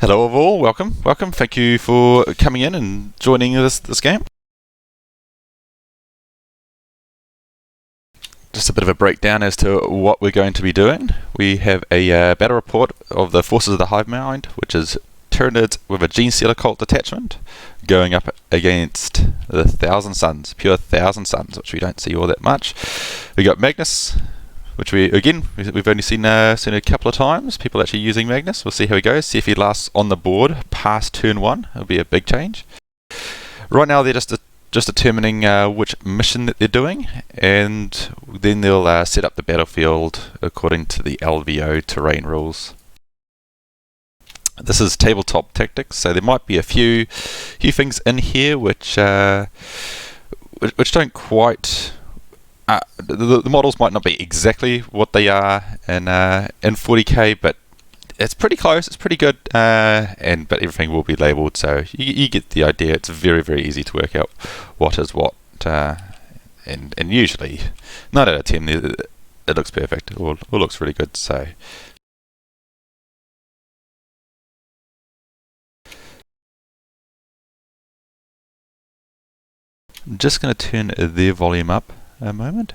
Hello all, welcome. Thank you for coming in and joining this game. Just a bit of a breakdown as to what we're going to be doing. We have a battle report of the forces of the Hive mind, which is Tyranids with a Gene Stealer cult detachment going up against the Thousand Suns, pure Thousand Suns, which we don't see all that much. We got Magnus, which we've only seen a couple of times, people actually using Magnus. We'll see how he goes, see if he lasts on the board past turn 1. It'll be a big change. Right now they're just determining which mission that they're doing, and then they'll set up the battlefield according to the LVO terrain rules. This is tabletop tactics, so there might be a few things in here which don't quite... the models might not be exactly what they are in 40k, but it's pretty close, it's pretty good, but everything will be labelled, so you get the idea. It's very, very easy to work out what is what, and usually 9 out of 10 it looks perfect, or looks really good. So I'm just going to turn their volume up a moment.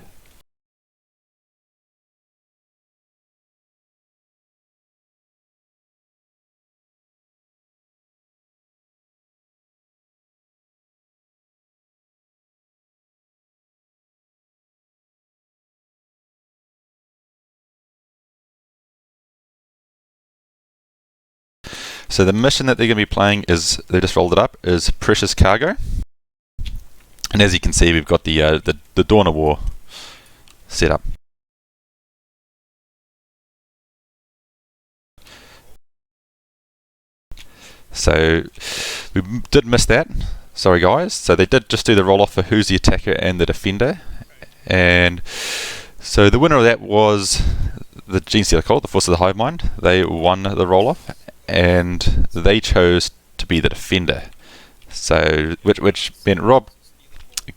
So the mission that they're going to be playing is, they just rolled it up, is Precious Cargo. And as you can see, we've got the Dawn of War set up. So we did miss that. Sorry guys. So they did just do the roll off for who's the attacker and the defender. And so the winner of that was the Gene Stealer cult, the Force of the Hive Mind. They won the roll off, and they chose to be the defender. So which meant Rob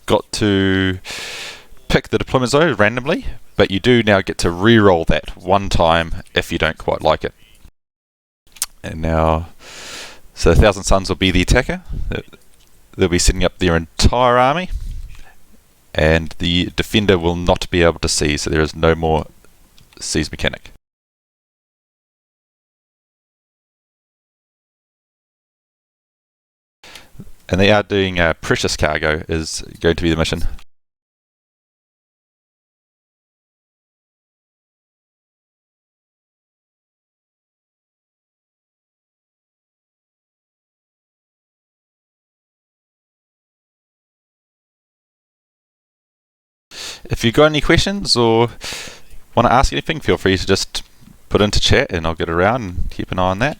got to pick the deployment zone randomly, but you do now get to re-roll that one time if you don't quite like it. And now, so the Thousand Suns will be the attacker. They'll be setting up their entire army, and the defender will not be able to see, so there is no more seize mechanic. And they are doing Precious Cargo is going to be the mission. If you've got any questions or want to ask anything, feel free to just put into chat and I'll get around and keep an eye on that.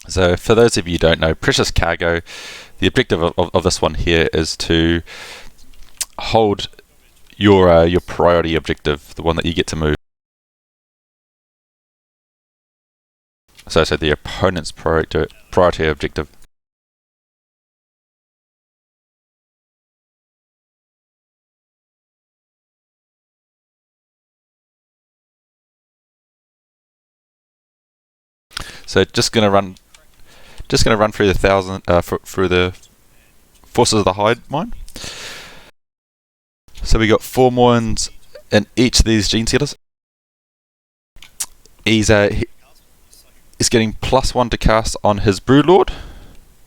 So for those of you who don't know, Precious Cargo, the objective of this one here is to hold your priority objective, the one that you get to move. So the opponent's priority objective. So just going to run through the through the forces of the Hive mind. So we got 4 Moins in each of these Gene Stealers. He's getting +1 to cast on his Broodlord,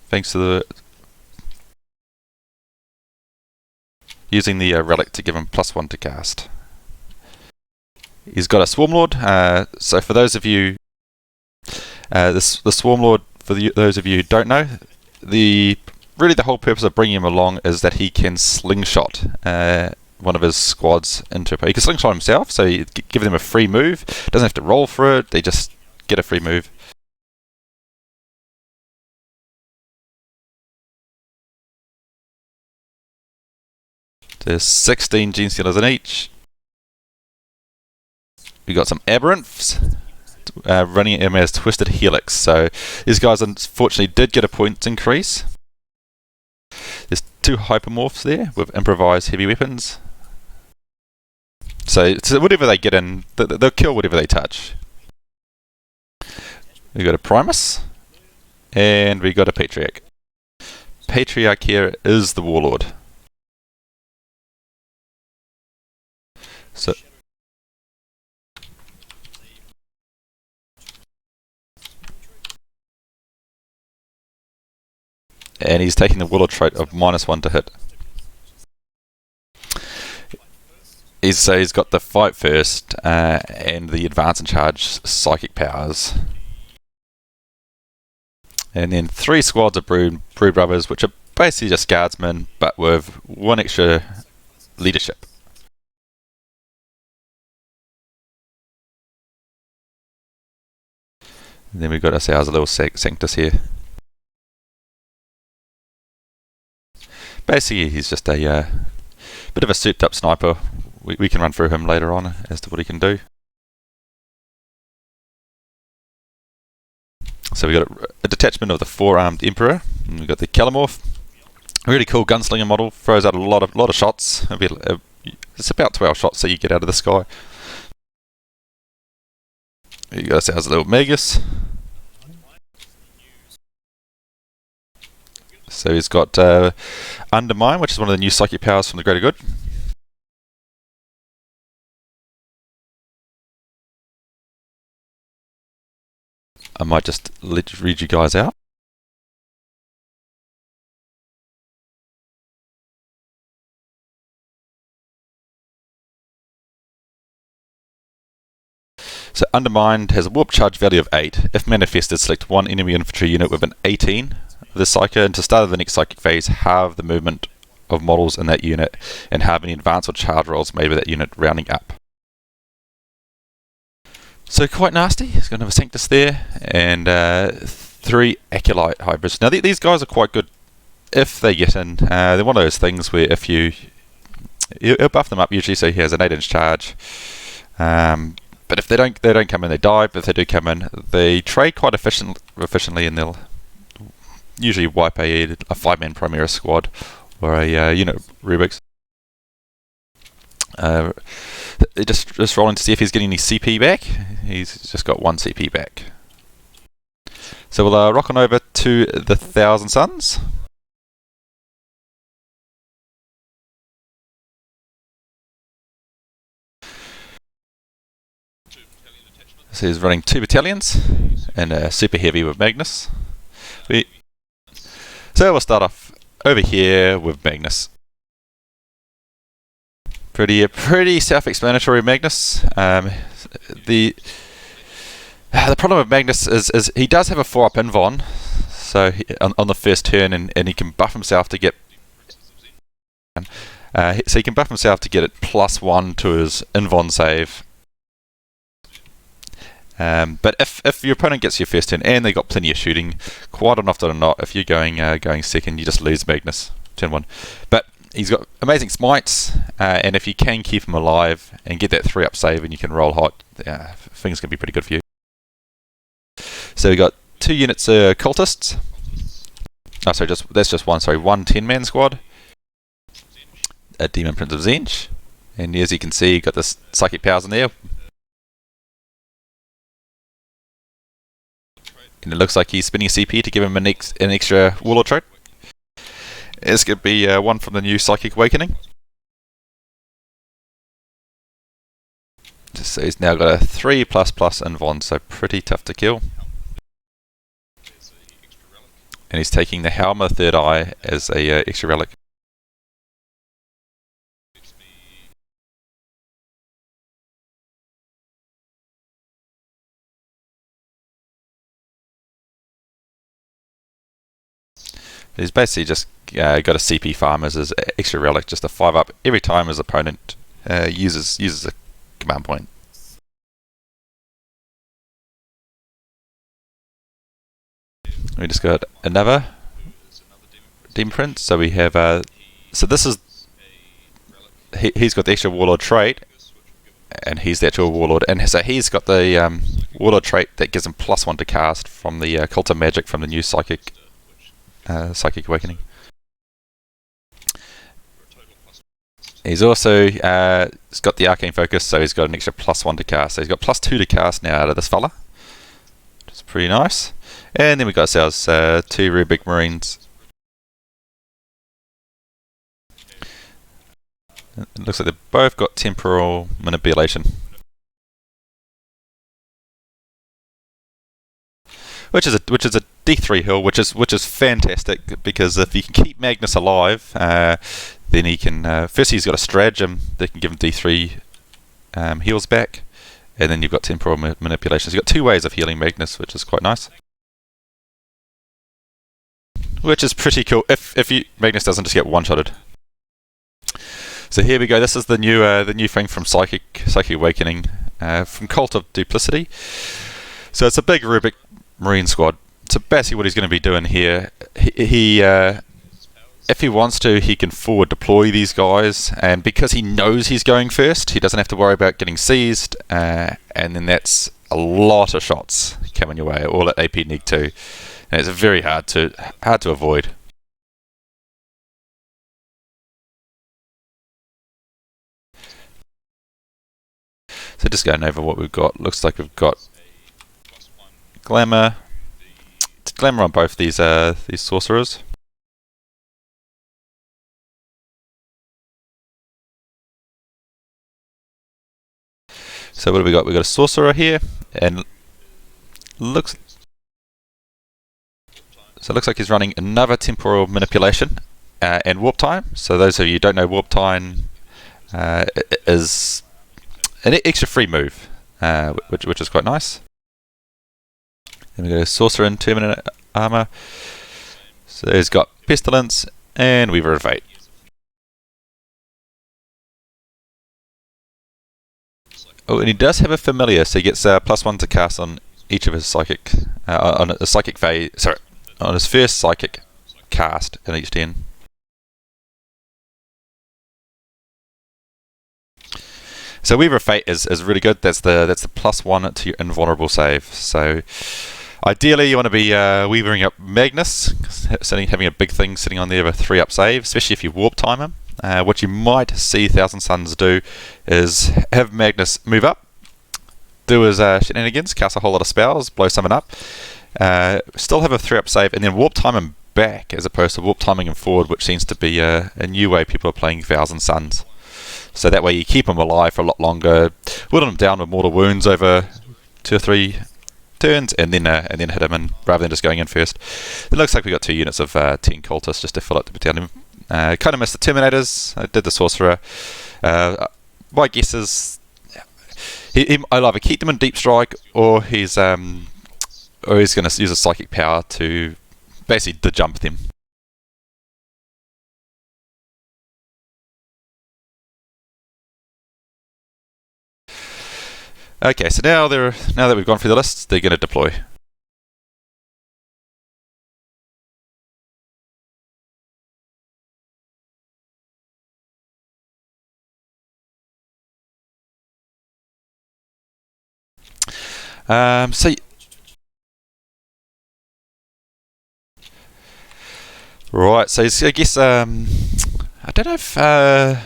thanks to the using the relic to give him +1 to cast. He's got a Swarmlord. So for those of you, the Swarmlord, for those of you who don't know, really the whole purpose of bringing him along is that he can slingshot one of his squads into he can slingshot himself, so you give them a free move. Doesn't have to roll for it, they just get a free move. There's 16 gene stealers in each. We got some aberrants running him as Twisted Helix. So these guys unfortunately did get a points increase. There's 2 hypermorphs there with improvised heavy weapons. So whatever they get in, they'll kill whatever they touch. We got a Primus, and we got a Patriarch. Patriarch here is the Warlord. So and he's taking the Warlord trait of -1 to hit. So he's got the fight first and the advance and charge psychic powers. And then 3 squads of Brood Brothers, which are basically just guardsmen, but with 1 extra leadership. And then we've got ourselves a little Sanctus here. Basically, he's just a bit of a souped up sniper. We can run through him later on as to what he can do. So we got a detachment of the 4-armed Emperor. And we got the Calamorph. Really cool gunslinger model. Throws out a lot of shots. It's about 12 shots that you get out of this guy. You got ourselves a little Magus. So he's got Undermine, which is one of the new psychic powers from the Greater Good. I might just read you guys out. So Undermined has a warp charge value of 8. If manifested, select 1 enemy infantry unit with an 18 of the Psyker, and to start of the next psychic phase, halve the movement of models in that unit, and have any advance or charge rolls made with that unit rounding up. So quite nasty. He's going to have a Sanctus there, and 3 Acolyte hybrids. Now these guys are quite good if they get in. They're one of those things where if you'll buff them up usually, so he has an 8-inch charge. But if they don't come in, they die. But if they do come in, they trade quite efficiently, and they'll usually wipe a 5-man Primaris squad or a unit of Rubiks. Just rolling to see if he's getting any CP back. He's just got 1 CP back. So we'll rock on over to the Thousand Suns. So he's running 2 battalions and super heavy with Magnus. So we'll start off over here with Magnus. Pretty self-explanatory Magnus. The problem with Magnus is he does have a 4-up invon, so on the first turn, and he can buff himself to get. So he can buff himself to get it +1 to his invon save. But if your opponent gets your first turn and they got plenty of shooting, quite often or not, if you're going second, you just lose Magnus turn 1. But he's got amazing smites, and if you can keep him alive and get that 3-up save, and you can roll hot, things can be pretty good for you. So we got 2 units cultists. Oh, sorry, that's just one. Sorry, 1 10-man squad. A Demon Prince of Zench, and as you can see, you've got the psychic powers in there. And it looks like he's spending a CP to give him an extra Warlord trait. It's going to be 1 from the new Psychic Awakening. So he's now got a 3++ invon, so pretty tough to kill. And he's taking the Helm of the Third Eye as a extra relic. He's basically just got a CP farm as his extra relic, just a 5-up every time his opponent uses a command point. We just got another Demon Prince. So we have so this is he's got the extra warlord trait, and he's the actual warlord, and so he's got the warlord trait that gives him +1 to cast from the cult of magic from the new psychic awakening. He's also he's got the arcane focus, so he's got an extra +1 to cast. So he's got +2 to cast now out of this fella, which is pretty nice. And then we got ourselves 2 real big marines. It looks like they've both got temporal manipulation, which is a D3 hill, which is fantastic, because if you can keep Magnus alive, then he can first he's got a stratagem that can give him D3 heals back, and then you've got temporal manipulation. So you've got 2 ways of healing Magnus, which is quite nice. Which is pretty cool if Magnus doesn't just get one-shotted. So here we go. This is the new thing from Psychic Awakening, from Cult of Duplicity. So it's a big Rubric Marine squad. So basically, what he's going to be doing here, he if he wants to, he can forward deploy these guys, and because he knows he's going first, he doesn't have to worry about getting seized, and then that's a lot of shots coming your way, all at AP Neg 2, and it's very hard to avoid. So just going over what we've got, looks like we've got glamour. It's glamour on both these sorcerers. So what do we got? We've got a sorcerer here, and it looks like he's running another temporal manipulation and warp time. So those of you who don't know, warp time is an extra free move, which is quite nice. Then we go sorcerer in 2-minute armor. So he's got pestilence and Weaver of Fate. Oh, and he does have a familiar, so he gets +1 to cast on each of his psychic on a psychic phase. Sorry, on his first psychic cast in each turn. So Weaver of Fate is really good. That's the +1 to your invulnerable save. So ideally you want to be weavering up Magnus, having a big thing sitting on there with a 3-up save, especially if you warp time him. What you might see Thousand Suns do is have Magnus move up, do his shenanigans, cast a whole lot of spells, blow someone up, still have a 3-up save, and then warp time him back, as opposed to warp timing him forward, which seems to be a new way people are playing Thousand Suns. So that way you keep him alive for a lot longer, whittle him down with mortal wounds over 2 or 3 turns, and then hit him in, rather than just going in first. It looks like we got 2 units of 10 cultists just to fill up the battalion. Kind of missed the Terminators. I did the Sorcerer. My guess is I'll either keep them in Deep Strike, or he's going to use a Psychic Power to basically de-jump them. Okay, so now that we've gone through the list, they're going to deploy. So right, so I guess I don't know if the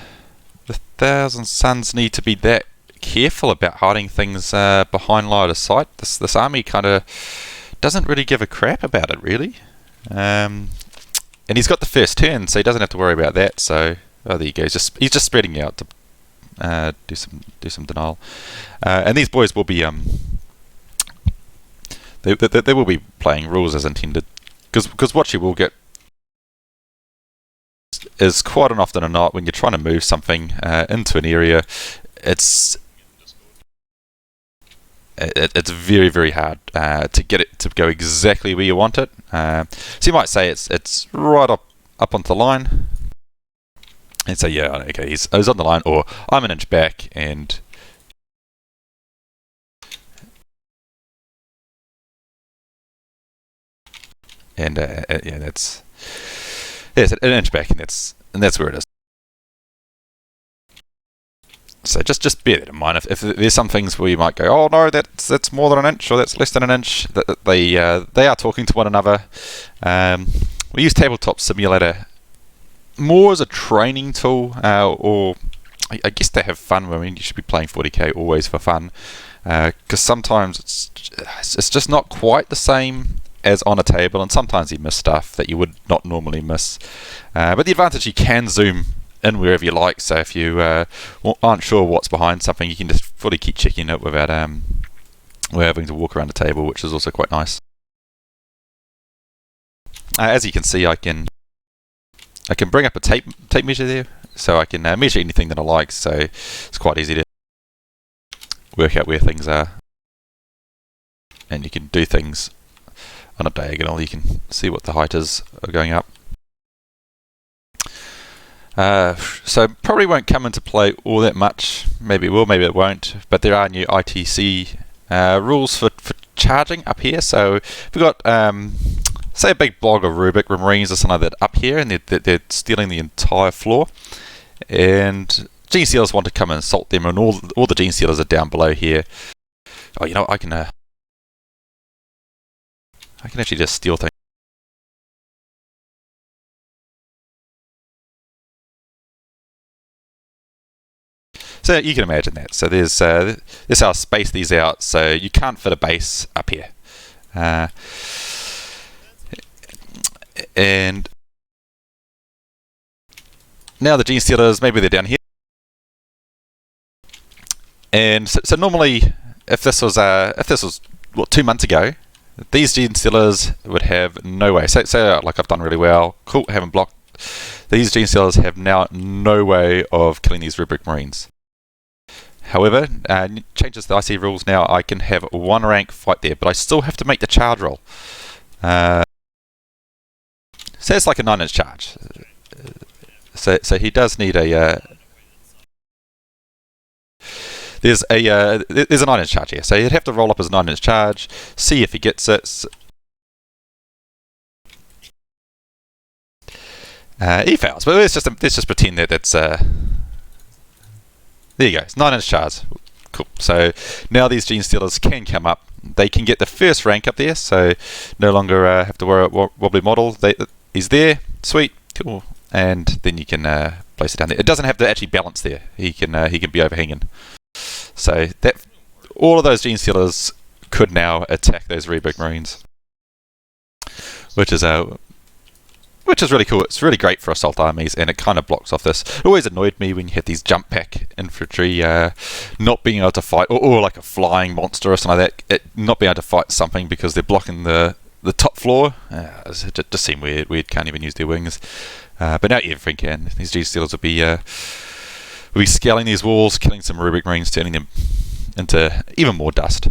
Thousand Suns need to be that careful about hiding things behind line of sight. This army kind of doesn't really give a crap about it, really. And he's got the first turn, so he doesn't have to worry about that. So there you go. He's just spreading out to do some denial. And these boys will be they will be playing rules as intended, because what you will get is quite often than not, when you're trying to move something into an area, it's very, very hard to get it to go exactly where you want it. So you might say it's right up onto the line, and say, yeah, okay, he's on the line, or I'm an inch back, and yeah, that's an inch back, and that's where it is. So just bear that in mind. If there's some things where you might go, oh no, that's more than an inch, or that's less than an inch, they are talking to one another. We use Tabletop Simulator more as a training tool, or I guess to have fun. I mean, you should be playing 40k always for fun, because sometimes it's just not quite the same as on a table, and sometimes you miss stuff that you would not normally miss. But the advantage, you can zoom in wherever you like, so if you aren't sure what's behind something, you can just fully keep checking it without having to walk around the table, which is also quite nice. As you can see, I can bring up a tape measure there, so I can measure anything that I like, so it's quite easy to work out where things are. And you can do things on a diagonal, you can see what the height is going up. So probably won't come into play all that much. Maybe it will, maybe it won't. But there are new ITC rules for charging up here. So we've got, say, a big block of Rubik Marines or something like that up here, and they're stealing the entire floor. And Gene Stealers want to come and assault them, and all the Gene Stealers are down below here. Oh, you know, I can actually just steal things. So you can imagine that. So there's this how I space these out, so you can't fit a base up here. And now the Gene Stealers, maybe they're down here. And so normally, if this was what, 2 months ago, these Gene Stealers would have no way. Say like I've done really well, cool, haven't blocked. These Gene Stealers have now no way of killing these Rubik Marines. However, changes the IC rules now. I can have 1 rank fight there, but I still have to make the charge roll. So it's like a 9-inch charge. So he does need a. There's a 9-inch charge here, so you'd have to roll up his 9-inch charge, see if he gets it. He fails, but let's just pretend that that's. There you go, it's 9-inch charge. Cool. So now these Gene Stealers can come up. They can get the first rank up there, so no longer have to worry about wobbly model. He's there, sweet, cool, and then you can place it down there. It doesn't have to actually balance there. He can be overhanging. So that all of those Gene Stealers could now attack those Rubik Marines, which is really cool. It's really great for assault armies, and it kind of blocks off this. It always annoyed me when you had these jump pack infantry not being able to fight, or like a flying monster or something like that, not being able to fight something because they're blocking the top floor. It just seemed weird. Can't even use their wings. But now everything can. These Gene Stealers will be scaling these walls, killing some Rubik Marines, turning them into even more dust.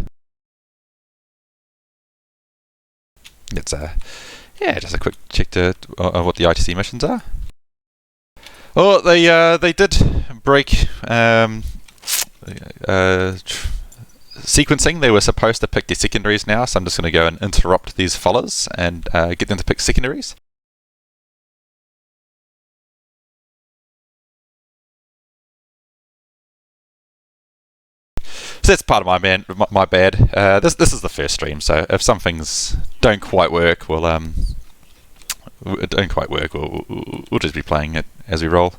It's just a quick check of what the ITC missions are. Oh, they did break sequencing. They were supposed to pick their secondaries now, so I'm just going to go and interrupt these fellas and get them to pick secondaries. So that's part of my bad. This is the first stream, so if some things don't quite work, we'll just be playing it as we roll.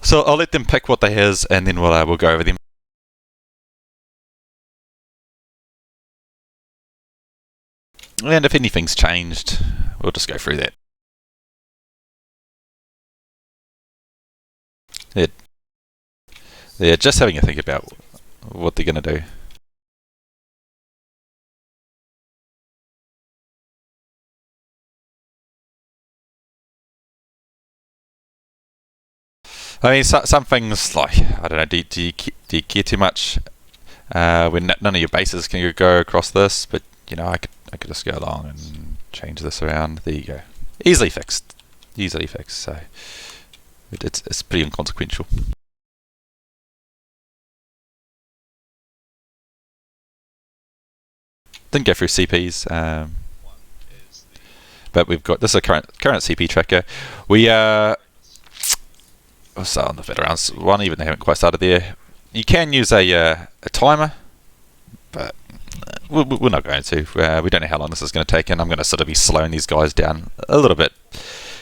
So I'll let them pick what they has, and then we'll go over them. And if anything's changed, we'll just go through that. They're just having a think about what they're going to do. I mean, some things, like, I don't know, do you care too much when none of your bases can go across this? But, you know, I could just go along and change this around. There you go. Easily fixed. So it's pretty inconsequential. Didn't go through CPs, but we've got, this is a current CP tracker. We So on the Veterans one, even they haven't quite started there. You can use a timer, but we're not going to. We don't know how long this is going to take, and I'm going to sort of be slowing these guys down a little bit.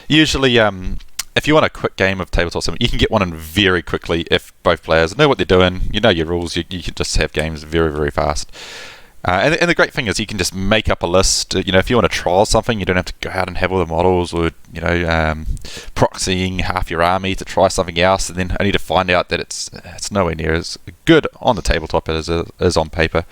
Usually, if you want a quick game of tabletop sim, you can get one in very quickly if both players know what they're doing, you know your rules, you can just have games very, very fast. And the great thing is you can just make up a list. If you want to trial something, you don't have to go out and have all the models or, proxying half your army to try something else and then only to find out that it's nowhere near as good on the tabletop as on paper.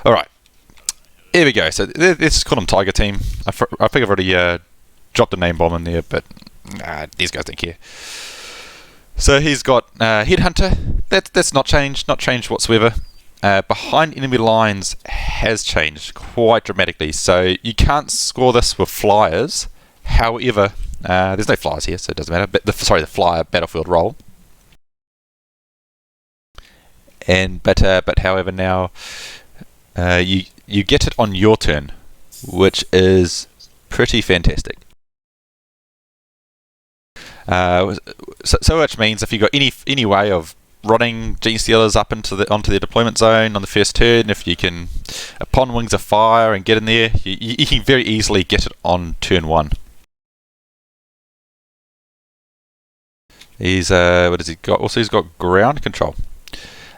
Alright, here we go. So let's call them Tiger Team. I think I've already dropped a name bomb in there, but these guys don't care. So he's got Headhunter. That's not changed whatsoever. Behind enemy lines has changed quite dramatically. So you can't score this with flyers. However, there's no flyers here, so it doesn't matter. But the flyer battlefield roll. But however now. You get it on your turn, which is pretty fantastic. So which means if you've got any way of running Genestealers up onto their deployment zone on the first turn, if you can, upon wings of fire and get in there, you can very easily get it on turn 1. What has he got? Also, he's got ground control.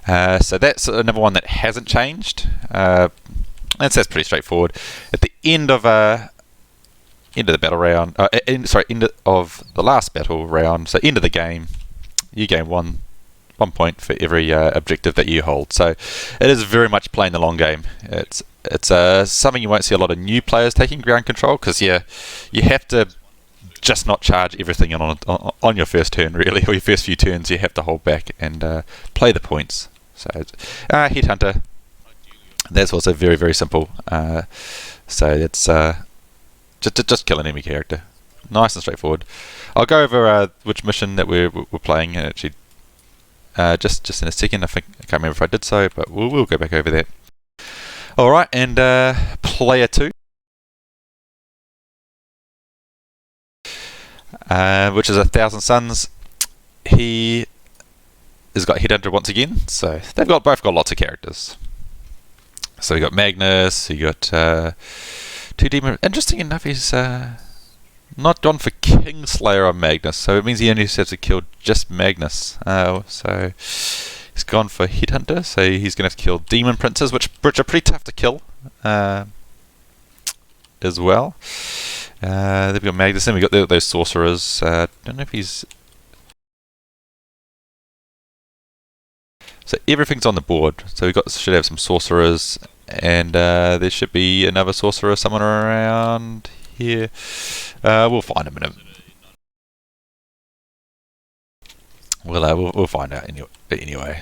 So that's another one that hasn't changed. That's pretty straightforward. At the end of the battle round, end of the last battle round, so end of the game, you gain one point for every objective that you hold. So it is very much playing the long game. It's something you won't see a lot of new players taking ground control because you have to just not charge everything on your first turn, really, or your first few turns. You have to hold back and play the points. So Headhunter, that's also very, very simple. So it's just kill an enemy character, nice and straightforward. I'll go over which mission that we're playing actually just in a second. I can't remember if I did so, but we'll go back over that. All right, and player 2. Which is 1,000 Suns. He has got Headhunter once again, so they've both got lots of characters. So we got Magnus, you got 2 Demon. Interesting enough, he's not gone for Kingslayer on Magnus, so it means he only has to kill just Magnus. So he's gone for Headhunter, so he's going to have to kill Demon Princes, which are pretty tough to kill as well. Then we got Magnus, then we got those sorcerers. Don't know if he's. So everything's on the board. So should have some sorcerers, and there should be another sorcerer somewhere around here. We'll find him in a. We'll find out anyway.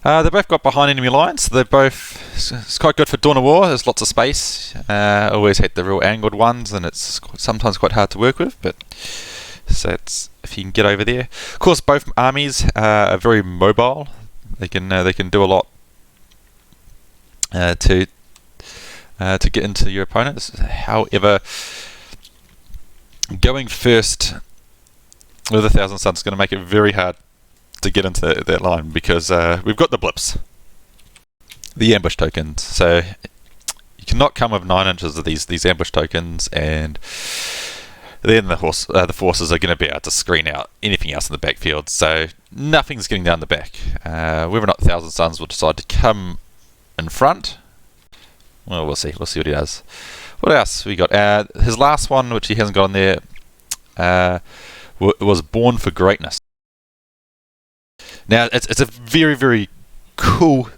They both got behind enemy lines. So it's quite good for Dawn of War. There's lots of space. Always hate the real angled ones, and it's sometimes quite hard to work with. But so if you can get over there. Of course, both armies are very mobile. They can do a lot to get into your opponents. However, going first with 1,000 Suns is going to make it very hard to get into that line because we've got the blips, the ambush tokens. So you cannot come with 9 inches of these ambush tokens, and then the forces are going to be able to screen out anything else in the backfield. So nothing's getting down the back. Whether or not 1,000 Suns will decide to come in front, well, we'll see. We'll see what he does. What else we got? His last one, which he hasn't got on there, was Born for Greatness. Now it's a very, very cool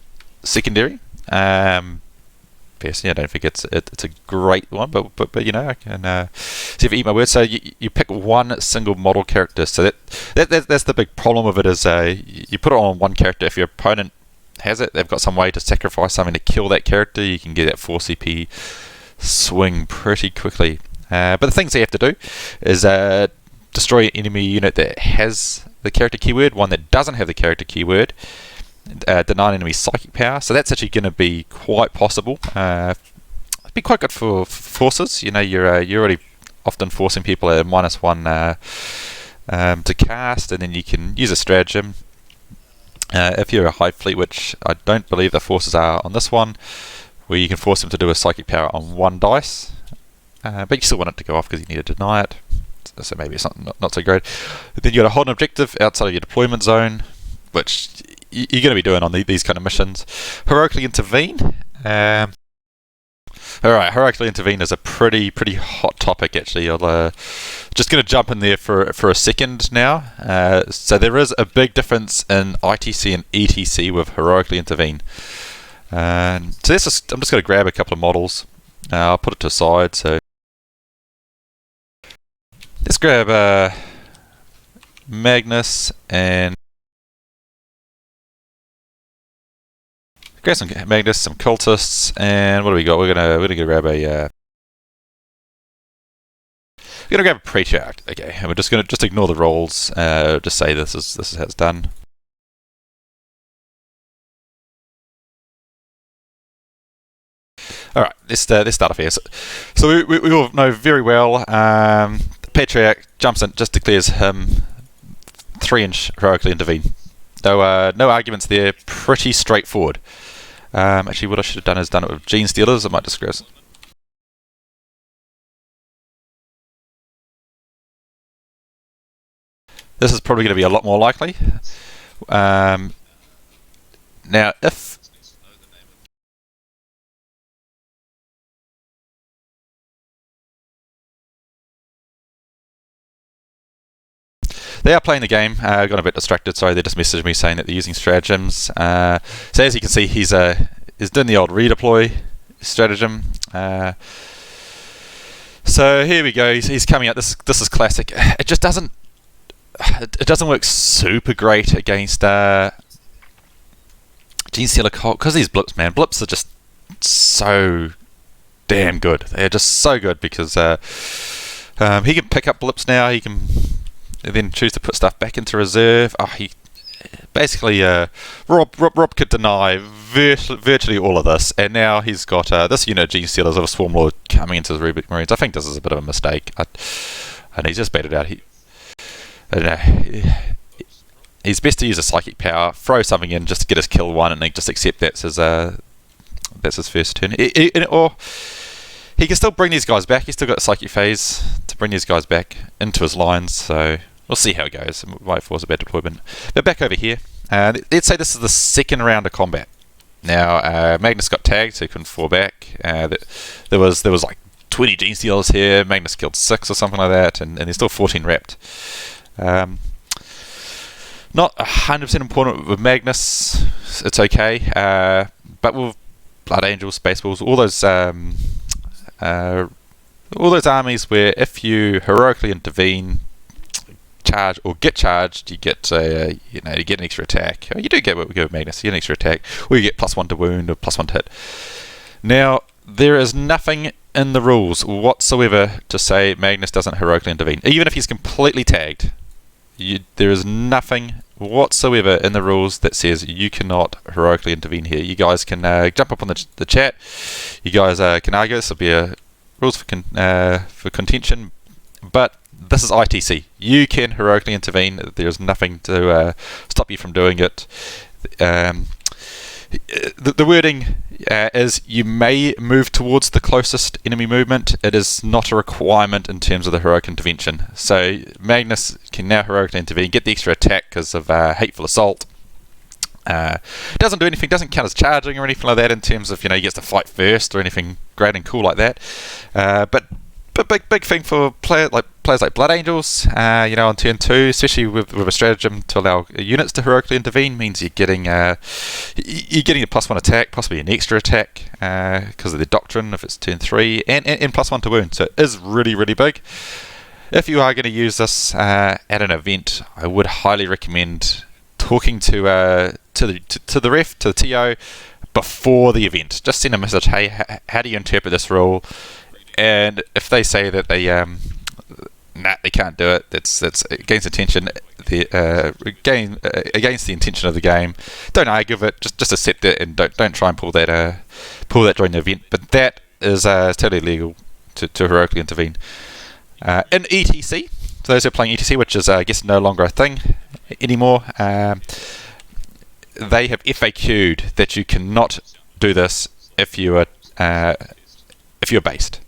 secondary. Personally, I don't think it's a great one, but you know, I can see if I eat my words. So you pick one single model character. So that's the big problem with it is you put it on one character. If your opponent has it, they've got some way to sacrifice something to kill that character. You can get that 4 CP swing pretty quickly. But the things you have to do is destroy an enemy unit that has the character keyword, one that doesn't have the character keyword, deny an enemy psychic power. So that's actually going to be quite possible. It'd be quite good for forces. You know, you're already often forcing people at -1 to cast, and then you can use a stratagem. If you're a Hive fleet, which I don't believe the forces are on this one, where you can force them to do a psychic power on 1 dice, but you still want it to go off because you need to deny it. So maybe it's not so great. Then you got to hold an objective outside of your deployment zone, which you're going to be doing on these kind of missions. Heroically intervene. Alright, heroically intervene is a pretty hot topic actually. I'll just going to jump in there for a second now. So there is a big difference in ITC and ETC with heroically intervene. So I'm just going to grab a couple of models. I'll put it to the side. So let's grab Magnus and grab some Magnus, some cultists, and what do we got? We're gonna grab a Patriarch. Okay, and we're just gonna ignore the rolls. Just say this is how it's done. All right, let's start off here. So we all know very well. The Patriarch jumps in, just declares him 3-inch heroically intervene. No arguments there. Pretty straightforward. Actually, what I should have done is done it with Gene Stealers. I might discuss. This is probably going to be a lot more likely. Now, if they are playing the game, got a bit distracted. Sorry, they just messaged me saying that they're using stratagems. So as you can see, he's doing the old redeploy stratagem. So here we go. He's coming out. This is classic. It just doesn't work super great against Gene Stealer Cult because these blips, man. Blips are just so damn good. They're just so good because he can pick up blips now. He can then choose to put stuff back into reserve. He basically Rob could deny virtually all of this, and now he's got this unit of Gene Stealers of a Swarm Lord coming into the Rubik Marines. I think this is a bit of a mistake, and he's just batted out. I don't know. He's best to use a psychic power, throw something in just to get his kill one, and then just accept that's his first turn. Or he can still bring these guys back. He's still got a psychic phase to bring these guys back into his lines. So we'll see how it goes. It might force a bad deployment. But back over here, let's say this is the second round of combat. Now Magnus got tagged, so he couldn't fall back. There was like 20 Gene Stealers here. Magnus killed 6 or something like that, and there's still 14 wrapped. Not 100% important with Magnus. It's okay, but with Blood Angels, Space Wolves, all those armies where if you heroically intervene, charge or get charged, you get you get an extra attack. You do get what we go with Magnus. You get an extra attack, or you get +1 to wound or +1 to hit. Now there is nothing in the rules whatsoever to say Magnus doesn't heroically intervene, even if he's completely tagged. There is nothing whatsoever in the rules that says you cannot heroically intervene here. You guys can jump up on the chat. You guys can argue. This will be rules for contention, but this is ITC. You can heroically intervene. There is nothing to stop you from doing it. The wording is you may move towards the closest enemy movement. It is not a requirement in terms of the heroic intervention. So Magnus can now heroically intervene, get the extra attack because of Hateful Assault. Doesn't do anything, doesn't count as charging or anything like that in terms of he gets to fight first or anything great and cool like that. But big thing for players like Blood Angels, on turn 2, especially with a stratagem to allow units to heroically intervene, means you're getting a +1 attack, possibly an extra attack because of the doctrine if it's turn 3, and +1 to wound. So it is really big. If you are going to use this at an event, I would highly recommend talking to the ref, to the TO, before the event. Just send a message. Hey, how do you interpret this rule? And if they say that nah, they can't do it. That's against intention. Against the intention of the game. Don't argue with it. Just accept it and don't try and pull that during the event. But that is totally legal to heroically intervene. In ETC, for those who are playing ETC, which is I guess no longer a thing anymore, they have FAQ'd that you cannot do this if you're based.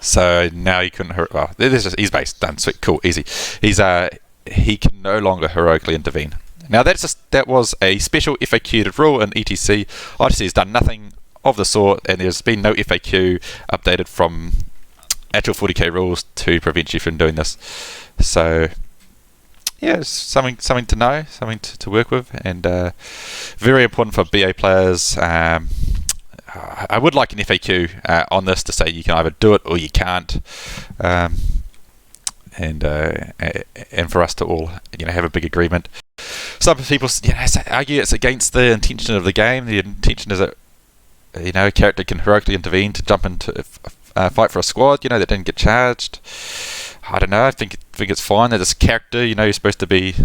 So now you couldn't. Well, he's based. Done. Sweet. Cool. Easy. He can no longer heroically intervene. Now that was a special FAQ rule in ETC. ITC has done nothing of the sort, and there's been no FAQ updated from actual 40k rules to prevent you from doing this. So yeah, it's something to know, something to work with, and very important for BA players. I would like an FAQ on this to say you can either do it or you can't, and for us to all have a big agreement. Some people argue it's against the intention of the game. The intention is that a character can heroically intervene to jump into fight for a squad that didn't get charged. I don't know. I think it's fine that this character, you're supposed to be,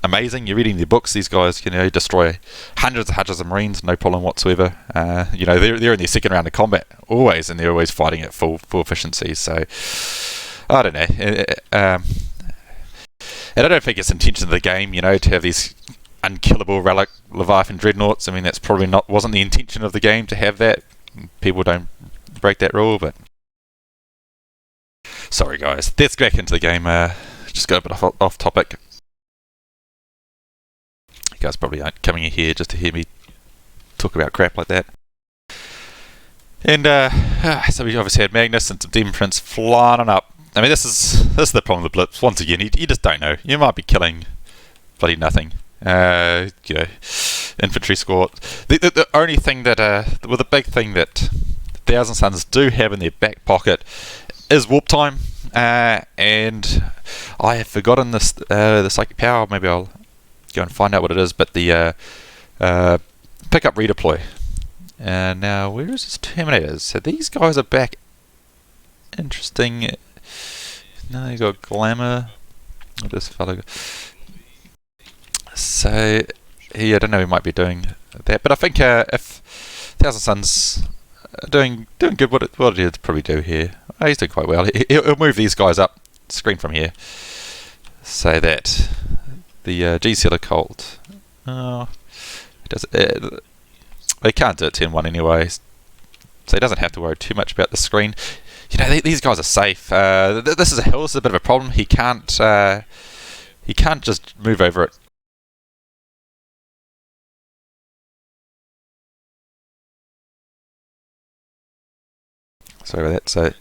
amazing. You're reading the books. These guys can destroy hundreds of Marines, no problem whatsoever. They're in their second round of combat always, and they're always fighting at full efficiency. So I don't know. And I don't think it's intention of the game, to have these unkillable relic Leviathan dreadnoughts. I mean, that's probably wasn't the intention of the game to have that. People don't break that rule, but sorry guys. Let's get back into the game. Just got a bit off topic. You guys probably aren't coming in here just to hear me talk about crap like that. And so we obviously had Magnus and some Demon Prince flying on up. I mean, this is the problem with the Blitz. Once again, you just don't know. You might be killing bloody nothing. Infantry squad. The only thing that, the big thing that Thousand Suns do have in their back pocket is warp time. And I have forgotten this, the psychic power. Maybe I'll go and find out what it is. But the pick up redeploy. Now, where is his Terminators? So these guys are back. Interesting. No, you got Glamour. This fellow. So I don't know. He might be doing that, but I think if Thousand Suns are doing good, what he'd probably do here. Oh, he's doing quite well. He'll move these guys up screen from here, so that the GCL Occult. They can't do it 10-1 anyway, so he doesn't have to worry too much about the screen. These guys are safe. This is a hill. This is a bit of a problem. He can't just move over it. Sorry about that.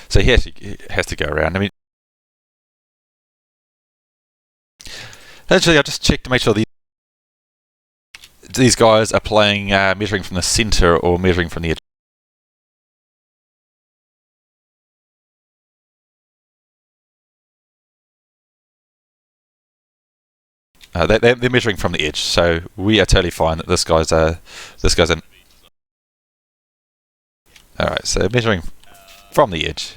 So he has to go around. I mean, actually, I just checked to make sure these guys are playing measuring from the center or measuring from the edge. They're measuring from the edge, so we are totally fine that this guy's in. All right, so measuring from the edge.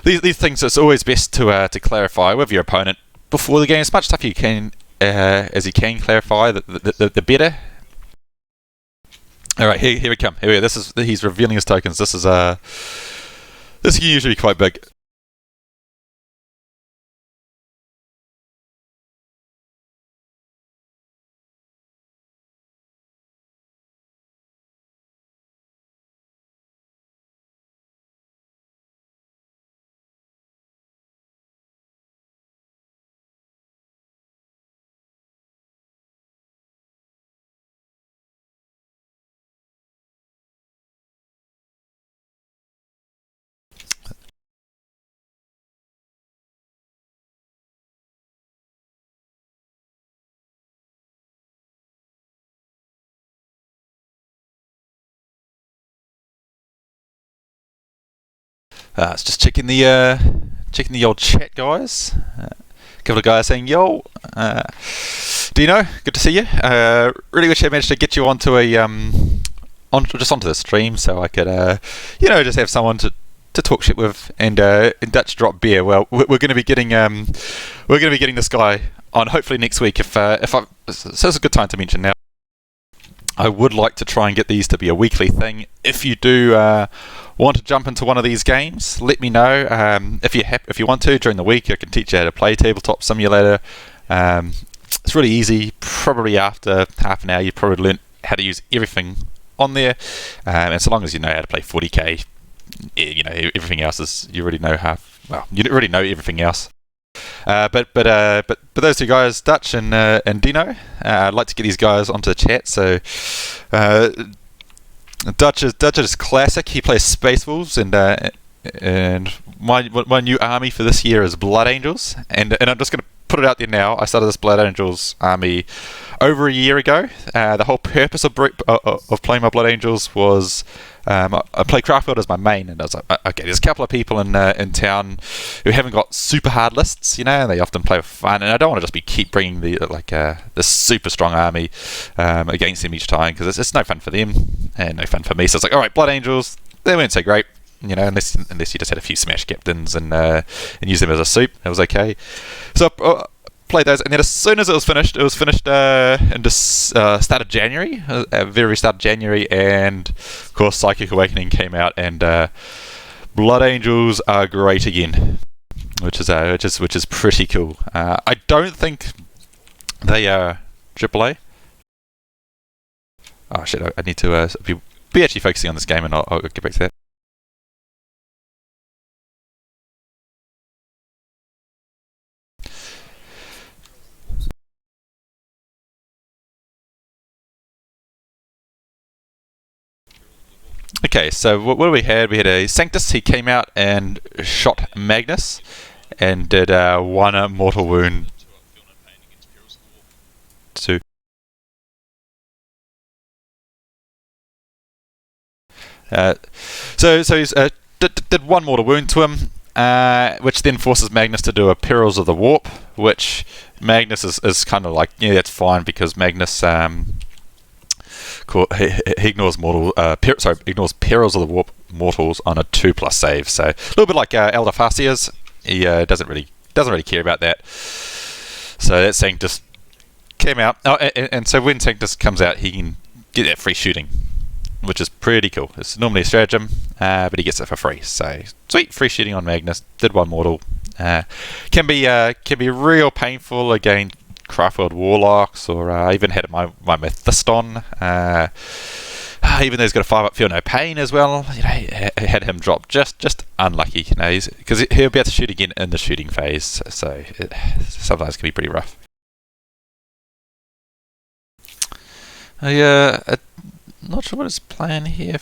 These things, it's always best to clarify with your opponent before the game. As much stuff you can as you can clarify, the better. All right, here we come. Here we go. He's revealing his tokens. This can usually be quite big. It's just checking the old chat, guys. A couple of guys saying, "Yo, Dino, good to see you. Really wish I managed to get you onto a onto the stream so I could, just have someone to talk shit with, and in Dutch drop beer. Well, we're going to be getting this guy on hopefully next week. So it's a good time to mention now. I would like to try and get these to be a weekly thing. If you do want to jump into one of these games, let me know. If you want to during the week, I can teach you how to play Tabletop Simulator. It's really easy. Probably after half an hour, you probably learn how to use everything on there. And so long as you know how to play 40k, everything else is you already know you already know everything else. But those two guys, Dutch and Dino, I'd like to get these guys onto the chat. So Dutch is classic. He plays Space Wolves, and my new army for this year is Blood Angels, and I'm just going to put it out there now. I started this Blood Angels army over a year ago. The whole purpose of playing my Blood Angels was I play Craftworld as my main, and I was like, okay, there's a couple of people in town who haven't got super hard lists, and they often play for fun, and I don't want to just keep bringing the super strong army against them each time, because it's no fun for them and no fun for me. So it's like, all right, Blood Angels, they weren't so great. Unless you just had a few smash captains and use them as a soup, it was okay. So I played those, and then as soon as it was finished in the start of January, very start of January, and of course Psychic Awakening came out, and Blood Angels are great again, which is pretty cool. I don't think they are AAA. Oh shit! I need to be actually focusing on this game, and I'll get back to that. Okay, so what do we had? We had a Sanctus. He came out and shot Magnus and did 1 mortal wound to. So he's did 1 mortal wound to him, which then forces Magnus to do a Perils of the Warp, which Magnus is kind of like, that's fine, because Magnus he ignores ignores Perils of the Warp mortals on a 2+ save. So a little bit like Elder Farseers. He doesn't really care about that. So that Sanctus came out. Oh, and so when Sanctus comes out, he can get that free shooting, which is pretty cool. It's normally a stratagem, but he gets it for free. So sweet, free shooting on Magnus. Did 1 mortal. Can be real painful against Craftworld Warlocks, or I even had my Methiston. Even though he's got a 5-up Feel No Pain as well, had him drop just unlucky, because he'll be able to shoot again in the shooting phase. So it sometimes can be pretty rough. I'm not sure what his plan here.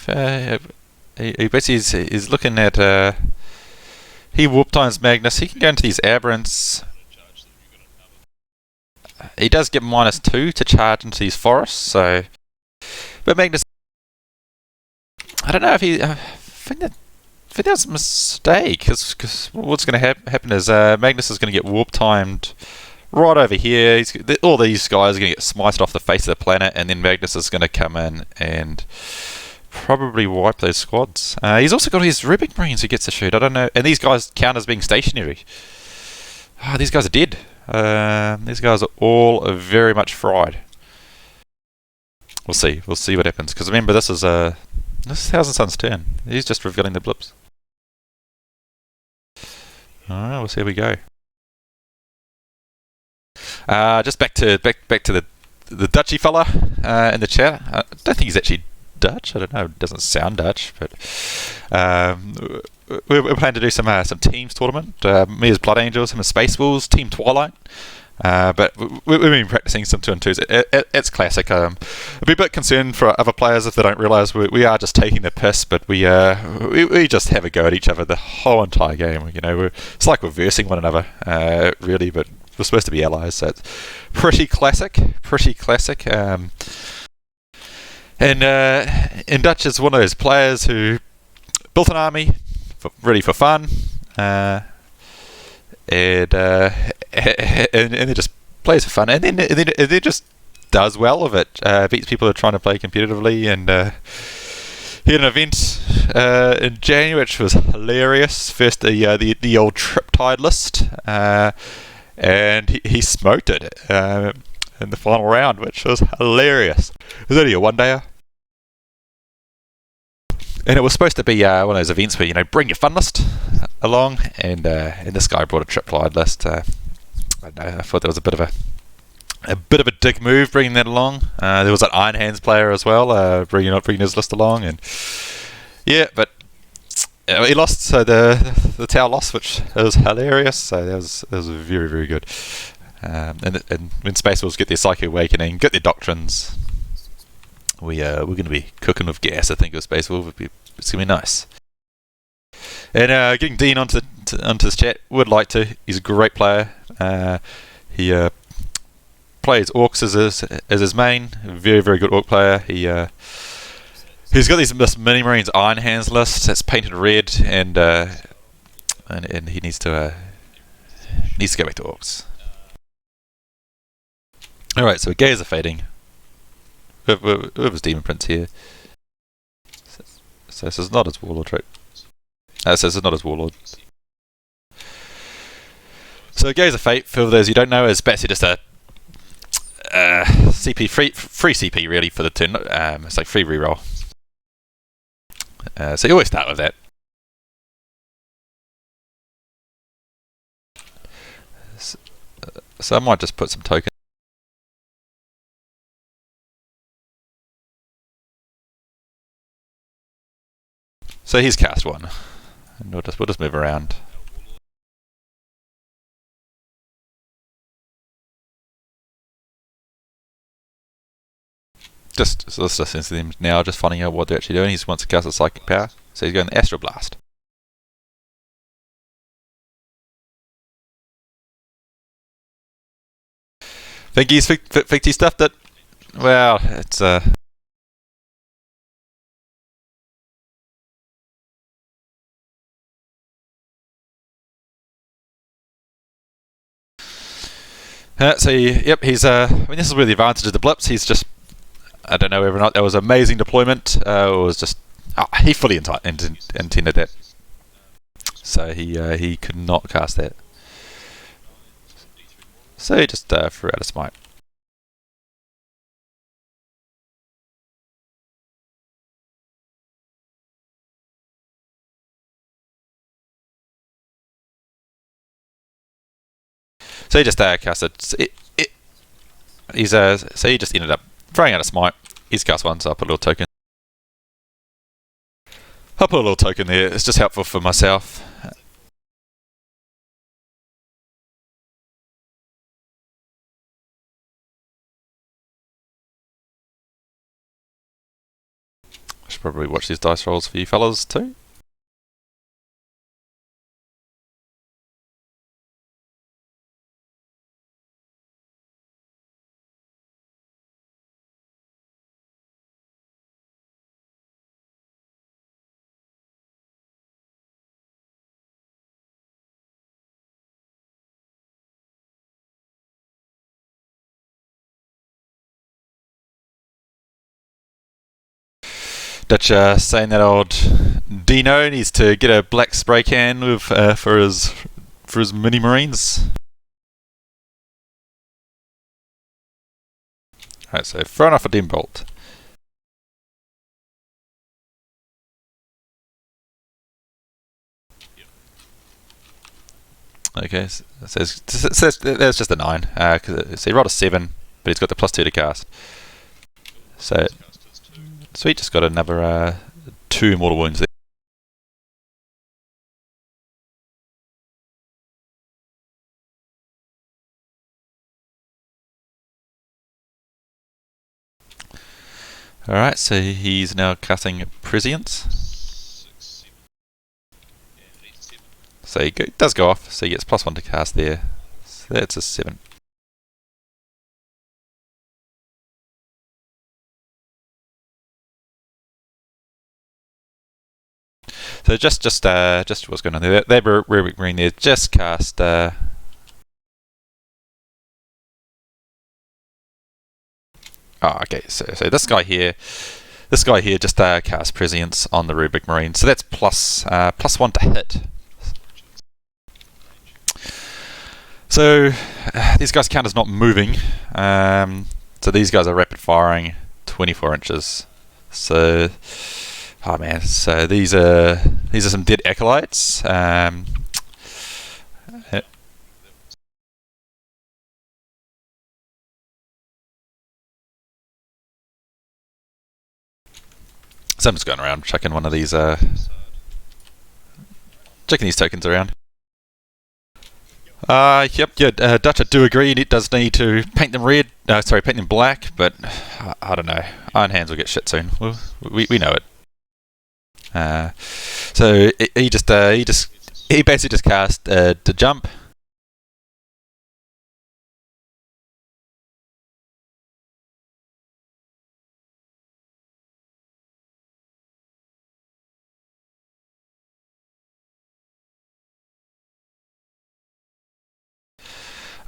He basically is looking at. He warp times Magnus. He can go into these aberrants. He does get -2 to charge into these forests. So, but Magnus, I don't know if he. I think that's a mistake, because what's going to happen is Magnus is going to get warp timed right over here. All these guys are going to get smited off the face of the planet, and then Magnus is going to come in and probably wipe those squads. He's also got his Rubic Marines who gets to shoot. I don't know, and these guys count as being stationary. These guys are dead. These guys are all very much fried. We'll see what happens, because remember, this is Thousand Sun's turn. He's just revealing the blips. Alright, we'll see how we go. Just back to the Dutchy fella in the chat. I don't think he's actually Dutch. I don't know. It doesn't sound Dutch, but we're planning to do some teams tournament. Me as Blood Angels, him as Space Wolves, Team Twilight. But we've been practicing some 2-2s. It's classic. I'd be a bit concerned for other players if they don't realise we are just taking the piss, but we just have a go at each other the whole entire game. It's like we're versing one another, really, but we're supposed to be allies. So it's pretty classic. And Dutch is one of those players who built an army really for fun, and it just plays for fun, and then just does well with it. Beats people who are trying to play competitively, and he had an event in January which was hilarious. First, the old Triptide list, and he smoked it in the final round, which was hilarious. It was only a one-dayer. And it was supposed to be one of those events where, bring your fun list along, and this guy brought a Triptide list. I don't know, I thought that was a bit of a dick move bringing that along. There was an Iron Hands player as well, bringing his list along, and yeah, but he lost. So the Tau lost, which was hilarious. So that was very, very good. And when Space Wolves get their Psychic Awakening, get their Doctrines, we're going to be cooking with gas. I think with Space Wolf, it's going to be nice. And getting Dean onto his chat, would like to. He's a great player. He plays Orcs as his main. Very, very good Orc player. He's got this Mini Marines Iron Hands list that's painted red, and he needs to go back to Orcs. All right, so Gaze are fading. Whoever's Demon Prince here. So this is not his Warlord trait. So this is not his Warlord. So Gaze of Fate, for those who don't know, is basically just a CP free CP really for the turn. It's like free reroll. So you always start with that. So I might just put some tokens. So he's cast one, and we'll just move around. So let's listen to them now, just finding out what they're actually doing. He wants to cast a Psychic Power, so he's going the Astral Blast. Think he's he stuffed it? Well, it's so yep, he's this is where the advantage of the blips. He's just, I don't know whether or not that was amazing deployment. It was just he fully intended that, so he could not cast that. So he just threw out a smite. So he just casted it. He's so he just ended up throwing out a smite. He's cast one, so I'll put a little token. I'll put a little token there. It's just helpful for myself. I should probably watch these dice rolls for you fellas too. Dutch saying that old Dino needs to get a black spray can with for his mini marines. Alright, so throwing off a dim bolt. Okay, so there's just a 9. So he rolled a 7, but he's got the +2 to cast. So he just got another 2 mortal wounds there. Alright, so he's now casting Prescience. So he does go off, so he gets +1 to cast there. So that's a 7. So just what's going on there? That Rubric Marine there just cast Oh, okay. So this guy here just casts Prescience on the Rubric Marine. So that's +1 to hit. So these guys count as not moving. So these guys are rapid firing 24 inches. So, oh man. So these are some dead acolytes. So I'm just going around chucking one of these, checking these tokens around. Yep, yeah, Dutch, I do agree. It does need to paint them red. Paint them black. But I don't know. Iron Hands will get shit soon. We know it. So he basically just cast to jump.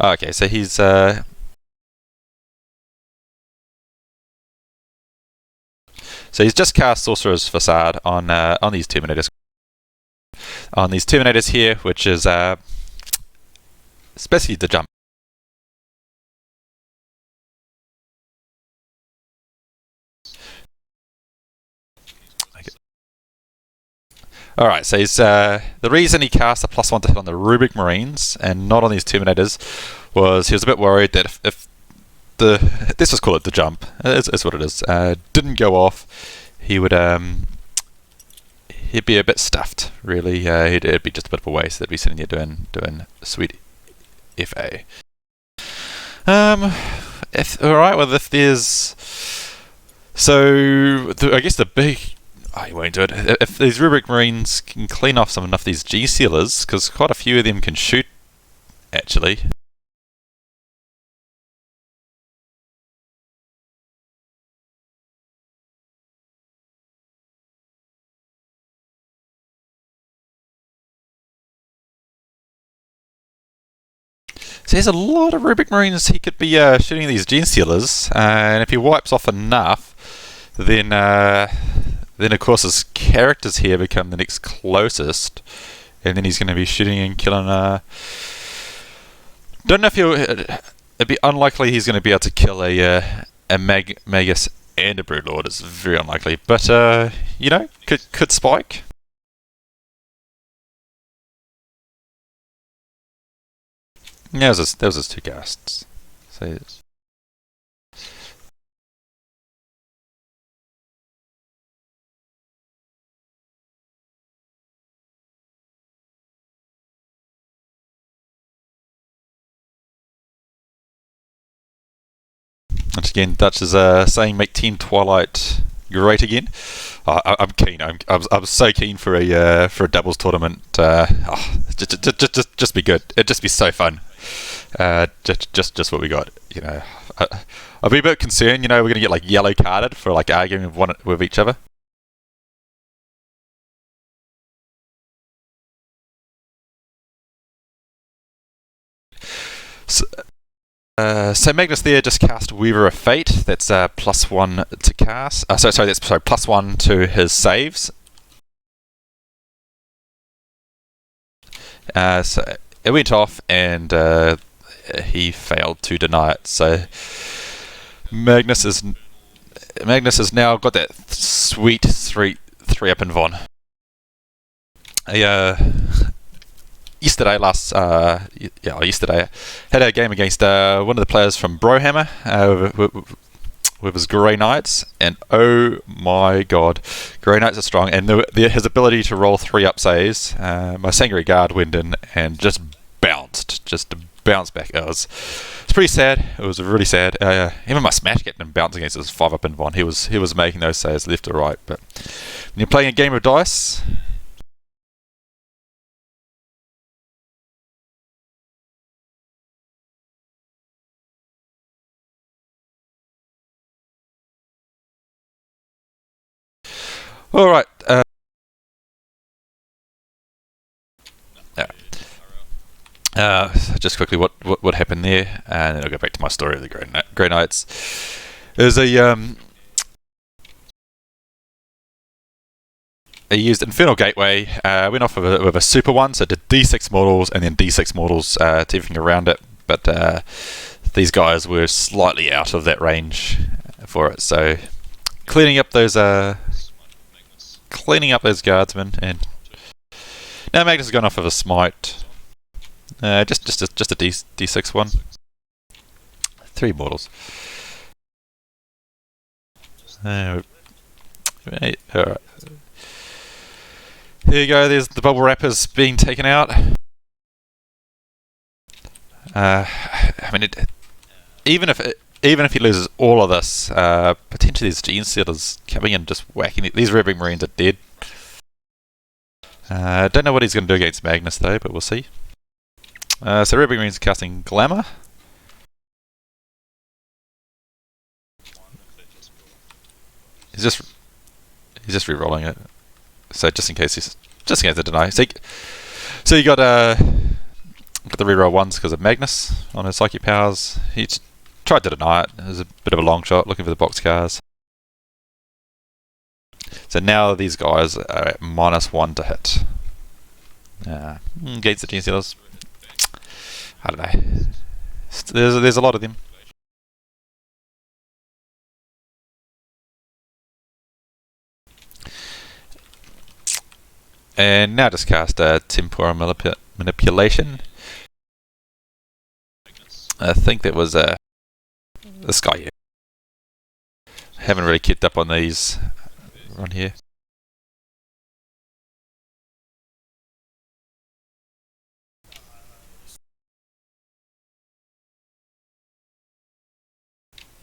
Okay, so he's just cast Sorcerer's Facade on these Terminators. On these Terminators here, which is especially the jump. Okay. Alright, so he's the reason he cast a +1 to hit on the Rubric Marines and not on these Terminators was he was a bit worried that if let's just call it the jump, it's what it is, didn't go off, he would he'd be a bit stuffed, really. It'd be just a bit of a waste. They'd be sitting here doing sweet FA. Alright, well, if there's... So, I guess the big... Oh, you won't do it. If these Rubric Marines can clean off enough of these G-Sealers, because quite a few of them can shoot, actually. So there's a lot of Rubric Marines he could be shooting these Gene Stealers, and if he wipes off enough, then of course his characters here become the next closest, and then he's going to be shooting and killing. Don't know if he'll. It'd be unlikely he's going to be able to kill a Magus and a Broodlord. It's very unlikely, but you know, could spike. Yeah, there was his two casts. So. Once again, Dutch is saying make Team Twilight great again. I'm keen. I'm so keen for a doubles tournament. Just be good. It'd just be so fun. Just what we got. You know, I'll be a bit concerned. You know, we're gonna get like yellow carded for like arguing with each other. So Magnus there just cast Weaver of Fate. That's +1 to cast. That's +1 to his saves. So it went off and he failed to deny it. So Magnus has now got that sweet 3 up in Von. Yesterday I had a game against one of the players from Brohammer with his Grey Knights, and oh my god, Grey Knights are strong, and his ability to roll 3 up saves, my Sangre Guard went in and just bounced back. It's pretty sad. It was really sad. Even my Smash Captain bounced against his 5 up in Von. He was making those saves left or right, but when you're playing a game of dice. All right. Just quickly, what happened there, and then I'll go back to my story of the Grey Knights. is I used Infernal Gateway, went off with a super one, so did D6 models and then D6 models to everything around it. But these guys were slightly out of that range for it, so cleaning up those guardsmen, and now Magnus has gone off of a smite, just a D6 one, 3 mortals. Right. Alright. There you go, there's the bubble wrappers being taken out. I mean, even if he loses all of this, potentially there's Gene Stealers coming in just whacking. These Reverie Marines are dead. Don't know what he's going to do against Magnus though, but we'll see. So Reverie Marines are casting Glamour. He's just re-rolling it. So just in case they deny. So you got the reroll ones because of Magnus on his psychic powers. He tried to deny it. It was a bit of a long shot, looking for the boxcars. So now these guys are at -1 to hit. Against the Gene Stealers. I don't know. There's a lot of them. And now just cast Temporal Manipulation. I think that was this guy here. Haven't really kept up on these around here.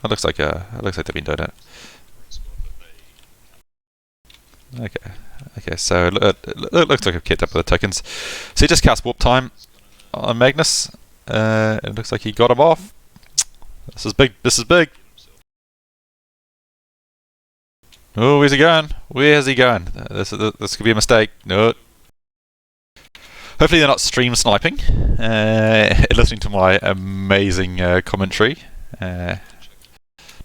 It looks like they've been doing it. Okay. So it looks like I've kept up with the tokens. So he just cast Warp Time on Magnus. It looks like he got him off. This is big. Oh, where's he going? Where's he going? This could be a mistake. No. Hopefully they're not stream sniping. Listening to my amazing commentary. Not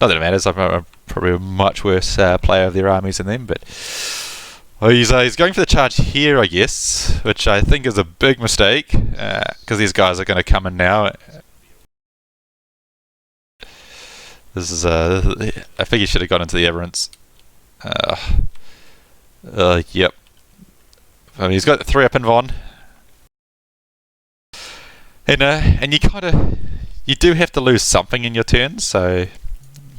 that it matters. I'm probably a much worse player of their armies than them, but he's going for the charge here, I guess, which I think is a big mistake because these guys are going to come in now. This is I think he should have gone into the Aberrants. Yep. I mean, he's got the 3 up in Von, and you do have to lose something in your turn, so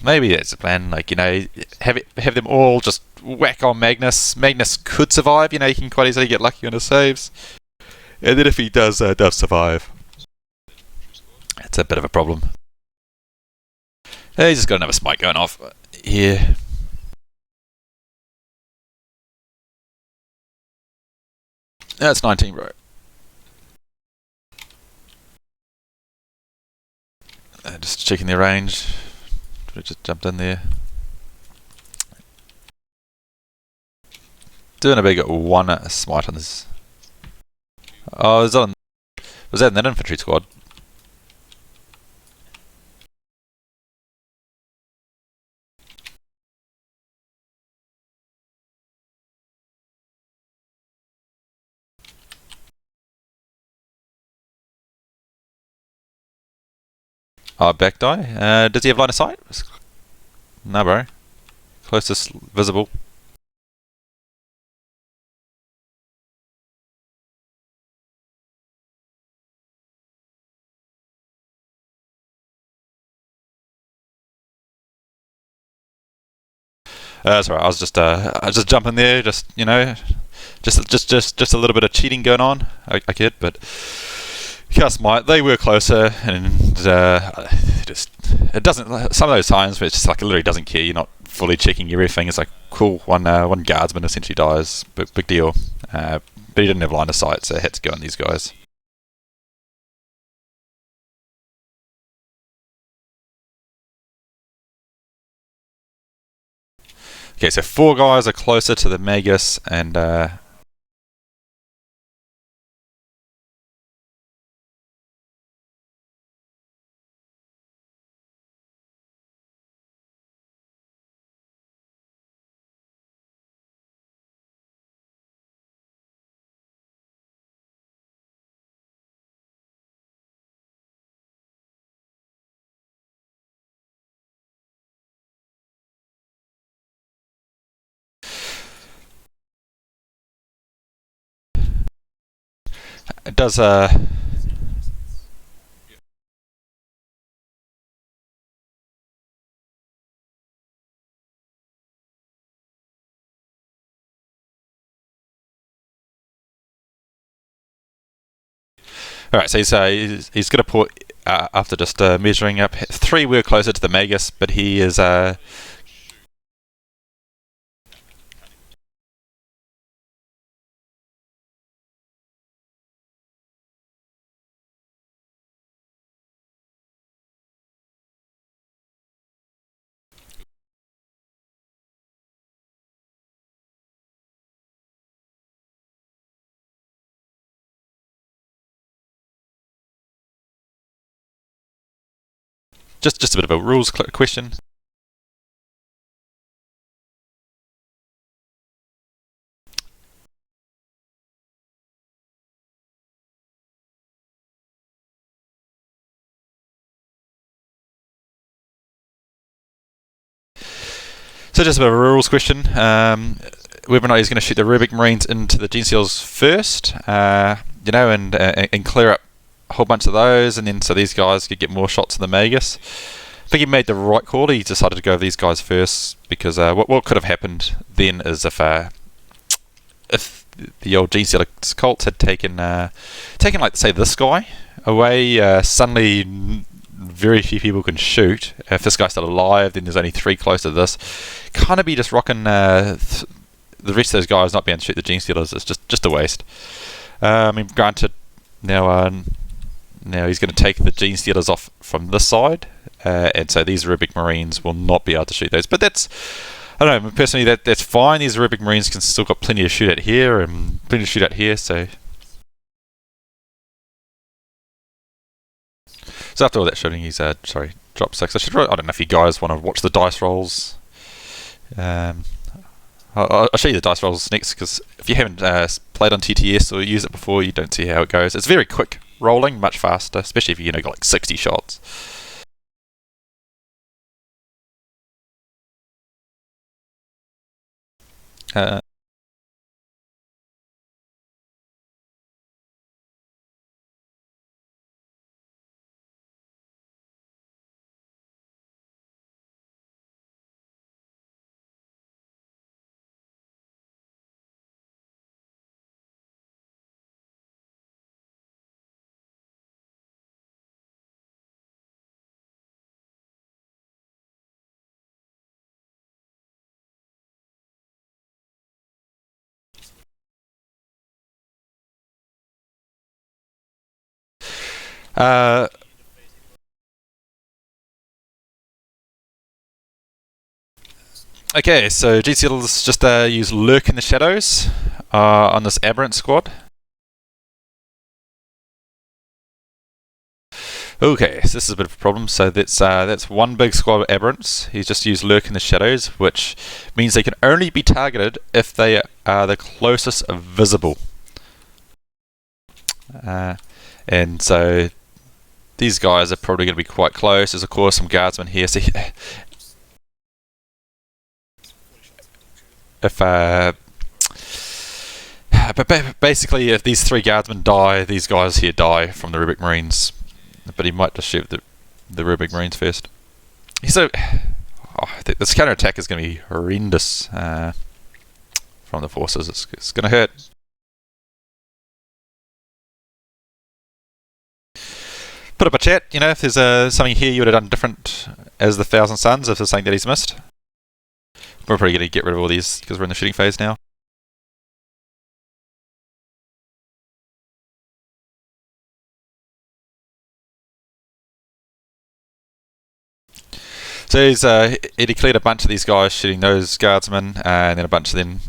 maybe that's the plan. Like, have them all just whack on Magnus. Magnus could survive. He can quite easily get lucky on his saves, and then if he does survive, it's a bit of a problem. He's just got another smite going off here. That's 19, bro. Just checking their range. Just jumped in there. Doing a big 1 smite on this. Oh, was that in that infantry squad? Oh, back die. Does he have line of sight? No, bro. Closest visible. That's right. I was just jumping there, just a little bit of cheating going on. I kid, but cast smite. They were closer, and it doesn't. Some of those times where it's just like it literally doesn't care. You're not fully checking everything. It's like cool. One guardsman essentially dies. Big deal. But he didn't have line of sight, so I had to go on these guys. Okay, so 4 guys are closer to the Magus, and it does. All right, so he's going to put after just measuring up 3, we're closer to the Magus, but he is just a bit of a rules question. So just a bit of a rules question. Whether or not he's going to shoot the Rubik Marines into the Gen Seals first, and clear up a whole bunch of those, and then so these guys could get more shots in the Magus. I think he made the right call. He decided to go with these guys first because what could have happened then is if the old Gen Seal Colts had taken like say this guy away, suddenly very few people can shoot. If this guy's still alive, then there's only 3 close to this. Kind of be just rocking the rest of those guys not being able to shoot the Gene Stealers. It's just a waste. I mean, granted, now he's going to take the Gene Stealers off from this side, and so these Rubik Marines will not be able to shoot those. But I don't know, personally, that's fine. These Rubik Marines can still got plenty to shoot at here and plenty to shoot at here, so after all that shooting, he's dropped 6. I don't know if you guys want to watch the dice rolls. I'll show you the dice rolls next, because if you haven't played on TTS or used it before, you don't see how it goes. It's very quick rolling, much faster, especially if you got like 60 shots. Uh, uh, okay, so GCLs just use Lurk in the Shadows on this Aberrant squad. Okay, so this is a bit of a problem. So that's one big squad of Aberrants. He's just used Lurk in the Shadows, which means they can only be targeted if they are the closest visible. And so these guys are probably going to be quite close. There's of course some guardsmen here. So but basically, if these 3 guardsmen die, these guys here die from the Rubik Marines. But he might just shoot the Rubik Marines first. So this counter attack is going to be horrendous from the forces. It's going to hurt. Put up a chat, if there's something here you would have done different as the Thousand Suns, if there's something that he's missed. We're probably going to get rid of all these because we're in the shooting phase now. So he declared a bunch of these guys shooting those guardsmen, and then a bunch of them.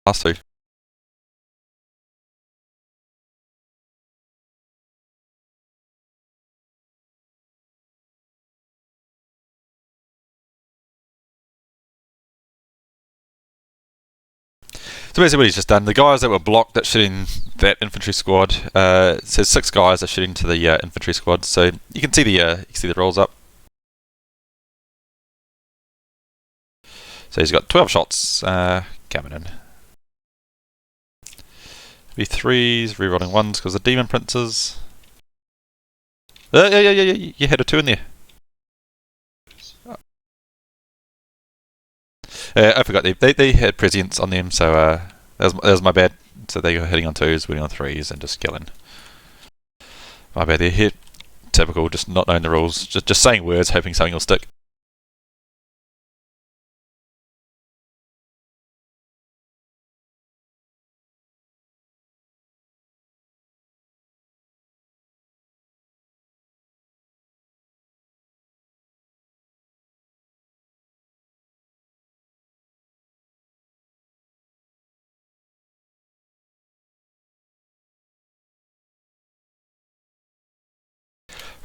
Last 2. So basically what he's just done, the guys that were blocked that shooting that infantry squad, it says 6 guys are shooting to the infantry squad, so you can see the rolls up. So he's got 12 shots coming in. Be 3s, rerolling 1s because the demon princes. Yeah, you had a 2 in there. I forgot they had presents on them, so that was my bad. So they were hitting on 2s, winning on 3s, and just killing. My bad. They're hit. Typical, just not knowing the rules, just saying words, hoping something will stick.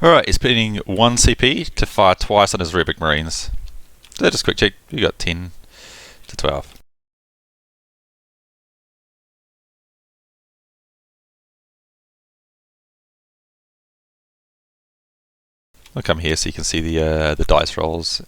Alright, he's spending 1 CP to fire twice on his Rubic Marines. So just quick check, you got 10 to 12. I'll come here so you can see the dice rolls.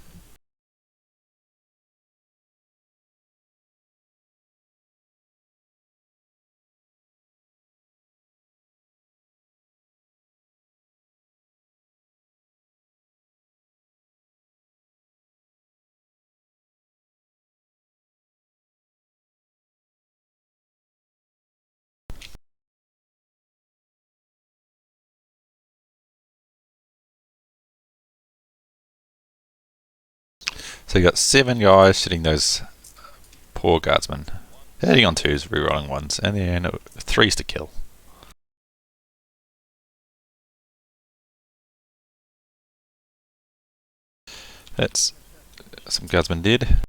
So you got 7 guys shooting those poor guardsmen. Heading on 2s, rerolling 1s, and then 3s to kill. That's some guardsmen dead.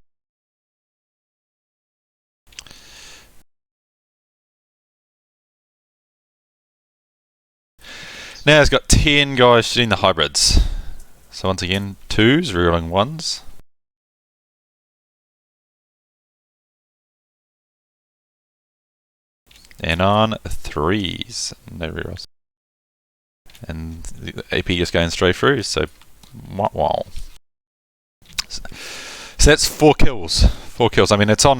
Now he's got 10 guys shooting the hybrids. So once again, 2s, rerolling 1s. And on 3s, no rerolls. And the AP just going straight through, so wow. So that's 4 kills. 4 kills. I mean, it's on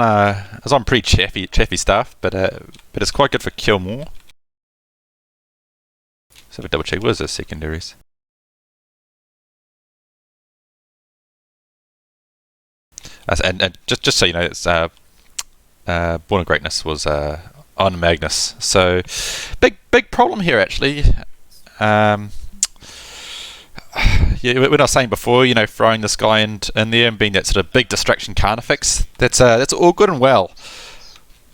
pretty chaffy stuff, but it's quite good for kill more. So if we double check, what is those secondaries? And just so you know, it's Born of Greatness was on Magnus. So big problem here actually. Yeah, when I was saying before, you know, throwing this guy in there and being that sort of big distraction carnifex, that's all good and well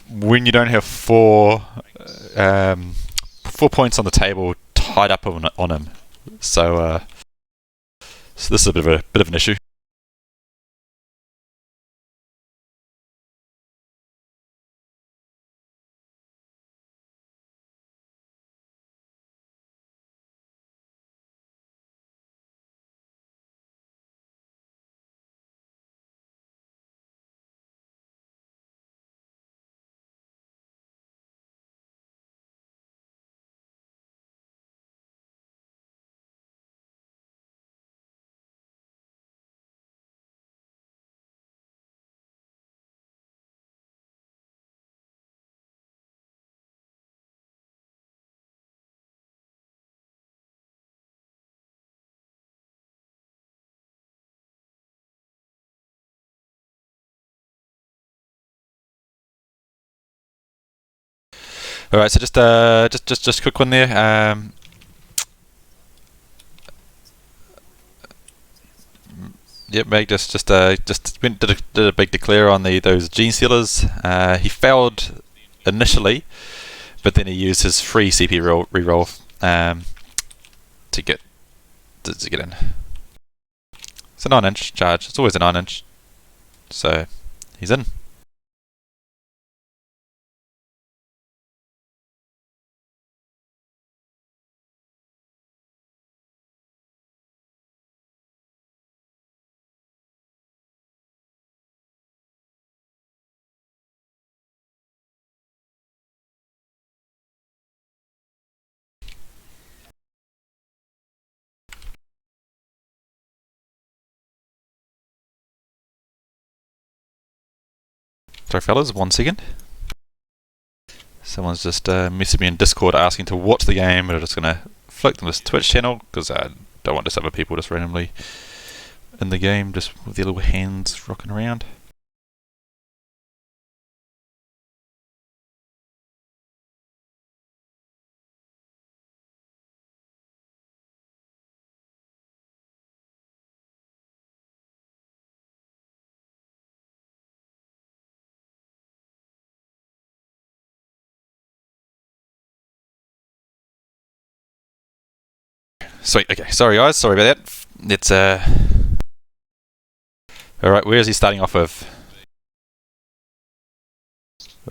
when you don't have 4 points on the table tied up on him. So this is a bit of an issue. All right, so just a quick one there. Yep, Meg just did a big declare on those gene stealers. He failed initially, but then he used his free CP reroll to get in. It's a 9-inch charge. It's always a 9-inch. So he's in. Hello fellas, 1 second. Someone's just messaged me in Discord asking to watch the game, but I'm just going to flick them this Twitch channel because I don't want just other people just randomly in the game, just with their little hands rocking around. Sweet, okay, sorry guys, sorry about that. It's alright, where is he starting off with?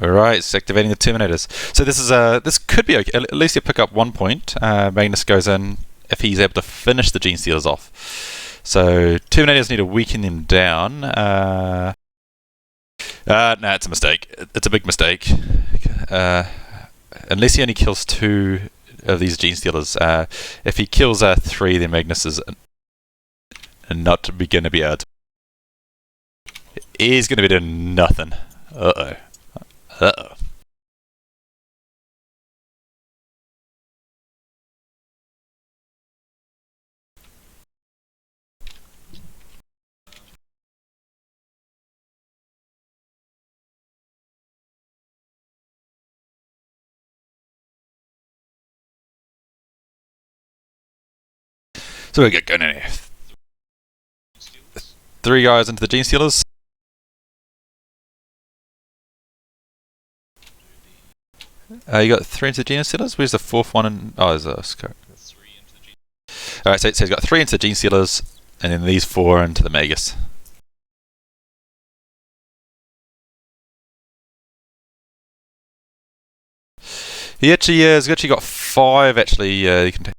Alright, it's activating the Terminators. So this is this could be okay. At least you pick up 1 point. Magnus goes in if he's able to finish the Gene Stealers off. So Terminators need to weaken them down. No, it's a mistake. It's a big mistake. Unless he only kills 2 of these Gene Stealers. If he kills 3, then Magnus is not going to be able to. He's going to be doing nothing. Uh-oh. Uh-oh. So we get going in here. 3 guys into the Gene Stealers. You got 3 into the Gene Stealers? Where's the 4th one? Oh, there's a scope. Alright, so he's got 3 into the Gene Stealers, and then these 4 into the Magus. He actually has actually got 5 actually you can take.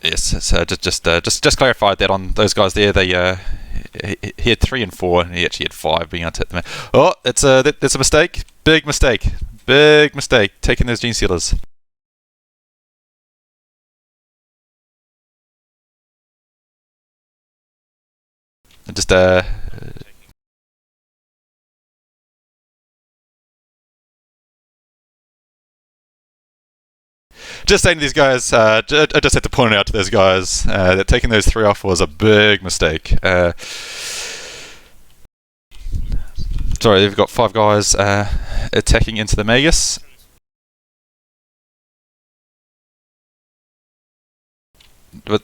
Yes, so just clarified that on those guys there. They he had 3 and 4, and he actually had 5 being able to hit them. Oh, that's a mistake. Big mistake. Big mistake. Taking those Gene Stealers. And just just saying to these guys, I just had to point it out to those guys that taking those 3 off was a big mistake. Sorry, they've got 5 guys attacking into the Magus. But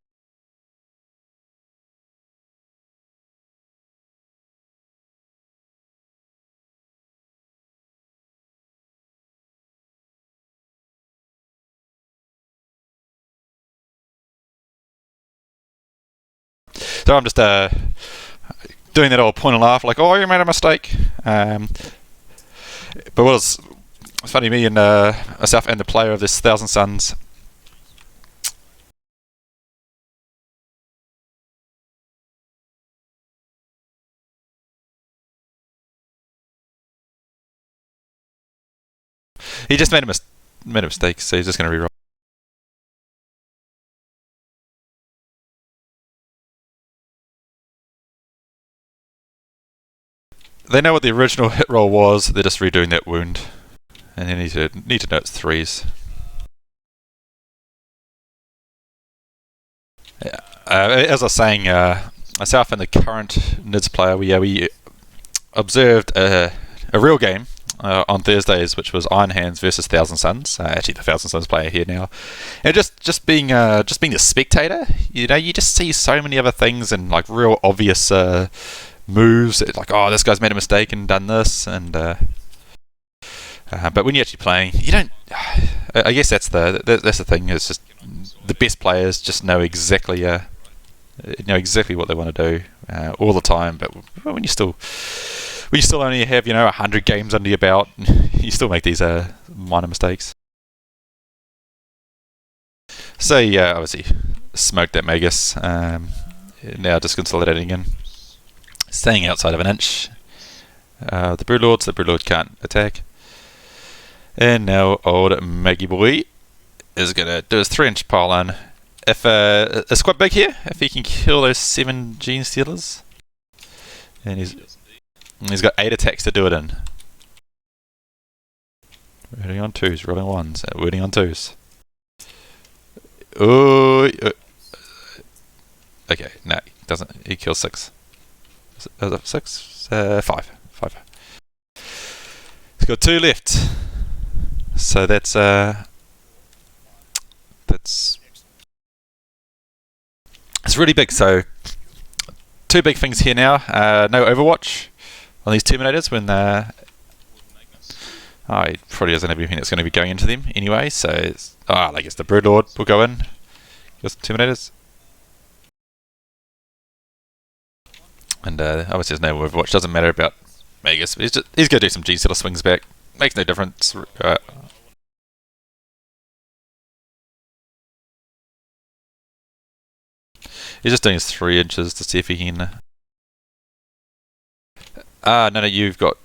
so I'm just doing that old point and laugh, like, oh, you made a mistake. But what was funny, me and myself and the player of this Thousand Suns. He just made a mistake, so he's just going to reroll. They know what the original hit roll was. They're just redoing that wound, and they need to know it's 3s. As I was saying, myself and the current NIDS player, we observed a real game on Thursdays, which was Iron Hands versus Thousand Suns. Actually, the Thousand Suns player here now, and just being a spectator, you know, you just see so many other things and like real obvious moves. Like, oh, this guy's made a mistake and done this, and but when you're actually playing, you don't. I guess that's the thing. It's just the best players just know exactly what they want to do all the time. But when you still only have 100 games under your belt, you still make these minor mistakes. So yeah, obviously smoked that Magus. Now just consolidating in, staying outside of an inch. The Broodlord can't attack. And now old Maggie boy is gonna do his 3-inch pile in if it's quite big here, if he can kill those 7 gene stealers, and he's got 8 attacks to do it in. Rolling on 2s, rolling 1s, wording on 2s. Oh, okay, no, he doesn't. He kills 6. Is it 6? 5. He's got 2 left. So that's it's really big. So 2 big things here now. No Overwatch on these Terminators when he probably doesn't have anything that's going to be going into them anyway. So I guess the Broodlord will go in. Just Terminators. And obviously there's no Overwatch. Doesn't matter about Magus. He's going to do some G-Sealer swings back. Makes no difference. He's just doing his 3 inches to see if he can... no, you've got...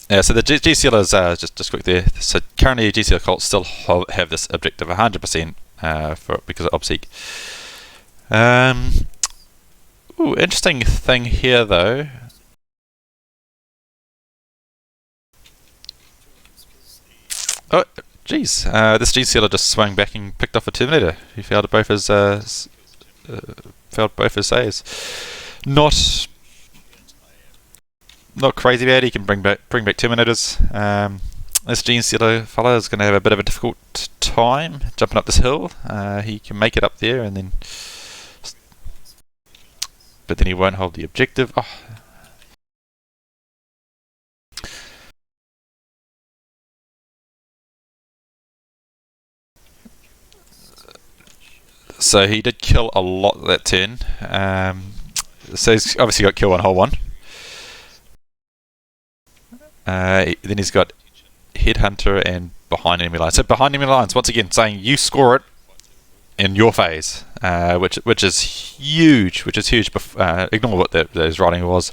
Yeah, so the G-Sealers, just quick there. So currently G-Sealer cults still have this objective 100% because of Obseek. Interesting thing here though. Oh, geez. This G-Sealer just swung back and picked off a Terminator. He failed both his saves. Not crazy bad. He can bring back Terminators. This G-Sealer fella is going to have a bit of a difficult time jumping up this hill. He can make it up there, but then he won't hold the objective. Oh. So he did kill a lot that turn. So he's obviously got kill 1, hole 1. Then he's got Headhunter and behind enemy lines. So behind enemy lines, once again, saying you score it in your phase, which is huge. Ignore what his writing was.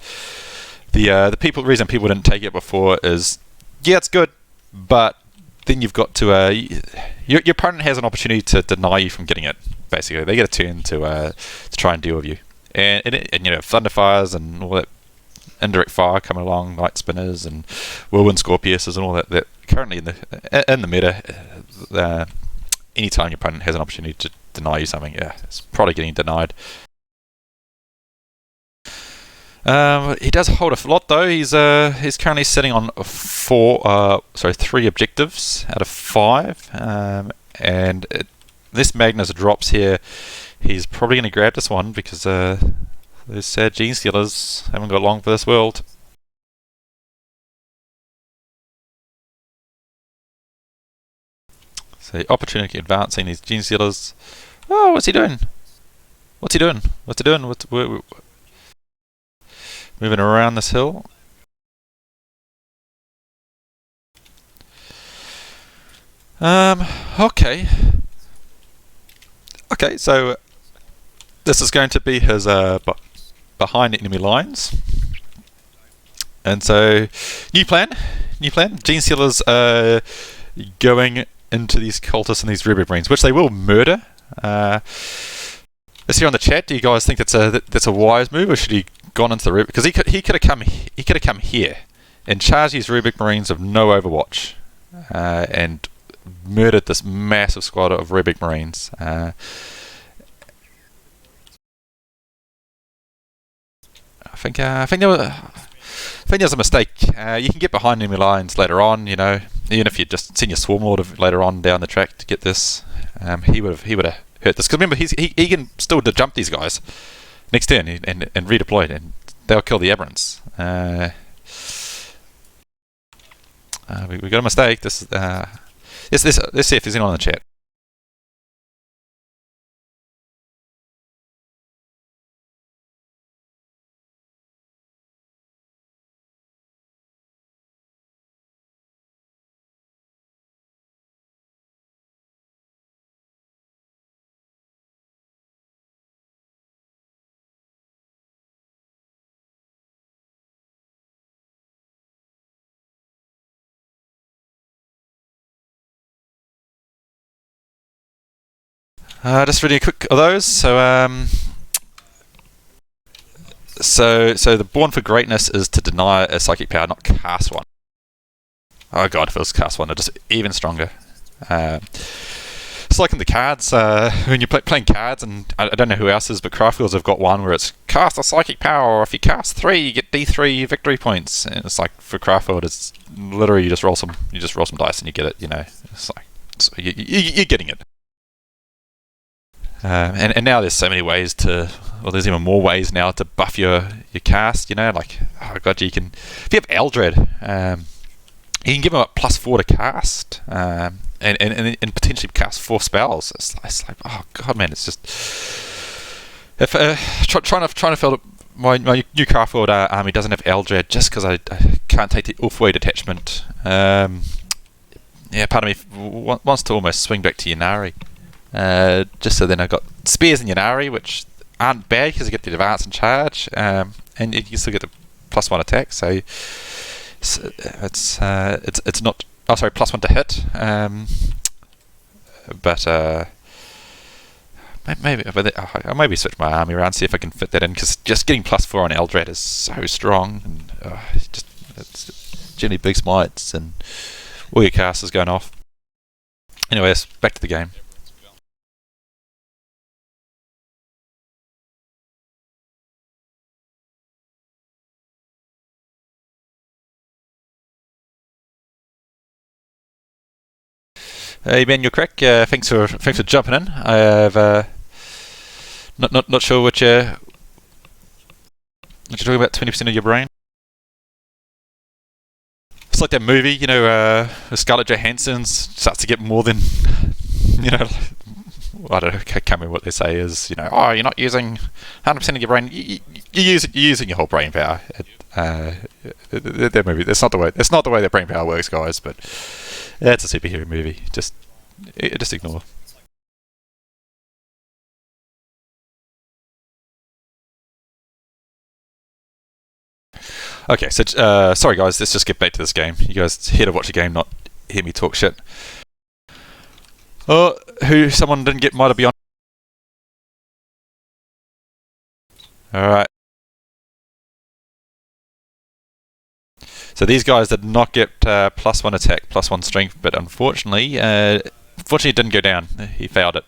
The reason people didn't take it before is, yeah, it's good, but then you've got to your opponent has an opportunity to deny you from getting it. Basically, they get a turn to try and deal with you, and Thunderfires and all that indirect fire coming along, light spinners and whirlwind Scorpiuses and all that. That currently in the meta, anytime your opponent has an opportunity to deny you something, it's probably getting denied. He does hold a lot though. He's currently sitting on 3 objectives out of 5, and this Magnus drops here. He's probably going to grab this one because those sad gene stealers haven't got long for this world. So opportunity advancing these gene stealers. Oh, what's he doing? Moving around this hill. Okay. Okay, so this is going to be his behind enemy lines. And so, new plan. Gene Stealers going into these cultists and these Ruby Marines, which they will murder. Let's hear on the chat. Do you guys think that's a wise move, or should he gone into the Rubik? Because he could have come here and charged these Rubik Marines of no Overwatch and murdered this massive squad of Rubik Marines. I think there was a mistake. You can get behind enemy lines later on, even if you just send your Swarm Lord later on down the track to get this. He would have hurt this, because remember he can still jump these guys next turn and redeploy, and they'll kill the Aberrants. We got a mistake. Let's see if there's anyone in the chat. Just reading a quick of those. So the Born for Greatness is to deny a psychic power, not cast one. Oh god, if it was cast one, it's just even stronger. It's like in the cards, when you're playing cards, and I don't know who else is, but Craftfields have got one where it's cast a psychic power, or if you cast 3, you get D3 victory points. And it's like for Craftfield, it's literally you just roll some dice and you get it. It's like you're getting it. And now there's so many ways to, well, there's even more ways now to buff your cast. Like oh god, you can if you have Eldred, you can give them a +4 to cast. And potentially cast 4 spells. It's like, oh god, man! It's just if trying to fill my new Craftworld army doesn't have Eldred just because I can't take the Ulfway detachment. Part of me wants to almost swing back to Ynnari, just so then I got spears in Ynnari, which aren't bad because you get the advance and charge, and you still get the +1 attack. So it's not. Oh, sorry, +1 to hit. But I'll maybe switch my army around, see if I can fit that in, because just getting +4 on Eldred is so strong, and it's generally big smites, and all your cast is going off. Anyways, back to the game. Hey Ben, you're correct. Thanks for jumping in. I've not sure what you're talking about. 20% of your brain. It's like that movie, Scarlett Johansson starts to get more than, I don't know. I can't remember what they say is, oh, you're not using 100% of your brain. You're using your whole brain power. That movie. That's not the way that brain power works, guys. But it's a superhero movie. Just ignore. Okay, so sorry guys, let's just get back to this game. You guys here to watch a game, not hear me talk shit. Oh, someone didn't get might be on. Alright. So these guys did not get +1 attack, +1 strength, but unfortunately it didn't go down. He failed it.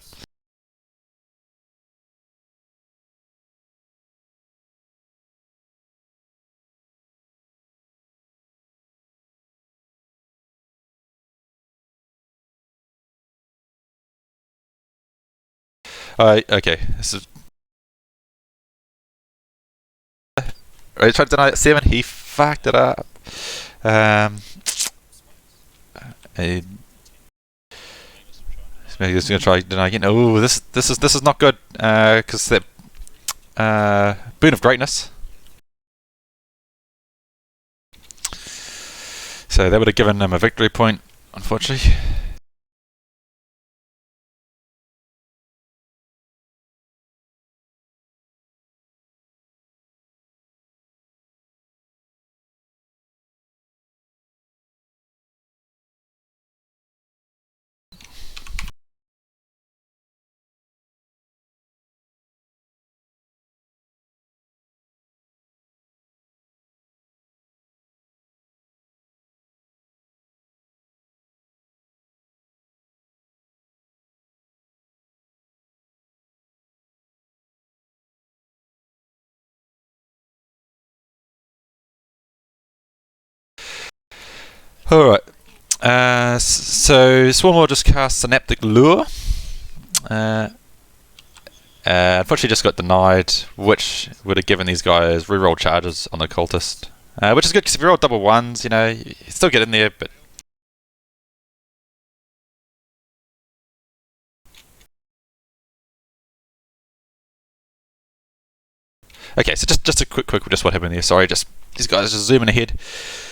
Okay. This is. I tried to deny it 7. He fucked it up. Maybe he's gonna try deny again. Oh, this is not good. Because that boon of greatness. So that would have given him a victory point, unfortunately. Alright. So Swarmlord just cast Synaptic Lure. Unfortunately just got denied, which would have given these guys reroll charges on the cultist. Which is good because if you roll double ones, you still get in there, but okay, so just a quick just what happened there. Sorry, just these guys just zooming ahead.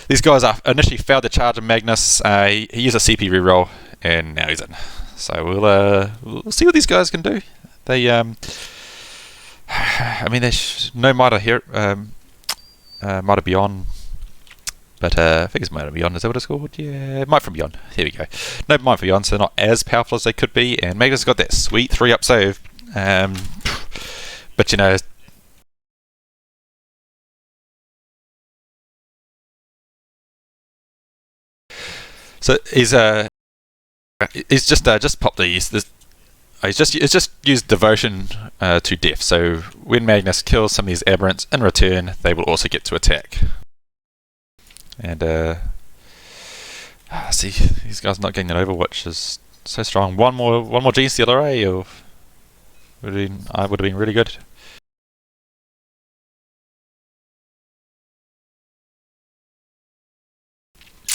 These guys are initially failed the charge of Magnus. He used a CP reroll, and now he's in. So we'll see what these guys can do. They I mean, there's no Mitre here, Mitre Beyond But I think it's Might from Beyond. Is that what it's called? Yeah, Might from Beyond. Here we go. No Might from Beyond, so they're not as powerful as they could be. And Magnus got that sweet 3-up save. But you know, so he's just popped these. He's just used devotion to death. So when Magnus kills some of these aberrants, in return they will also get to attack. And see, these guys not getting an Overwatch is so strong. One more Gene Stealer, or would have been really good.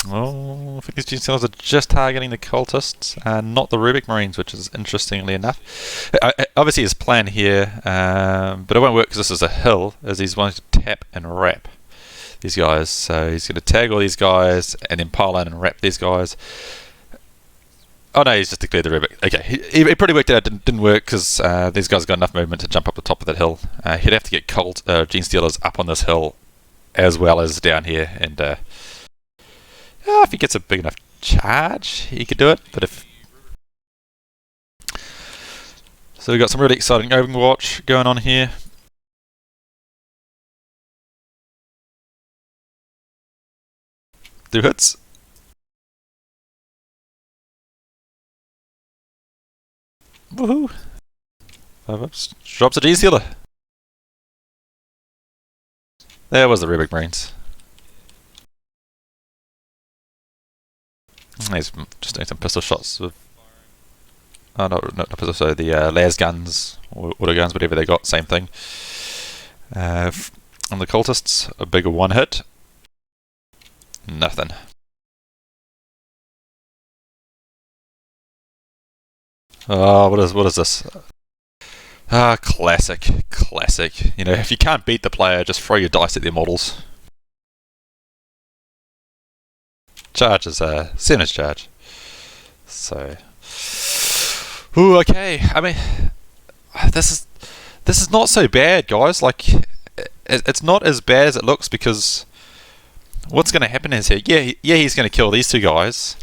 Oh, I think these Gene Stealers are just targeting the cultists, not the Rubik Marines, which is interestingly enough. Obviously his plan here, but it won't work because this is a hill, as he's wanting to tap and wrap these guys. So he's going to tag all these guys and then pile in and wrap these guys. Oh no, he's just declared the Rubik. Okay, he pretty worked out. Didn't work because these guys got enough movement to jump up the top of that hill. He'd have to get Gene Stealers up on this hill as well as down here, and if he gets a big enough charge, he could do it. But if so, we've got some really exciting Overwatch going on here. Do hits. Woohoo! 5-ups. Drops a Gene Stealer. There was the Rubik Marines. He's just doing some pistol shots with. Oh, not pistol, so the las guns, or auto guns, whatever they got, same thing. On the cultists, a bigger one hit. Nothing. Oh, what is this? Classic. You know, if you can't beat the player, just throw your dice at their models. Charge is a Senna's charge. So, ooh, okay. I mean, this is not so bad, guys. Like, it's not as bad as it looks, because what's going to happen is here. Yeah, he's going to kill these two guys.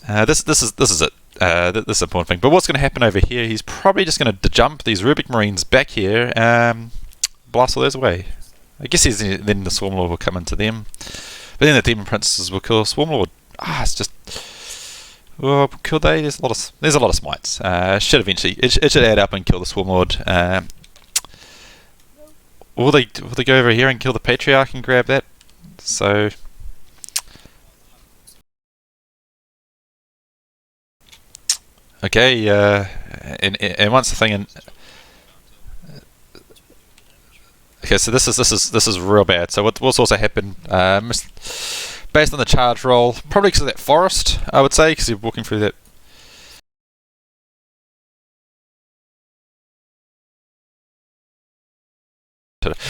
This is it. This is the important thing. But what's going to happen over here? He's probably just going to jump these Rubik Marines back here, blast all those away. I guess then the Swarm Lord will come into them. But then the Demon Princes will kill Swarm Lord. It's just. Well, could they? There's a lot of smites. Should eventually. It should add up and kill the Swarm Lord. Will they go over here and kill the Patriarch and grab that? So. Okay. And once the thing in. Okay, so this is real bad. So what's also happened, based on the charge roll, probably because of that forest, I would say, because you're walking through that.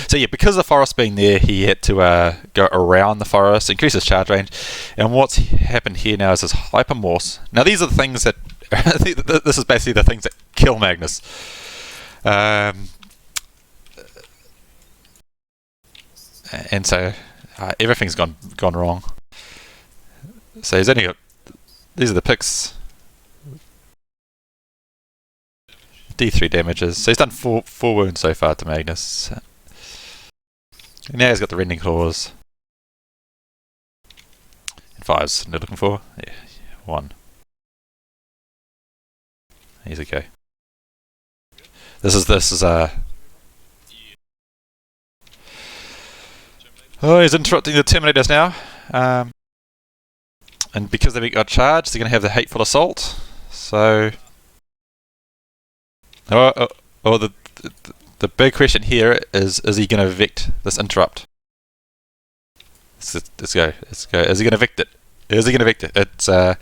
So yeah, because of the forest being there, he had to go around the forest, increase his charge range. And what's happened here now is his hypermorphs. Now these are the things that this is basically the things that kill Magnus. And so everything's gone wrong. So he's only got. These are the picks. D3 damages. So he's done four wounds so far to Magnus. And now he's got the rending claws. And 5s. They're looking for. Yeah, 1. He's okay. This is Oh, he's interrupting the Terminators now. And because they've got charged, they're going to have the Hateful Assault. So. The big question here is he going to evict this interrupt? Let's go. Is he going to evict it? It's, I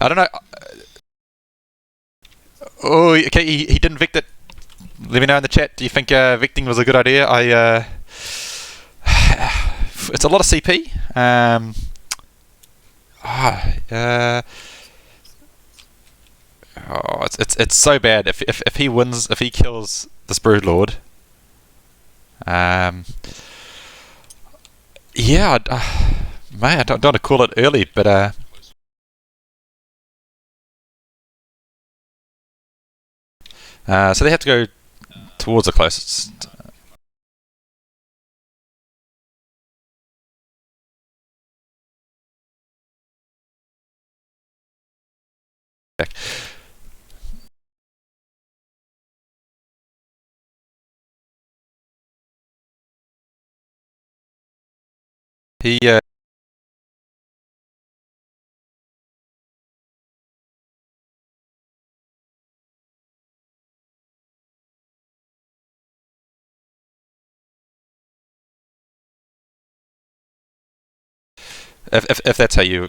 don't know. Oh, okay, he didn't evict it. Let me know in the chat. Do you think evicting was a good idea? It's a lot of CP. It's so bad. If he wins, if he kills this Brood Lord, yeah. Mate, I don't want to call it early, but so they have to go towards the closest. He if that's how you.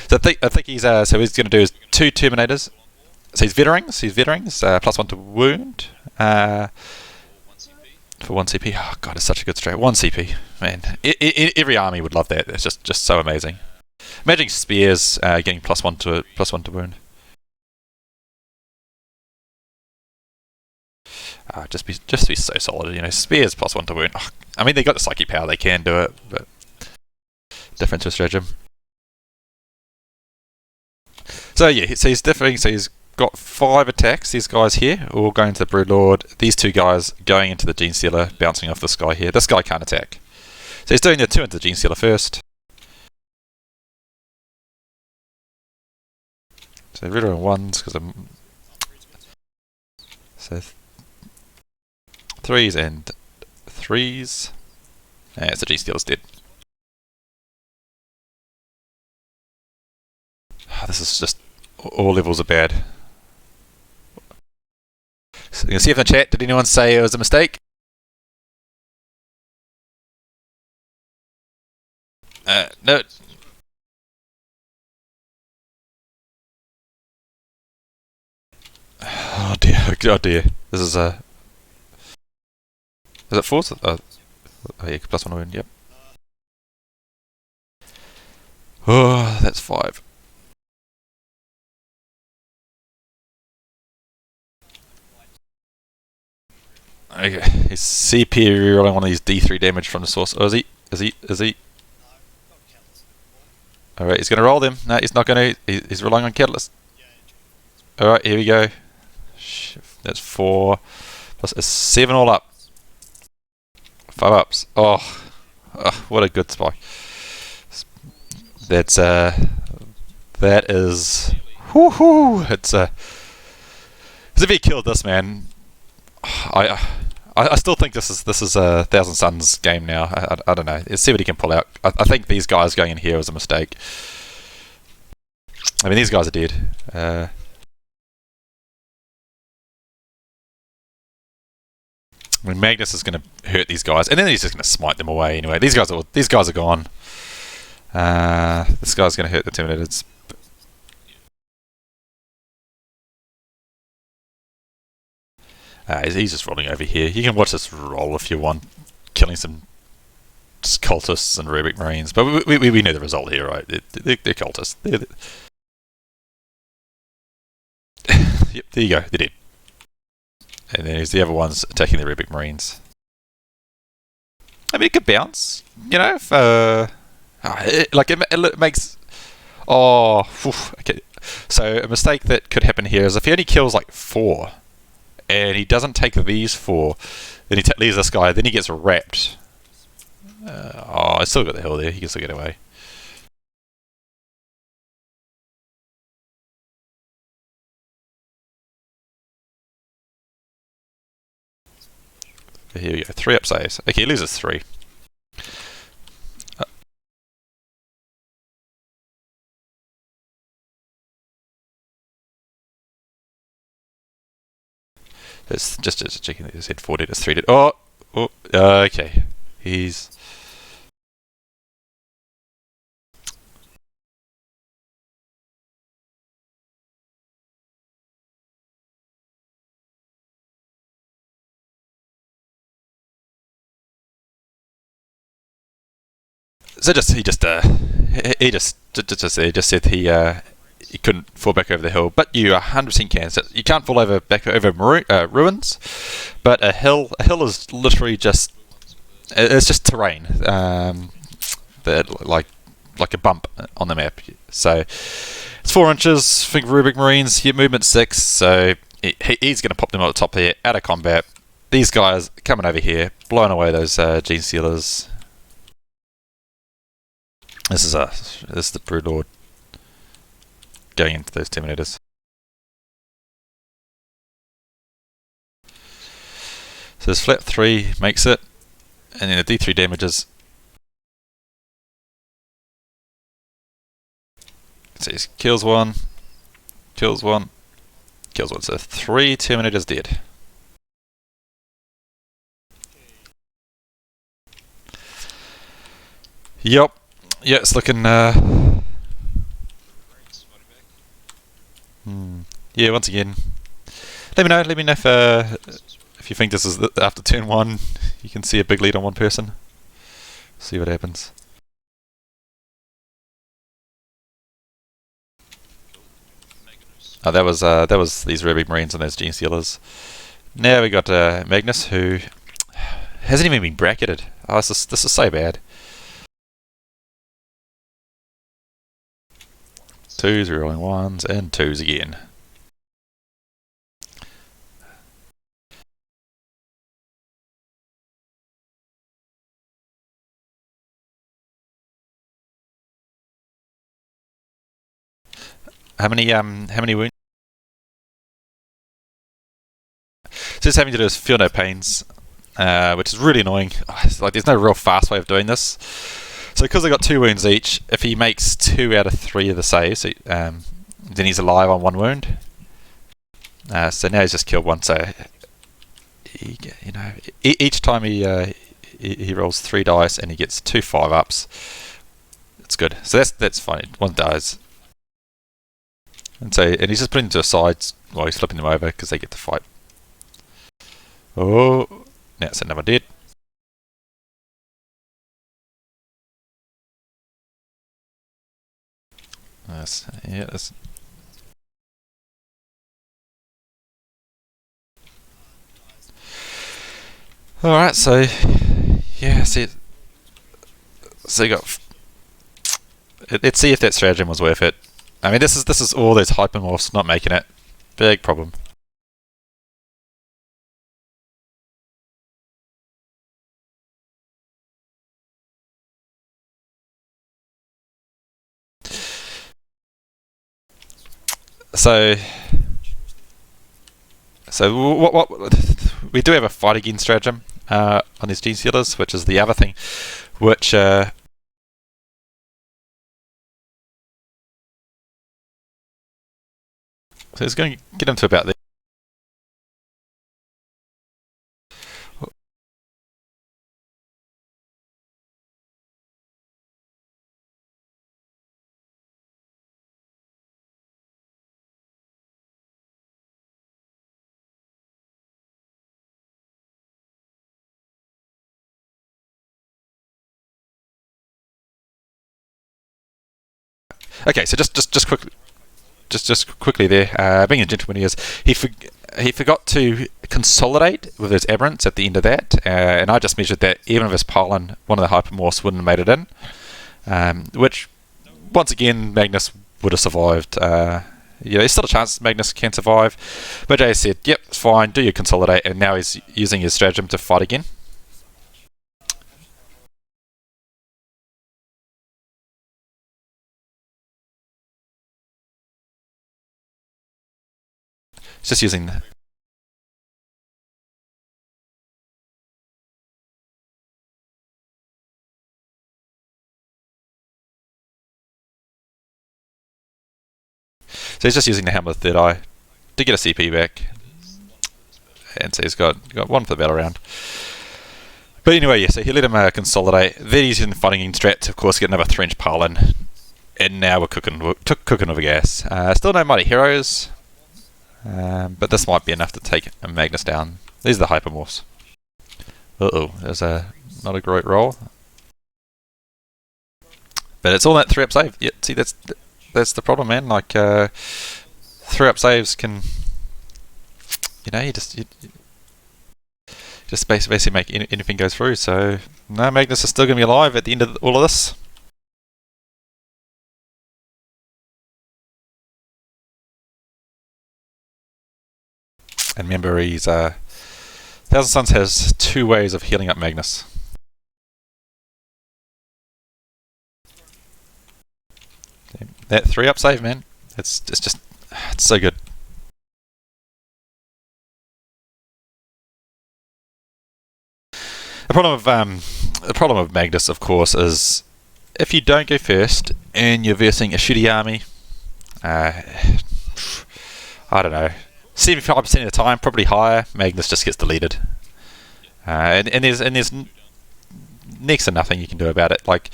So I think he's so he's going to do his 2 Terminators. So he's veterans. +1 to wound. For 1 CP. Oh god, it's such a good strat. 1 CP, man. Every army would love that. It's just so amazing. Imagine spears getting +1 to wound. Just be so solid. You know, spears +1 to wound. Oh, I mean, they got the psychic power. They can do it, but different to a stratagem. So yeah, so he's differing. So he's got 5 attacks. These guys here, all going to the Broodlord. These 2 guys going into the Gene Stealer, bouncing off this guy here. This guy can't attack. So he's doing the 2 into the Gene Stealer first. So reroll 1s because I'm. So 3s and 3s. And it's the Gene Stealer's dead. This is just all levels are bad. So you can see if in the chat, did anyone say it was a mistake? No. Oh dear, oh dear. This is a. Is it 4? Oh yeah, +1 wound, yep. Oh, that's 5. Okay, he's CP rerolling one of these D3 damage from the source. Oh, is he? Alright, he's going to roll them. No, he's not going to. He's relying on Catalyst. Alright, here we go. That's 4. Plus it's 7 all up. 5 ups. Oh, what a good spike. That's that is. Woohoo! It's if he killed this man, I still think this is a Thousand Suns game now. I don't know. Let's see what he can pull out. I think these guys going in here was a mistake. I mean, these guys are dead. I mean, Magnus is going to hurt these guys, and then he's just going to smite them away anyway. These guys are gone. This guy's going to hurt the Terminators. He's just rolling over here. You can watch this roll if you want, killing some cultists and Rubik Marines. But we know the result here, right? They're cultists. Yep, there you go. They're dead. And then there's the other ones attacking the Rubik Marines. I mean, it could bounce, you know. If, it makes. Oh, okay. So a mistake that could happen here is if he only kills like 4. And he doesn't take these 4, then he leaves this guy, then he gets wrapped. I still got the hill there, he can still get away. Here we go, 3 up saves. Okay, he loses 3. It's just checking that his head 4 dead, it's 3 dead. Oh, okay. He's. So he just said he couldn't fall back over the hill, but you 100% can. So you can't fall back over ruins, but a hill is literally just It's just terrain, that like a bump on the map. So it's 4 inches. Think Rubik Marines. Hit movement 6. So he's going to pop them at the top here, out of combat. These guys coming over here, blowing away those gene sealers. This is the Brood Lord going into those Terminators. So this flat 3 makes it, and then the D3 damages. So he kills one, kills one, kills one. So 3 Terminators dead. Yep. Yeah, it's looking. Yeah, once again. Let me know if you think this is after turn 1, you can see a big lead on one person. See what happens. Oh, that was these Rubik Marines and those Gene Stealers. Now we got Magnus, who hasn't even been bracketed. Oh, this is so bad. 2s, rolling 1s, and 2s again. How many wounds? So it's having to do with feel no pains, which is really annoying. It's like there's no real fast way of doing this. So because they got 2 wounds each, if he makes 2 out of 3 of the saves, then he's alive on 1 wound. So now he's just killed 1. So each time he rolls 3 dice and he gets 2 5-ups, it's good. So that's fine. 1 dies. And he's just putting them to the sides while he's flipping them over because they get to fight. Oh, now it's another dead. That's Alright, so yeah, see, so you got. Let's see if that stratagem was worth it. I mean, this is all those hypermorphs not making it. Big problem. So what we do have a fight against stratagem on these Gene Sealers, which is the other thing, which so it's going to get him to about there. Okay, so just quickly there, being a gentleman he is, he forgot to consolidate with his aberrants at the end of that, and I just measured that even if his Parlin, one of the hypermorphs, wouldn't have made it in, which once again Magnus would have survived. There's still a chance Magnus can survive, but Jay said, "Yep, it's fine. Do your consolidate," and now he's using his stratagem to fight again. It's just using. So he's just using the Hammer of the Third Eye to get a CP back, and so he's got 1 for the battle round. But anyway, yeah, so he let him consolidate. Then he's in fighting in strat to, of course, get another 3-inch Parlin, and now we're cooking with gas. Still no Mighty Heroes, but this might be enough to take a Magnus down. These are the hypermorphs. There's not a great roll, but it's all that 3-up save. Yeah, see, that's the problem, man. Like 3-up saves can, you just basically make anything go through. So No, Magnus is still going to be alive at the end of all of this. And remember, he's Thousand Suns has 2 ways of healing up Magnus. That 3-up save, man. It's so good. The problem of Magnus, of course, is if you don't go first and you're versing a shitty army, I don't know, 75% of the time, probably higher, Magnus just gets deleted, and there's next to nothing you can do about it. Like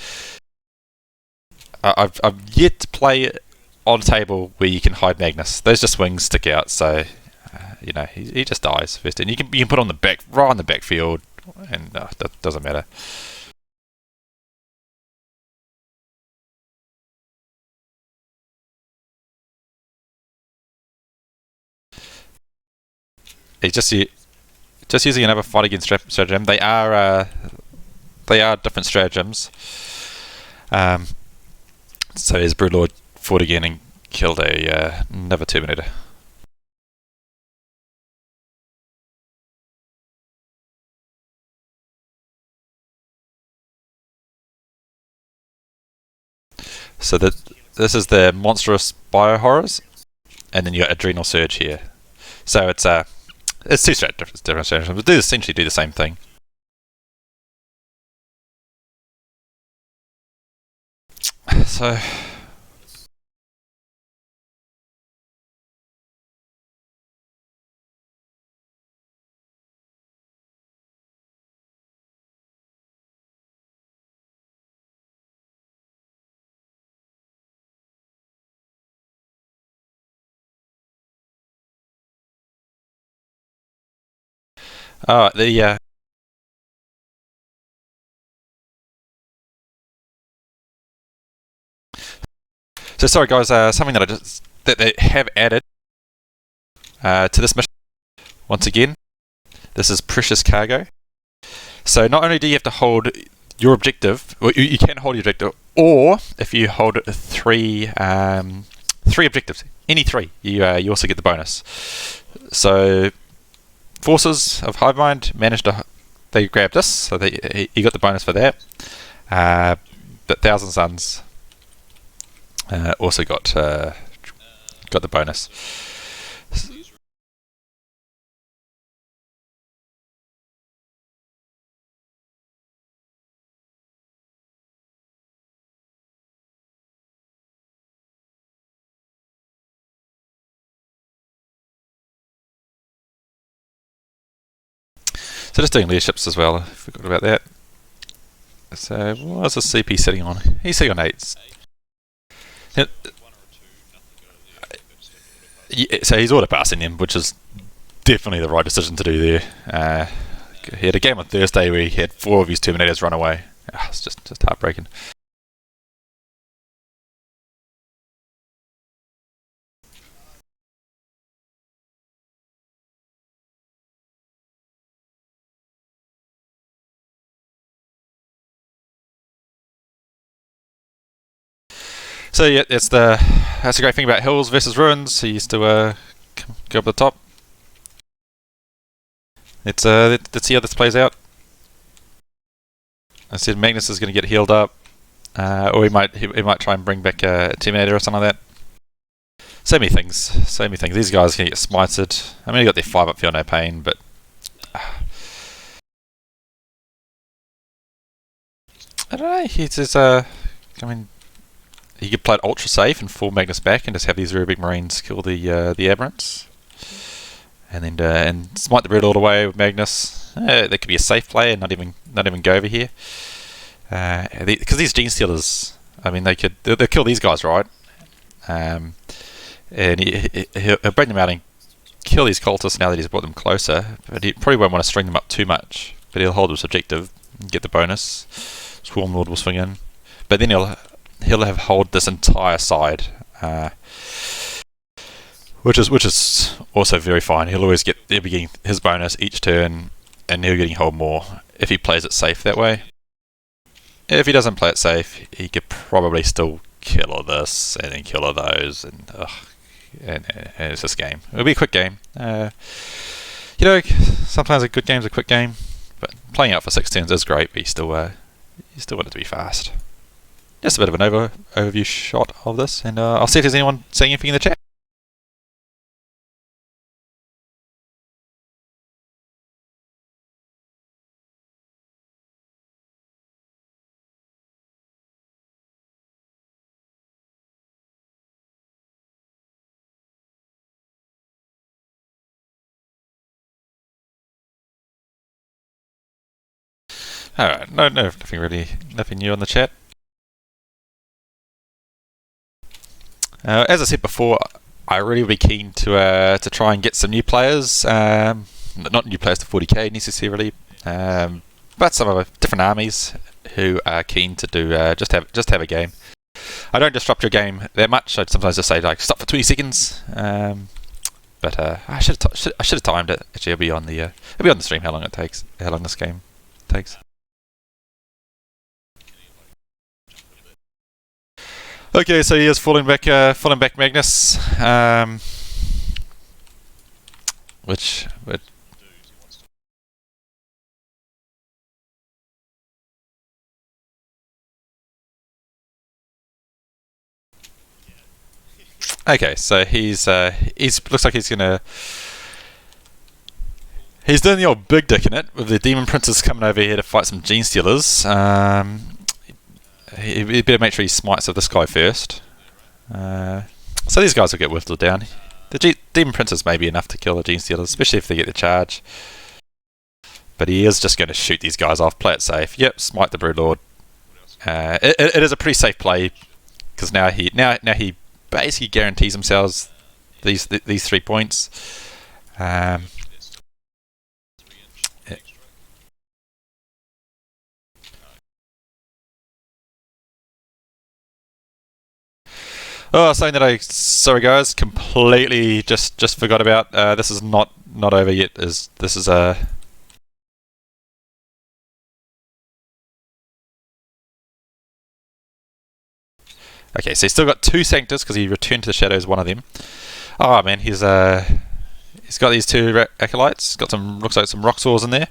I've yet to play on a table where you can hide Magnus. Those just wings stick out, so he just dies first, and you can put on the back, right on the backfield, and that doesn't matter. He's just using another fight against stratagem. They are different stratagems. So his Broodlord fought again and killed another Terminator. So this is the monstrous biohorrors, and then you got Adrenal Surge here. So it's 2 different stratagems, but they essentially do the same thing. So So sorry guys, something that they have added to this mission. Once again, this is precious cargo. So not only do you have to hold your objective, well, you can hold your objective, or if you hold 3 objectives, any 3, you also get the bonus. So Forces of Hive Mind they grabbed this, so you got the bonus for that. But Thousand Suns also got the bonus. So just doing leaderships as well. I forgot about that. So what's the CP sitting on? He's sitting on 8. So he's auto passing them, which is definitely the right decision to do there. He had a game on Thursday where he had 4 of his Terminators run away. It's just heartbreaking. So yeah, that's the great thing about Hills versus Ruins. He used to go up the top. Let's see how this plays out. I said Magnus is going to get healed up, or he might try and bring back a Terminator or something like that. So many things. These guys can get smited. I mean, they got their 5-up Feel No Pain, but I don't know. He's just I mean, he could play it ultra safe and fall Magnus back and just have these very big Marines kill the Aberrants, and then and smite the Broodlord away with Magnus. That could be a safe play and not even go over here, because these Gene Stealers, I mean, they'll kill these guys, right? And he'll bring them out and kill these cultists now that he's brought them closer, but he probably won't want to string them up too much. But he'll hold his objective and get the bonus. Swarm Lord will swing in, but then he'll have hold this entire side, which is also very fine. He'll be getting his bonus each turn, and he'll getting hold more if he plays it safe that way. if he doesn't play it safe, he could probably still kill all this and then kill all those, and it's this game. It'll be a quick game. You know, sometimes a good game's a quick game, but playing out for 6 turns is great, but you still want it to be fast. Just a bit of an overview shot of this, and I'll see if there's anyone saying anything in the chat. Alright, nothing new on the chat. As I said before, I really would be keen to try and get some new players. Not new players to 40k necessarily, but some of different armies who are keen to do just have a game. I don't disrupt your game that much. I'd sometimes just say like stop for 20 seconds. But I should have timed it. Actually, it'll be on the stream how long this game takes. Okay, so he is falling back Magnus, which okay, so he's looks like he's doing the old big dick in it with the demon princes coming over here to fight some gene stealers. He better make sure he smites of this guy first. So these guys will get whittled down. The demon princes may be enough to kill the gene stealers, especially if they get the charge. But he is just going to shoot these guys off. Play it safe. Yep, smite the broodlord. It is a pretty safe play because now he basically guarantees themselves these 3 points. Oh, something that sorry guys, completely just forgot about. This is not over yet. This is a okay. So he's still got 2 Sanctus because he returned to the shadows. One of them. Oh man, he's got these 2 acolytes. Got looks like some rock saws in there.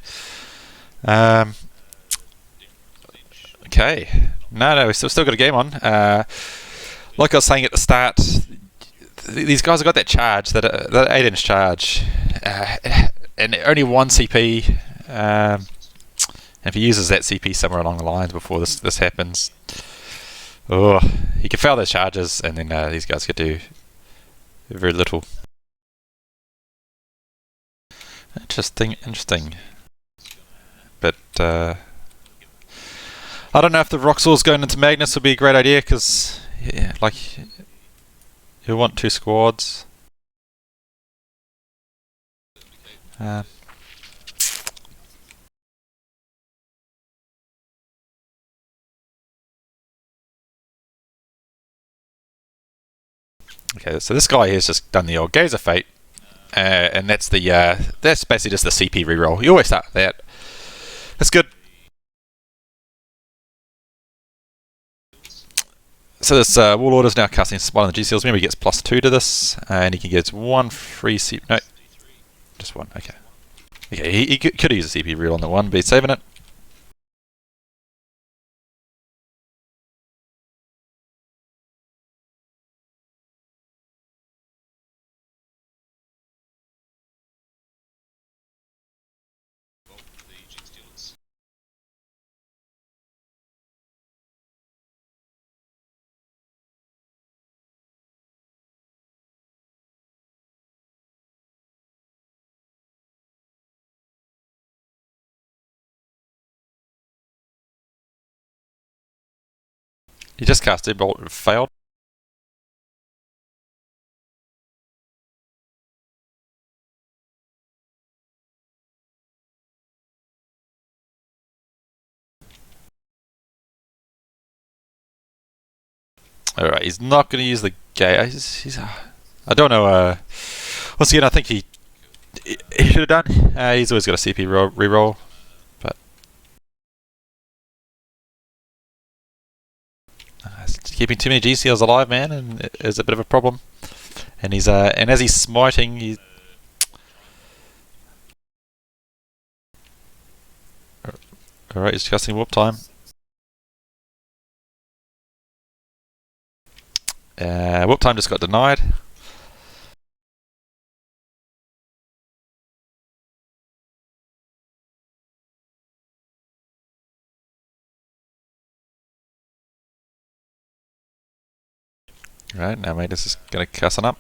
Okay, no, we still got a game on. Like I was saying at the start, these guys have got that charge, that 8-inch charge, and only 1 CP. And if he uses that CP somewhere along the lines before this happens, oh, he can fail those charges, and then these guys could do very little. Interesting. But I don't know if the rock saws going into Magnus would be a great idea because. Yeah, like you want 2 squads. Okay, so this guy has just done the old Gaze of Fate, and that's basically just the CP reroll. You always start with that. That's good. So this Warlord is now casting Smite on the G-Seals. Remember, he gets +2 to this, and he can get 1 free CP. No, just 1. Okay. Okay, he could use a CP reel on the 1, but he's saving it. He just cast Deadbolt and failed. Alright, he's not going to use the Gaze. I don't know. Once again, I think he should have done. He's always got a CP reroll. keeping too many GCLs alive, man, and it is a bit of a problem. And he's and as he's smiting, alright, he's casting warp time. Warp time just got denied. Right, now Matus is going to cast on up.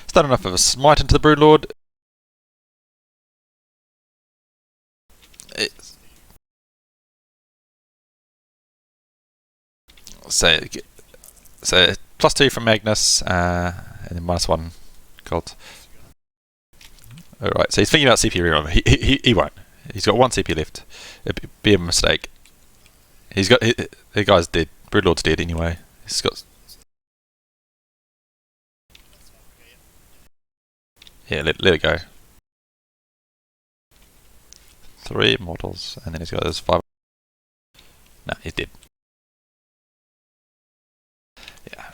It's not enough of a smite into the Broodlord. So +2 from Magnus, and then -1 Colt. Alright, so he's thinking about CP reroll. He won't. He's got 1 CP left. It'd be a mistake. He's got. The guy's dead. Broodlord's dead anyway. He's got. Yeah, let it go. 3 mortals, and then he's got those 5. No, he's dead. Yeah.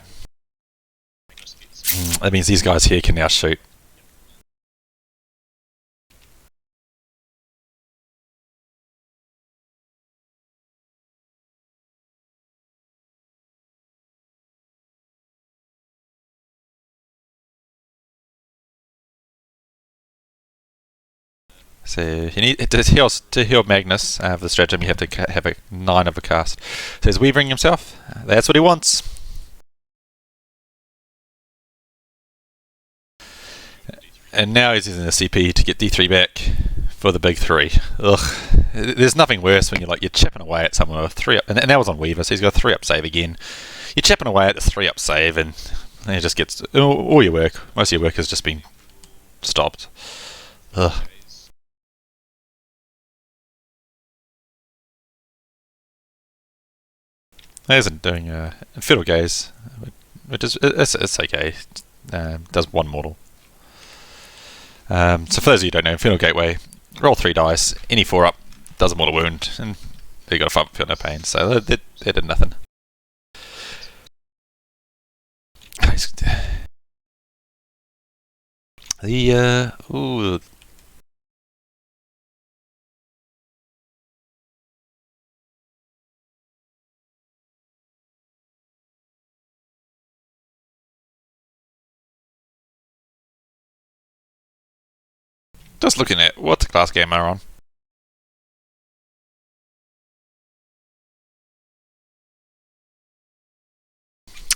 That means these guys here can now shoot. So you need to heal Magnus. For the stratagem, you have to have a 9 of a cast. So he's weavering himself. That's what he wants. And now he's using the CP to get D3 back for the big 3. Ugh. There's nothing worse when you're chipping away at someone with 3 up, and that was on Weaver, so he's got a 3 up save again. You're chipping away at the 3 up save, and it just gets all your work. Most of your work has just been stopped. Ugh. He isn't doing Fiddle Gaze, which is it's okay. Does 1 mortal. So for those of you who don't know, Infernal Gateway, roll 3 dice, any 4 up, does a mortal wound, and you got a 5 feel no pain. So they did nothing. Ooh. Just looking at what class game are on.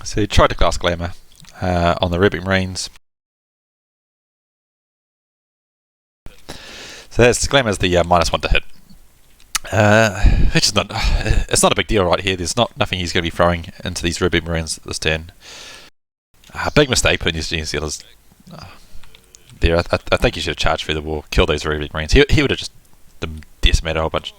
So you tried to class Glamour on the Ribbing Marines. So that's Glamour's the -1 to hit. Which is not. It's not a big deal right here. There's nothing he's going to be throwing into these Ribbing Marines this turn. Big mistake putting these Gene Stealers there. I think he should have charged through the wall, killed those Ribbing Marines. He would have just decimated a whole bunch.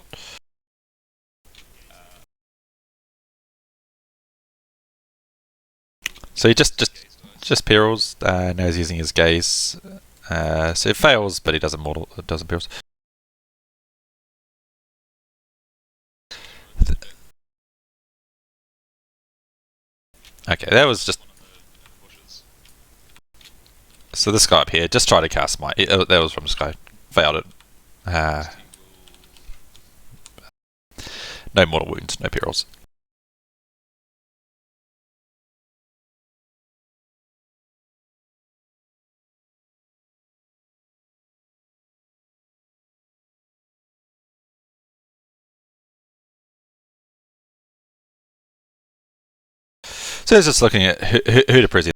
So he just perils. Now he's using his gaze. So it fails, but he doesn't mortal. It doesn't perils. Okay, that was just. So this guy up here just tried to cast Smite. That was from this guy. Failed it. No mortal wounds, no perils. So it's just looking at who to present.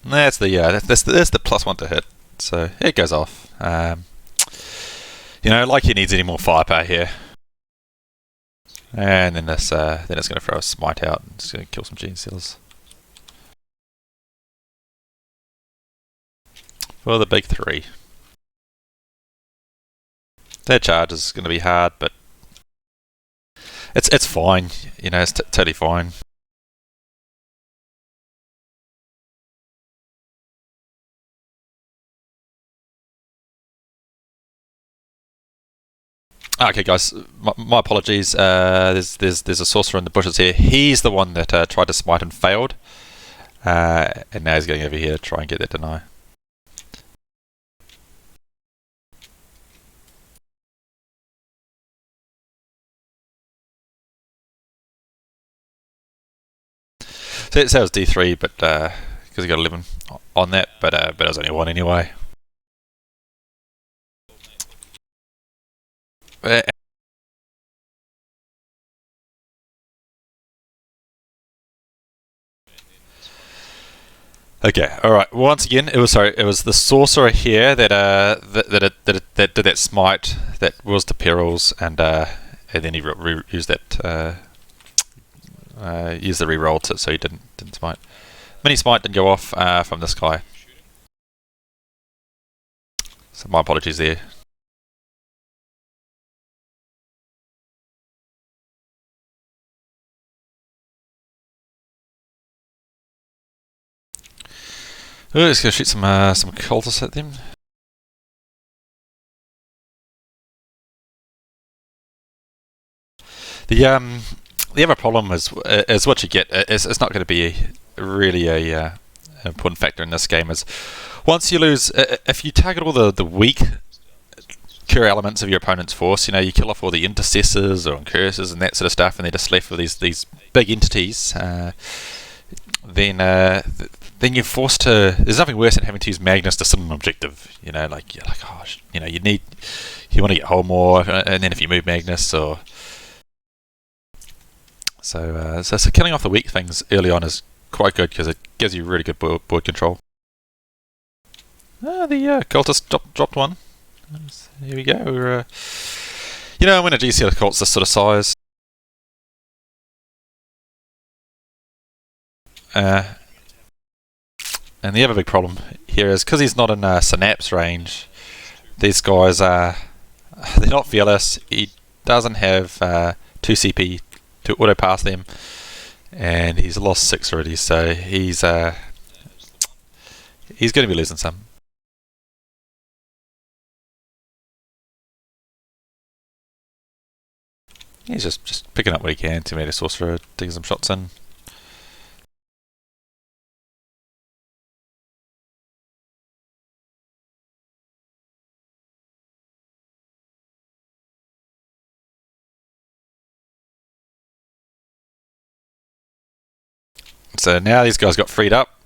That's the that's the +1 to hit. So it goes off. Like he needs any more firepower here. And then it's going to throw a smite out and it's going to kill some Gene Stealers. For the big 3. Their charge is going to be hard, but it's fine. It's totally fine. Okay, guys, my apologies. There's a sorcerer in the bushes here. He's the one that tried to smite and failed, and now he's going over here to try and get that deny. So it says D3, but because he got 11 on that, but it was only 1 anyway. Okay, all right. Once again, it was the sorcerer here that that did that smite that was the perils, and then he used that used the reroll to, so he didn't smite. Mini smite didn't go off from this guy. So my apologies there. Ooh, let's go shoot some cultists at them. The other problem is what you get. It's not going to be really a important factor in this game. Is once you lose, if you target all the weak core elements of your opponent's force, you kill off all the intercessors or incursors and that sort of stuff, and they're just left with these big entities. Then you're forced to. There's nothing worse than having to use Magnus to summon an objective. You're like, oh, you want to get whole more, and then if you move Magnus or so killing off the weak things early on is quite good because it gives you really good board control. The cultist dropped one. Here we go. We're, when a GCL cult's this sort of size, and the other big problem here is because he's not in Synapse range. These guys they're not fearless. He doesn't have 2 CP to auto pass them, and he's lost 6 already. So he's going to be losing some. He's just picking up what he can to make a sorcerer, taking some shots in. So now these guys got freed up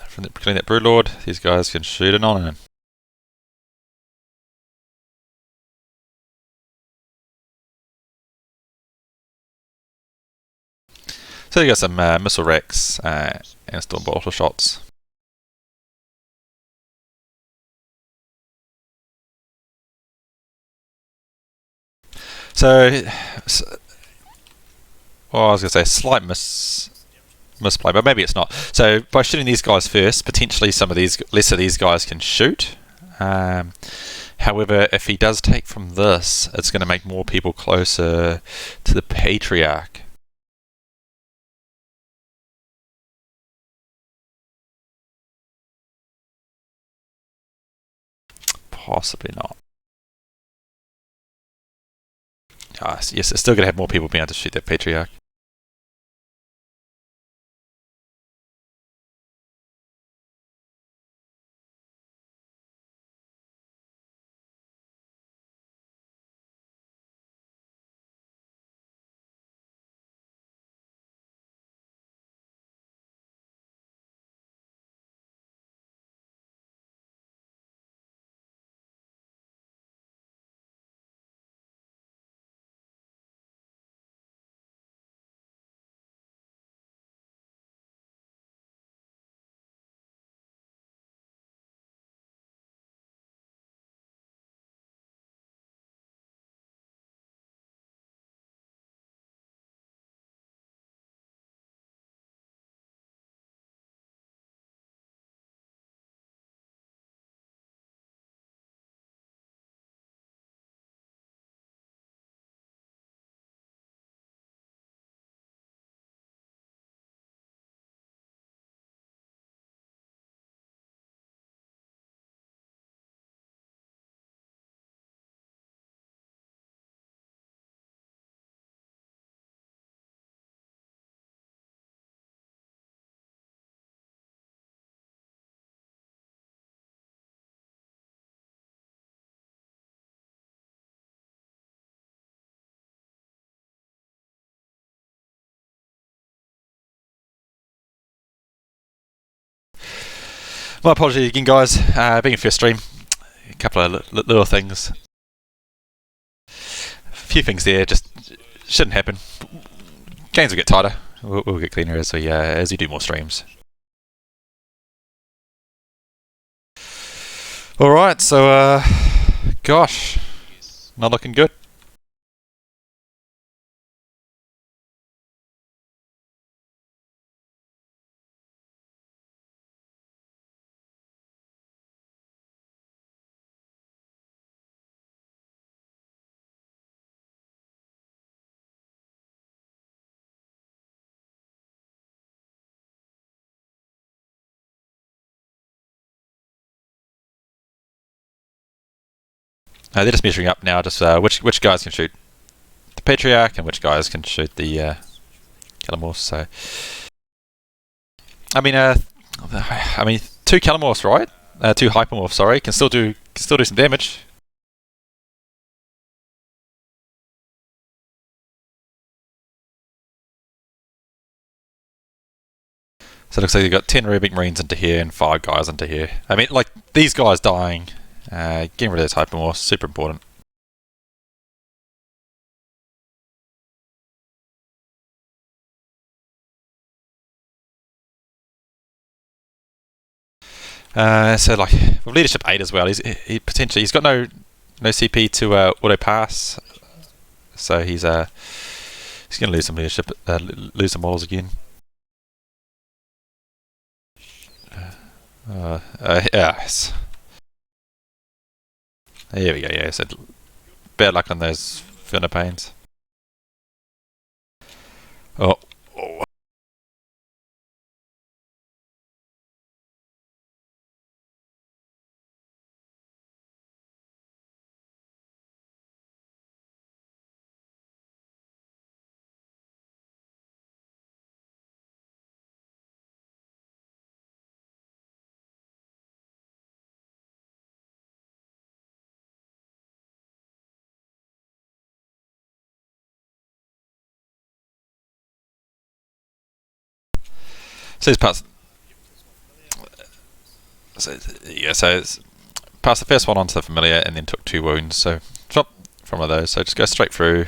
from killing that Broodlord. These guys can shoot it on in. So you got some missile racks and storm bolter shots. So well, I was going to say slight misplay, but maybe it's not. So by shooting these guys first, potentially some of less of these guys can shoot. However, if he does take from this, it's going to make more people closer to the Patriarch. Possibly not. Yes, it's still going to have more people being able to shoot that Patriarch. My apologies again, guys. Being a first stream, a couple of little things, a few things there just shouldn't happen. Games will get tighter. We'll get cleaner as we do more streams. All right, so gosh, not looking good. They're just measuring up now, just which guys can shoot the Patriarch and which guys can shoot the Calamorphs. So, I mean, two Calamorphs, right? Two Hypermorphs, sorry, can still do some damage. So it looks like you've got 10 Rubic Marines into here and 5 guys into here. I mean, like, these guys dying, getting rid of those Hypermorphs, super important. So like with leadership 8 as well, he's got no CP to auto pass, so he's going to lose some leadership, lose some models again. Yes. There we go. Yeah, so bad luck on those Philippians. Oh. So he's passed. So it's passed the first one onto the familiar and then took 2 wounds. So drop from one of those. So just go straight through.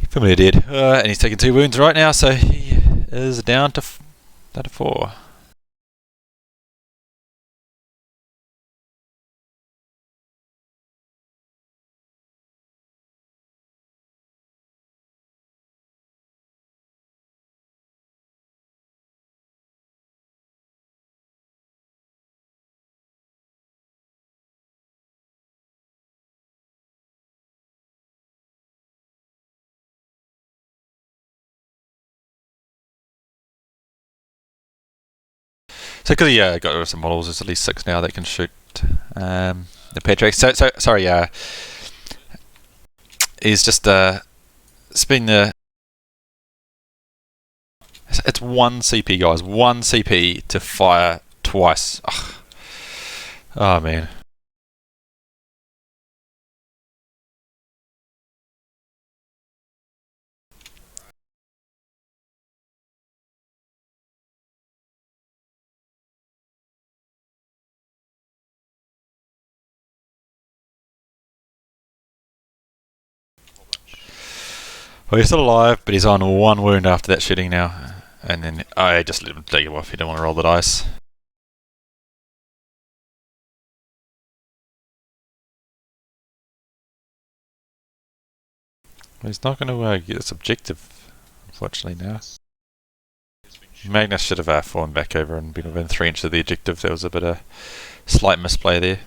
Familiar dead, and he's taking 2 wounds right now. So he is down to 4. So because he got rid of some models, there's at least 6 now that can shoot the Patriarch. So sorry, he's just spinning the. It's 1 CP, guys. 1 CP to fire twice. Ugh. Oh man. Well, he's still alive, but he's on 1 wound after that shooting now. And then I just let him take him off. He didn't want to roll the dice. Well, he's not going to get this objective, unfortunately, now. Magnus should have fallen back over and been within 3 inches of the objective. There was a bit of slight misplay there.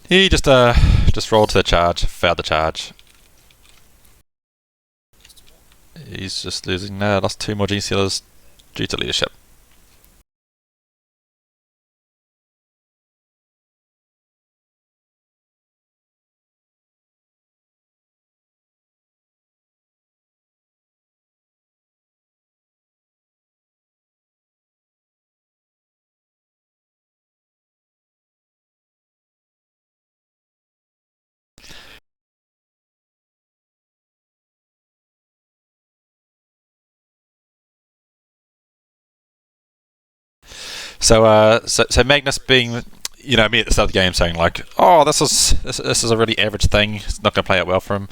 He just rolled to the charge, failed the charge. He's just losing, lost 2 more gene sealers due to leadership. So Magnus being, you know, me at the start of the game saying like, oh, this is a really average thing. It's not going to play out well for him.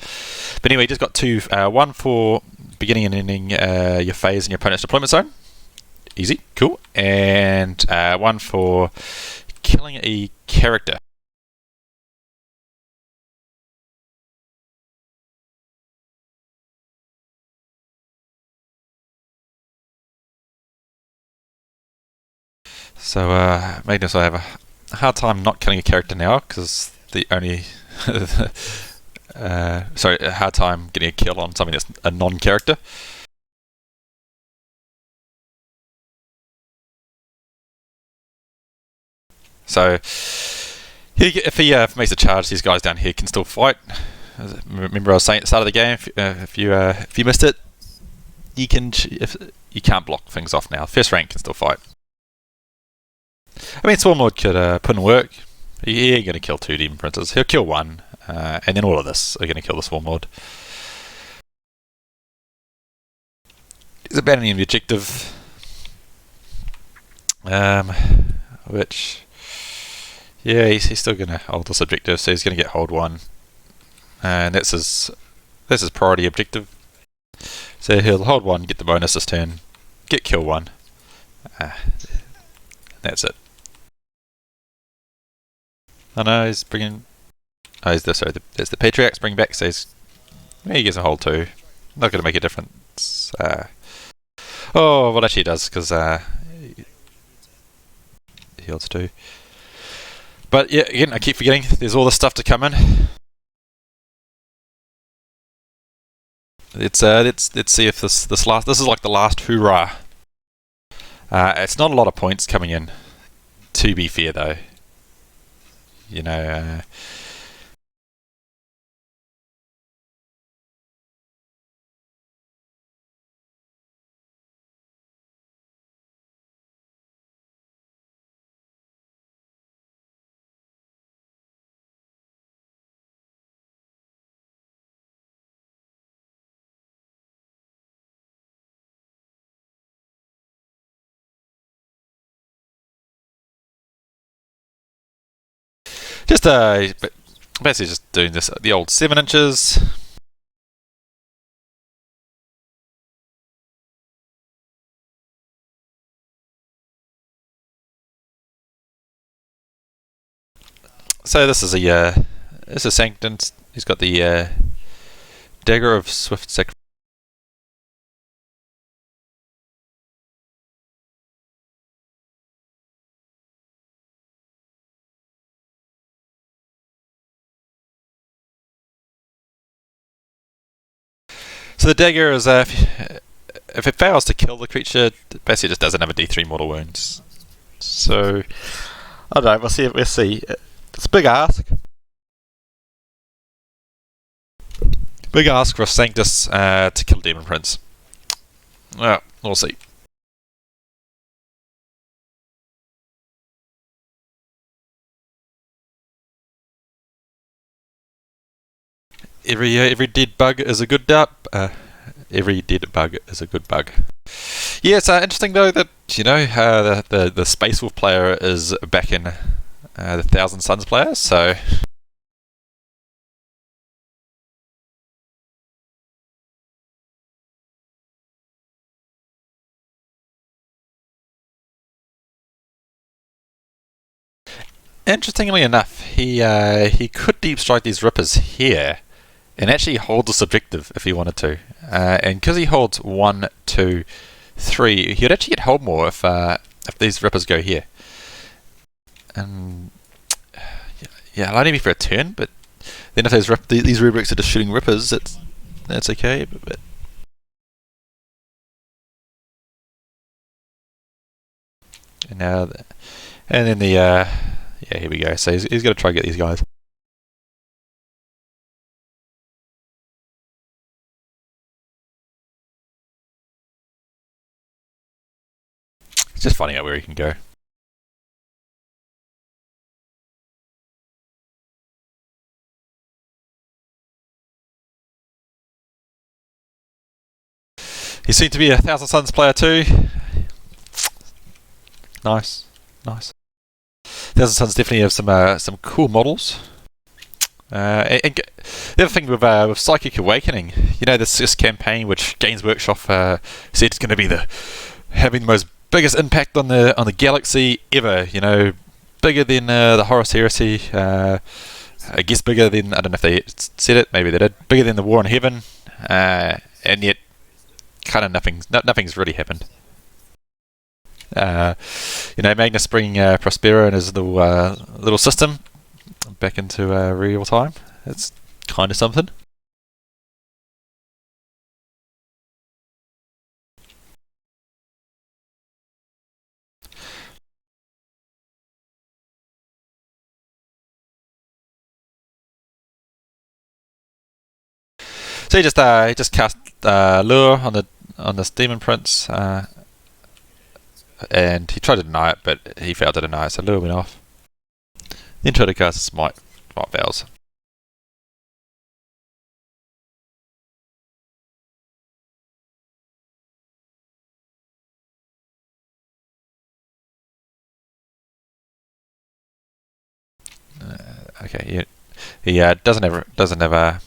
But anyway, he just got two. One for beginning and ending your phase in your opponent's deployment zone. Easy, cool. And one for killing a character. So Magnus will have a hard time not killing a character now because the only sorry, a hard time getting a kill on something that's a non-character. So if he makes a charge, these guys down here can still fight. Remember I was saying at the start of the game, if you missed it, you can't block things off now. First rank can still fight. I mean, Swarm Lord could put in work. He ain't going to kill 2 Demon Princes. He'll kill 1, and then all of this are going to kill the Swarm Lord. He's abandoning the objective, which, yeah, he's still going to hold this objective, so he's going to get hold 1, and that's his priority objective. So he'll hold 1, get the bonus this turn, get kill 1. That's it. I know he's bringing. Oh, that's the Patriarchs bringing back. So he gets a hold 2. Not going to make a difference. Oh, well, actually, it does because he holds 2. But yeah, again, I keep forgetting. There's all this stuff to come in. Let's see if this is like the last hoorah. It's not a lot of points coming in. To be fair, though. You know, just basically just doing this the old 7 inches. So this is Sanctum. He's got the dagger of swift sacrifice. So the dagger is if it fails to kill the creature, it basically just doesn't have a D3 mortal wounds. So I don't know. We'll see. It's a big ask. Big ask for Sanctus to kill Demon Prince. Well, we'll see. Every dead bug is a good every dead bug is a good bug. Yeah, it's interesting though that the Space Wolf player is back in the Thousand Suns player, so. Interestingly enough, he could deep strike these Rippers here, and actually hold the subjective if he wanted to. And because he holds 1, 2, 3, he'd actually get hold more if these Rippers go here. And yeah, it'll only be for a turn, but then if these rubrics are just shooting Rippers, that's okay. But and now, and then yeah, here we go. So he's going to try to get these guys. It's just finding out where he can go. He seemed to be a Thousand Suns player too. Nice. Nice. Thousand Suns definitely have some cool models. The other thing with Psychic Awakening, this campaign which Games Workshop said it's going to be having the most biggest impact on the galaxy ever. Bigger than the Horus Heresy. I guess bigger than, I don't know if they said it, maybe they did. Bigger than the War in Heaven, and yet kind of nothing's really happened. Magnus bringing Prospero and his little system back into real time. It's kind of something. So he just cast lure on this demon prince, and he tried to deny it, but he failed to deny it, so lure went off. Then tried to cast smite fails. Okay, he doesn't have.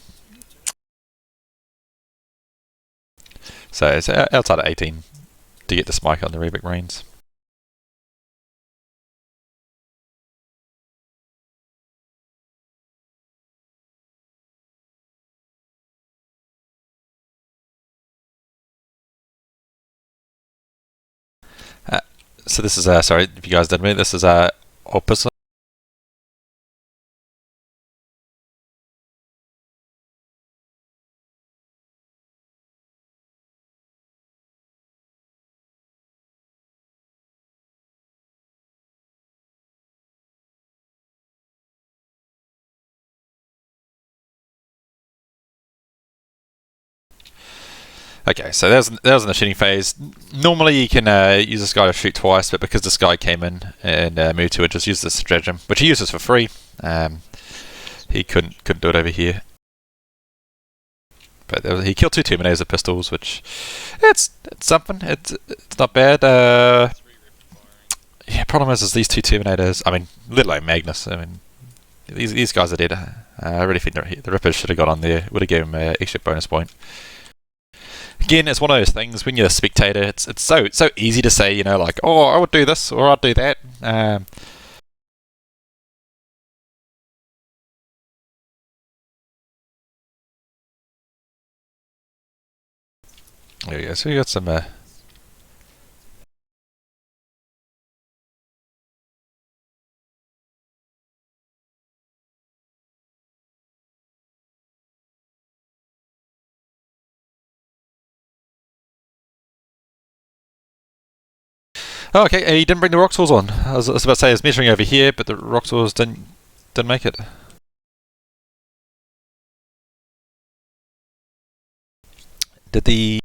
So it's outside of 18 to get the smite on the Rebic Marines. So this is sorry if you guys didn't meet. This is opposite. Okay, so that was in the shooting phase. Normally you can use this guy to shoot twice, but because this guy came in and moved to it, just use this stratagem, which he uses for free. He couldn't do it over here. But he killed 2 Terminators with pistols, which it's something. It's not bad. Problem is these 2 Terminators. I mean, let alone Magnus. I mean, these guys are dead. I really think the Rippers should have got on there. Would have given him an extra bonus point. Again, it's one of those things when you're a spectator. It's so easy to say, like, oh, I would do this or I'd do that. There you go. So you got some. Oh, okay. He didn't bring the rock swords on. I was about to say I was measuring over here, but the rock swords didn't make it. Did the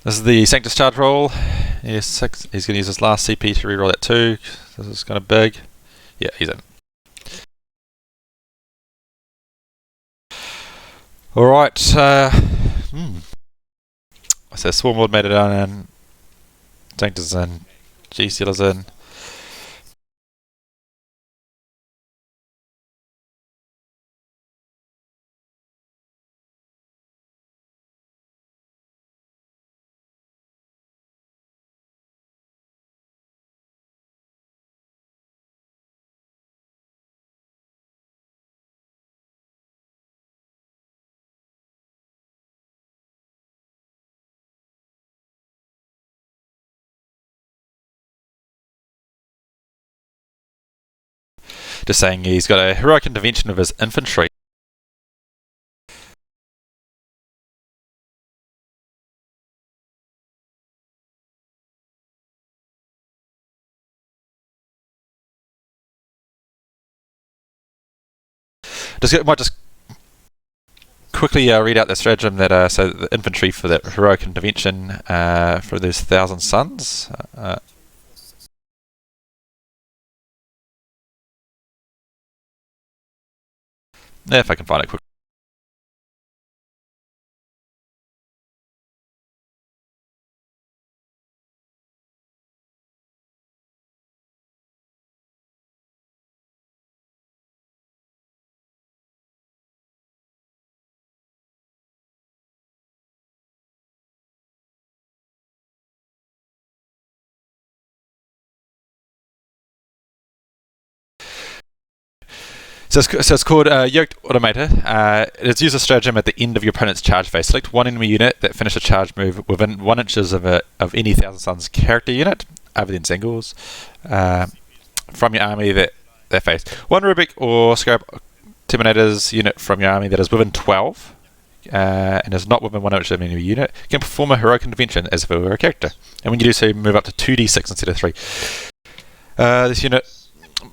This is the Sanctus charge roll. Yes, 6. He's going to use his last CP to reroll that 2. This is kind of big. Yeah, he's in. Alright. So Swarmlord made it down, and Sanctus in. G-Sealer's in. Just saying he's got a heroic intervention of his infantry. Might just quickly read out the stratagem that so the infantry for that heroic intervention for those 1,000 suns. If I can find it quickly. So it's called Yoked Automator. It is use a stratagem at the end of your opponent's charge phase. Select one enemy unit that finished a charge move within 1 inches of any 1,000 Suns character unit, other than singles, from your army that phase. One Rubik or Scarab Terminator's unit from your army that is within 12 and is not within 1 inch of any unit can perform a heroic intervention as if it were a character. And when you do so, you move up to 2d6 instead of 3. This unit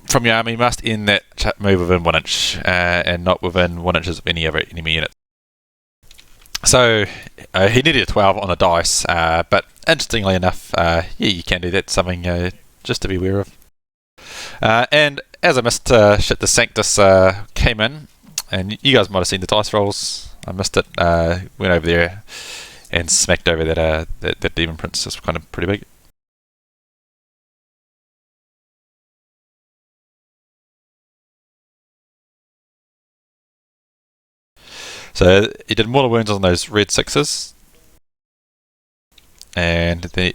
from your army must end that move within 1 inch and not within 1 inches of any other enemy unit. So he needed a 12 on the dice, but interestingly enough, yeah, you can do that. Something just to be aware of. And as I missed, the Sanctus came in, and you guys might have seen the dice rolls. I missed it. Went over there and smacked over that Demon Prince. It's kind of pretty big. So he did mortal wounds on those red 6s, and the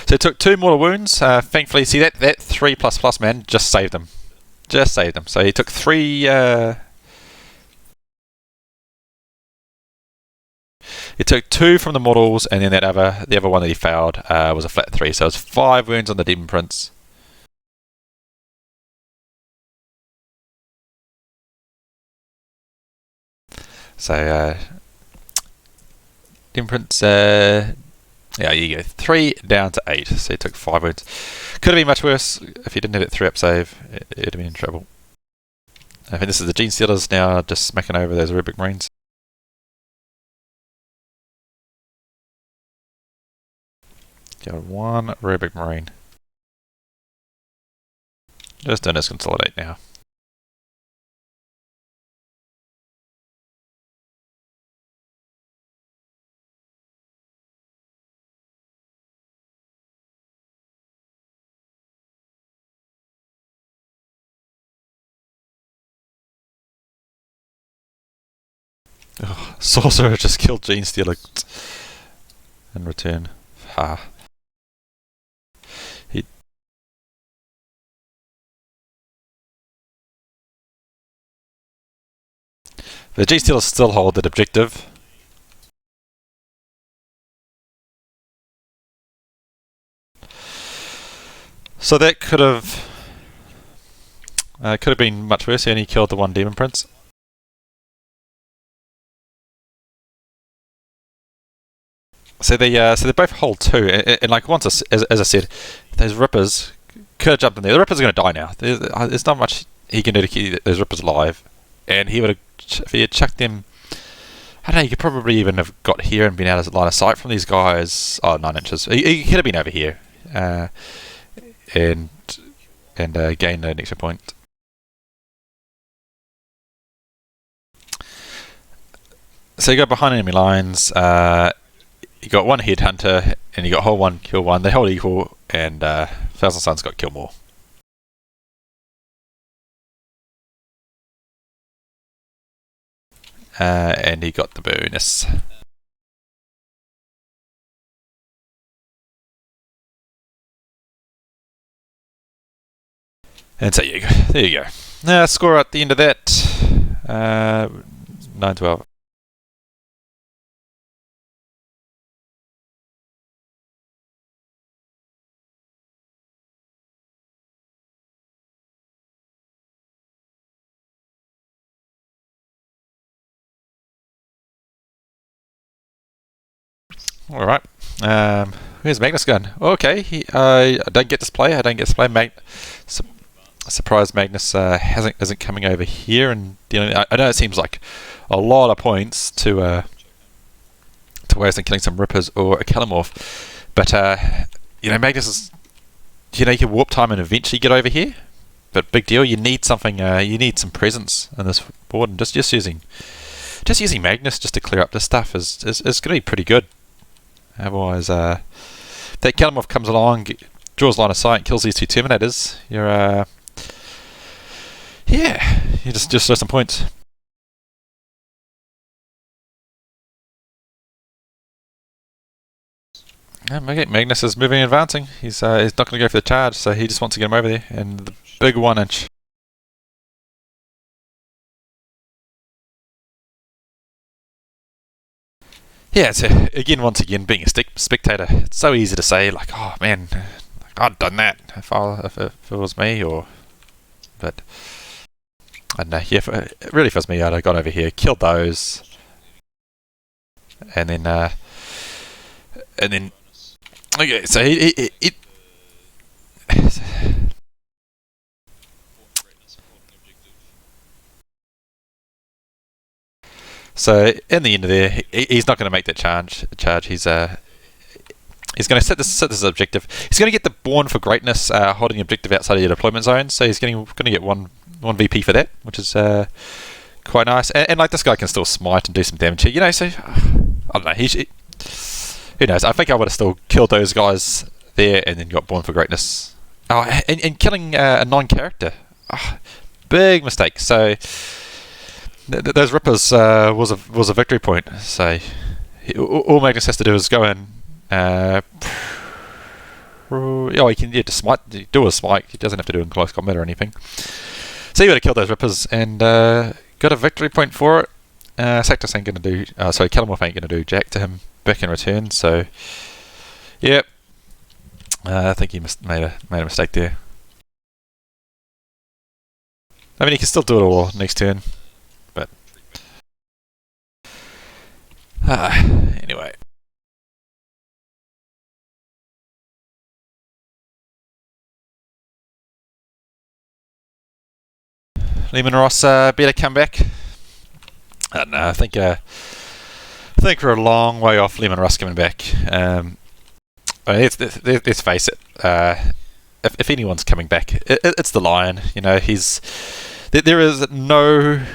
so he took 2 mortal wounds. Thankfully, see that 3++ man just saved him. Just saved him. So he took 3. He took 2 from the mortals, and then the other one that he failed was a flat 3. So it was 5 wounds on the Demon Prince. So Demon Prince, yeah, you go 3 down to 8. So he took 5 wounds. Could have been much worse if he didn't have that 3-up save. He'd have been in trouble. I think this is the Gene Stealers now, just smacking over those Rubik Marines. Got 1 Rubik Marine. Just doing this consolidate now. Oh, Sorcerer just killed Gene Stealer in return. Ha. The Gene Stealers still hold that objective. So that could have been much worse. He only killed the 1 Demon Prince. So they both hold 2, and like once as I said, those Rippers could have jumped in there. The Rippers are going to die now. There's not much he can do to keep those Rippers alive, and he would have if he had chucked them. I don't know. You could probably even have got here and been out of line of sight from these guys. Oh, 9 inches. He could have been over here, and gained an extra point. So you go behind enemy lines. You got 1 Headhunter, and you got hold 1, kill 1. They hold equal, and 1,000 Suns got kill more. And he got the bonus. And so there you go. Now score at the end of that, 9-12. All right. Where's Magnus going? Okay, I don't get display. I don't get display. Surprised Magnus isn't coming over here and dealing. I know it seems like a lot of points to waste on killing some rippers or a Kalimorph, but Magnus is, you can warp time and eventually get over here. But big deal, you need something. You need some presence in this board, and just using Magnus just to clear up this stuff is going to be pretty good. Otherwise, that Kalimorph comes along, draws line of sight, kills these two Terminators. You're you just throw some points. Magnus is moving and advancing. He's not going to go for the charge, so he just wants to get him over there. And the big 1 inch. Yeah, it's once again, being a spectator, it's so easy to say, like, oh man, I'd done that if it was me, but I don't know. Yeah, it really feels me. I'd have gone over here, killed those, and then okay. So it so in the end of there, he's not going to make that charge. He's going to set this objective. He's going to get the Born for Greatness holding the objective outside of your deployment zone. So he's going to get one VP for that, which is quite nice. And like, this guy can still smite and do some damage here. So I don't know. Who knows? I think I would have still killed those guys there and then got Born for Greatness. Oh, and killing a non-character. Oh, big mistake. So those Rippers was a victory point. So all Magnus has to do is go in. He can just smite, do a smite. He doesn't have to do it in close combat or anything. So he would have killed those Rippers and got a victory point for it. Sactus ain't going to do. Kalimorph ain't going to do jack to him back in return. So, yep. I think he made a mistake there. I mean, he can still do it all next turn, but anyway. Lehman Ross better come back. I don't know. I think we're a long way off Lehman Ross coming back. Let's face it. If anyone's coming back, it's the Lion. There is no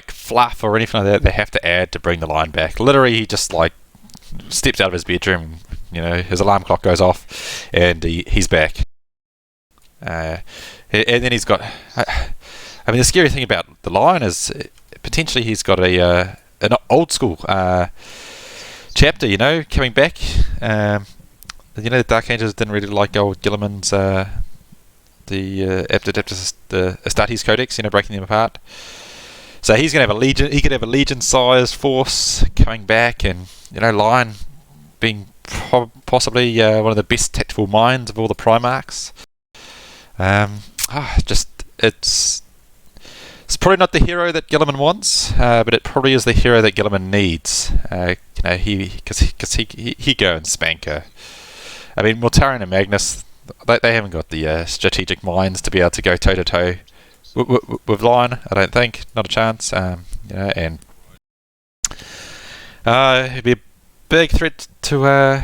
fluff or anything like that they have to add to bring the Lion back. Literally, he just steps out of his bedroom. His alarm clock goes off, and he's back. And then he's got. I mean, the scary thing about the Lion is potentially he's got an old school chapter, coming back. The Dark Angels didn't really like old Gilliman's the Astartes Codex, breaking them apart. So he's going to have a legion. He could have a legion-sized force coming back, and Lion being possibly one of the best tactical minds of all the Primarchs. It's probably not the hero that Gilliman wants, but it probably is the hero that Gilliman needs. Because he go and spank her. I mean, Mortarion and Magnus, they haven't got the strategic minds to be able to go toe to toe with Lion. I don't think, not a chance. And it'd be a big threat to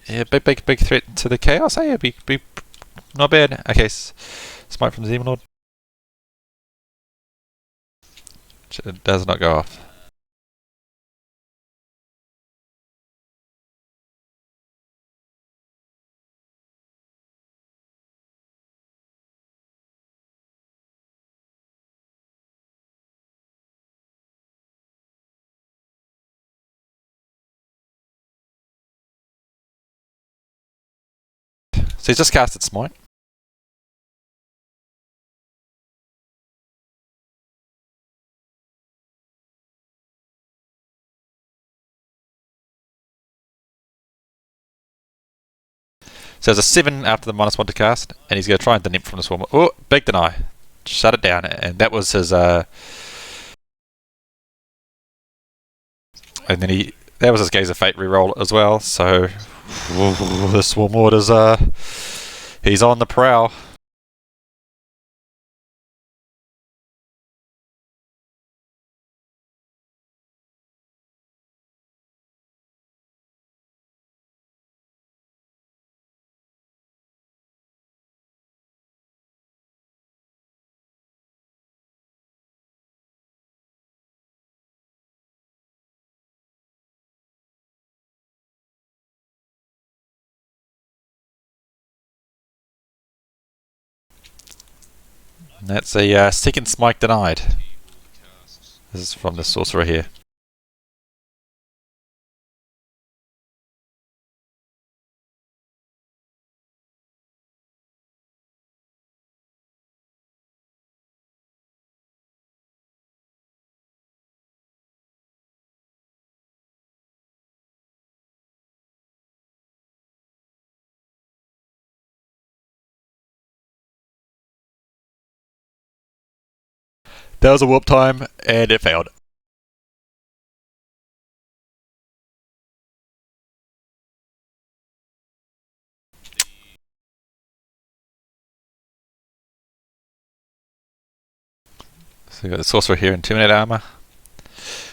big threat to the Chaos. It'd be not bad. Okay. Smite from the Demon Lord. It does not go off. So he's just casted Smite. So there's a 7 after the -1 to cast, and he's going to try and deny from the Swarm. Oh, big deny. Shut it down, and that was his... and then That was his Gaze of Fate reroll as well, so the Swarm Lord is he's on the prowl. And that's a second smite denied. This is from the sorcerer here. That was a warp time, and it failed. So we've got the sorcerer here in Terminate armor.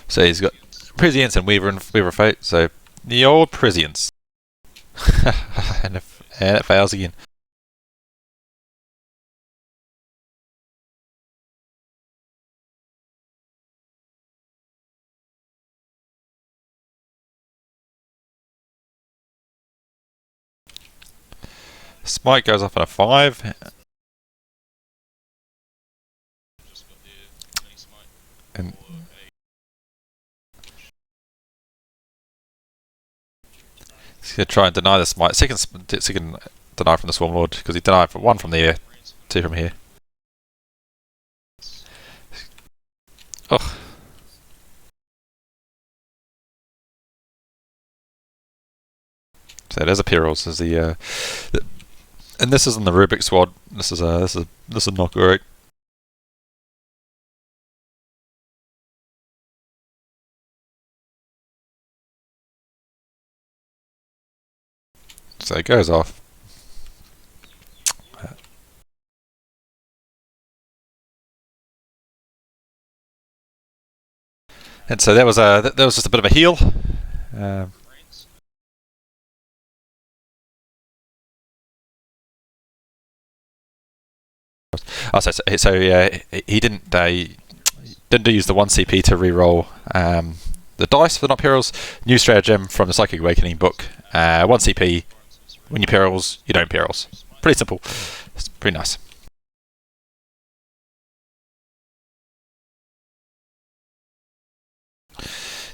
So he's got Prescience and Weaver of Fate, so the old Prescience. and it fails again. Smite goes off on a 5. And he's going to try and deny the smite. Second deny from the Swarm Lord, because he denied for 1 from there, 2 from here. Ugh. So there's a Perils. There's and this isn't the Rubik Squad. This is not great. So it goes off. And so that was just a bit of a heal. He didn't use the 1 CP to reroll the dice for the not perils. New stratagem from the Psychic Awakening book. 1 CP. When you perils, you don't perils. Pretty simple. It's pretty nice.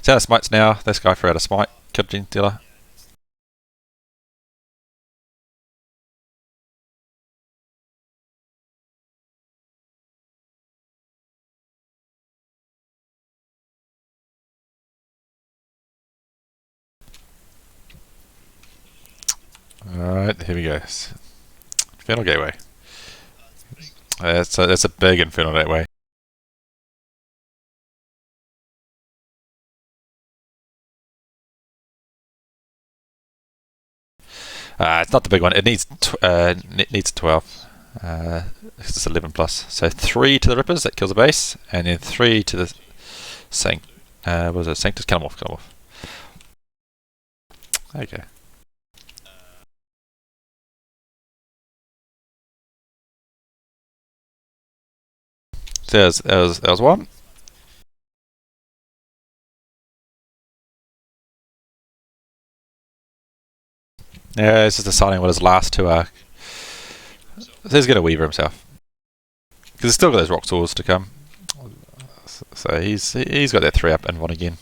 So out of smites now. This guy threw out a smite. Killed Gene Dealer. Alright, here we go. Infernal Gateway. That's a big Infernal Gateway. It's not the big one. It needs 12. It's 11 plus. So 3 to the Rippers, that kills the base, and then 3 to the what was it? Sanctus? Kill them off. Okay. So that was one. Yeah, it's just deciding what his last 2 are. So he's going to Weaver himself. Because he's still got those rock swords to come. So he's got that 3 up and 1 again.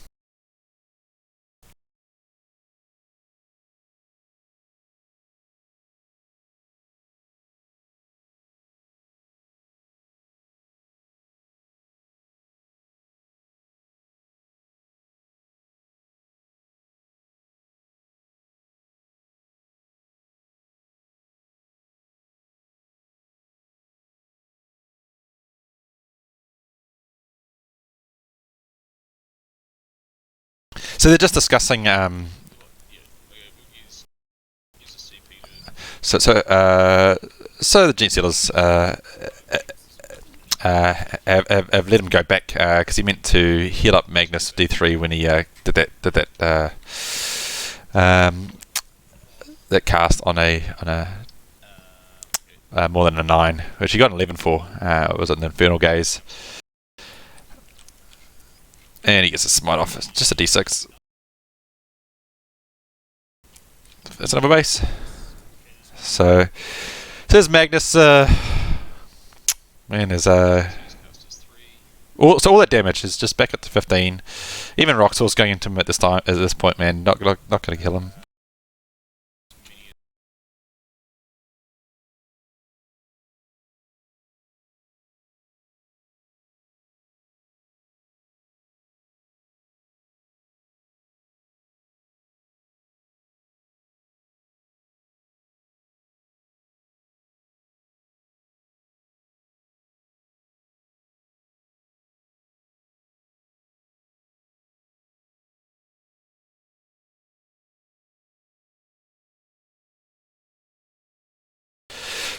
So they're just discussing. So the Gene Stealers have let him go back because he meant to heal up Magnus D3 when he did that cast on a more than a 9, which he got an 11 for. It was an Infernal Gaze, and he gets a smite off. It's just a D6. That's another base. So there's Magnus. Man, there's so all that damage is just back up to 15. Even Roxor's going into him at this point, man. Not going to kill him.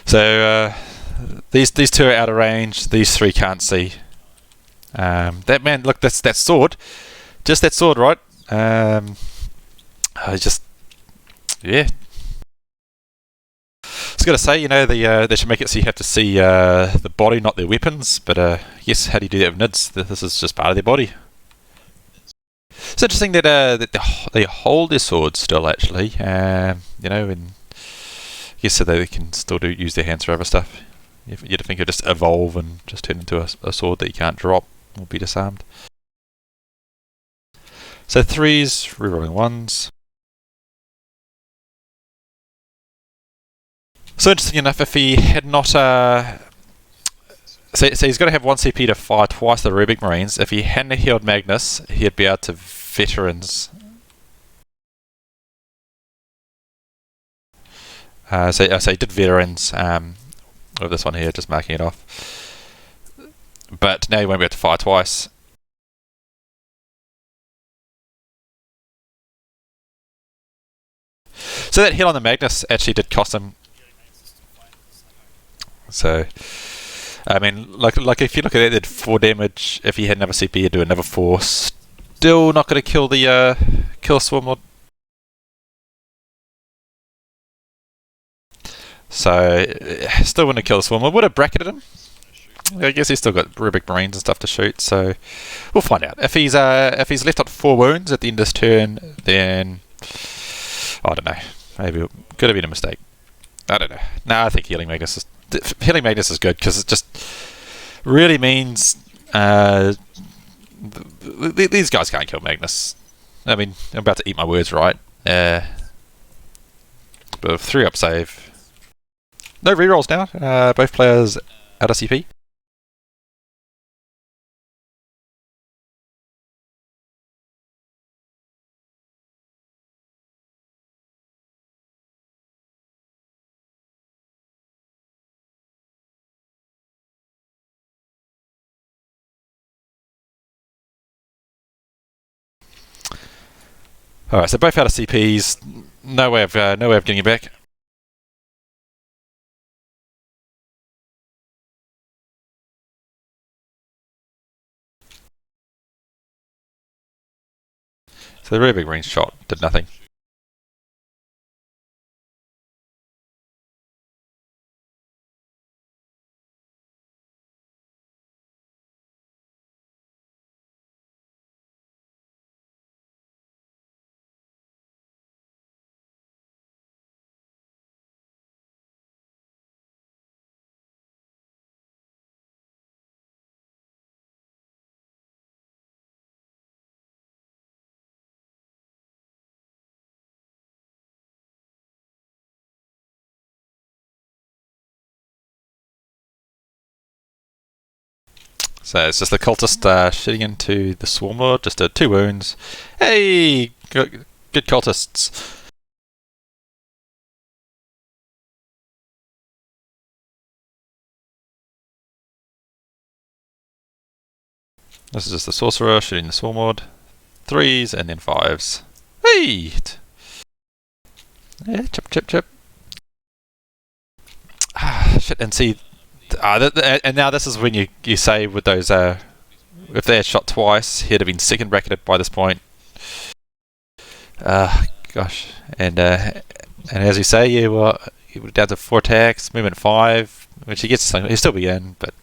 So these two are out of range. These three can't see. That man, look, that's that sword. Just that sword, right? I just, yeah. I was gonna say, you know, they should make it so you have to see the body, not their weapons. But yes, how do you do that with NIDs? This is just part of their body. It's interesting that they hold their swords still, actually. You know, and I guess so they can still use their hands for other stuff. You'd think it'd just evolve and just turn into a sword that you can't drop or be disarmed. So 3s, rerolling 1s. So interesting enough, if he had not so he's got to have 1 CP to fire twice the Rubik Marines. If he hadn't healed Magnus, he'd be able to veterans. So he did veterans with this one here, just marking it off. But now he won't be able to fire twice. So that hit on the Magnus actually did cost him. So, I mean, like if you look at it, it did 4 damage. If he had another CP, he'd do another 4. Still not going to kill the Swarmlord. So, still wouldn't have killed the Swarmlord. Would have bracketed him. I guess he's still got Rubik Marines and stuff to shoot. So, we'll find out. If he's left out 4 wounds at the end of his turn, then I don't know. Maybe it could have been a mistake. I don't know. No, I think Healing Magnus is good because it just really means these guys can't kill Magnus. I mean, I'm about to eat my words, right? But 3-up save. No rerolls now. Both players out of CP. Alright, so both out of CPs. No way of getting it back. So the really big range shot did nothing. So it's just the cultist shooting into the Swarmlord. Just 2 wounds. Hey, good cultists. This is just the sorcerer shooting the Swarmlord. 3s and then 5s. Hey! Yeah, chip. Ah, shit, and see, and now this is when you say with those, if they had shot twice, he'd have been second bracketed by this point. Gosh, and as you say, you were down to 4 attacks, movement 5, which he gets, he'll still be in, but.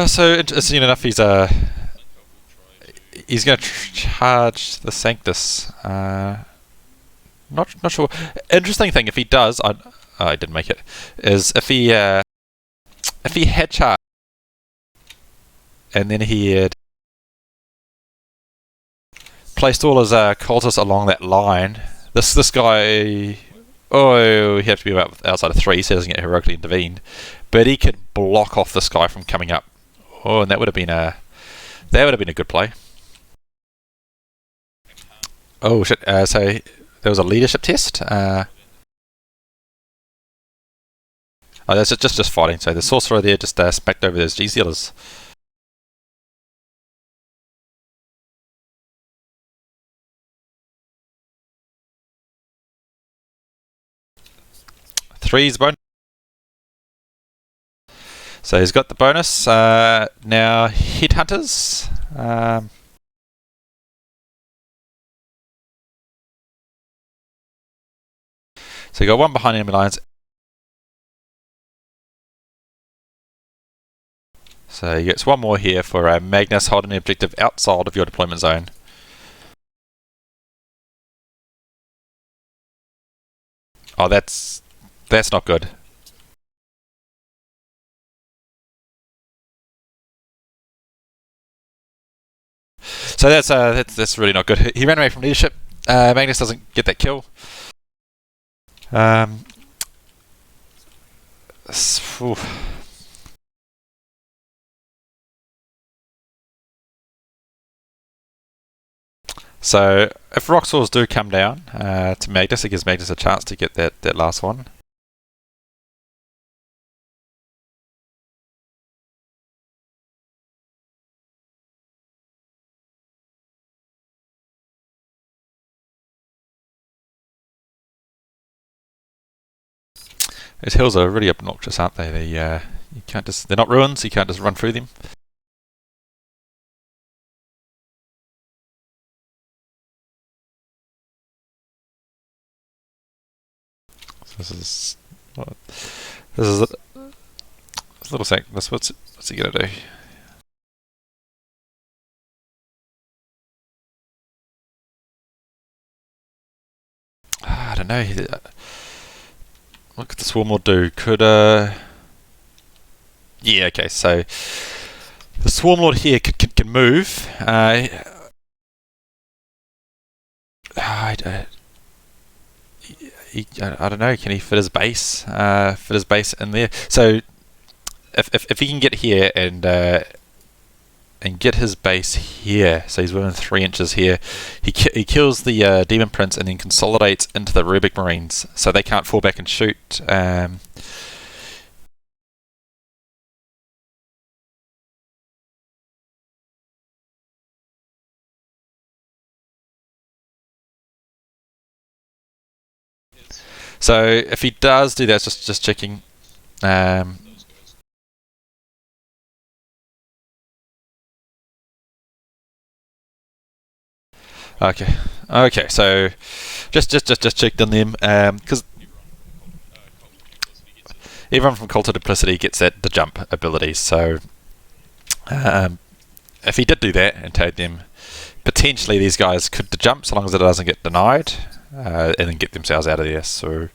So interesting enough, he's going to charge the Sanctus. Not sure. Interesting thing, if he does, I didn't make it. Is if he had charged and then he had placed all his cultists along that line, this guy, he had to be about outside of 3, so he doesn't get heroically intervened. But he could block off this guy from coming up. Oh, and that would have been a good play. Oh shit! So there was a leadership test. That's just fighting. So the sorcerer there just smacked over those G-Sealers. Threes bonus. So he's got the bonus. Now Headhunters. So you got one behind enemy lines. So he gets one more here for Magnus holding the objective outside of your deployment zone. Oh, that's not good. So that's really not good. He ran away from leadership. Magnus doesn't get that kill. So if rock swords do come down to Magnus, it gives Magnus a chance to get that last one. These hills are really obnoxious, aren't they? They're not ruins, you can't just run through them. So this is a little sec. What's he gonna do? I don't know. What could the Swarm Lord do? Could yeah, okay, so the Swarm Lord here can move. I don't know. Can he fit his base? In there. So if he can get here and get his base here, so he's within 3 inches here, he kills the Demon Prince and then consolidates into the Rubik Marines, so they can't fall back and shoot. So if he does do that, just checking. Okay. So just checked on them because everyone from Cult of Duplicity gets the jump abilities. So if he did do that and take them, potentially these guys could jump so long as it doesn't get denied, and then get themselves out of there. So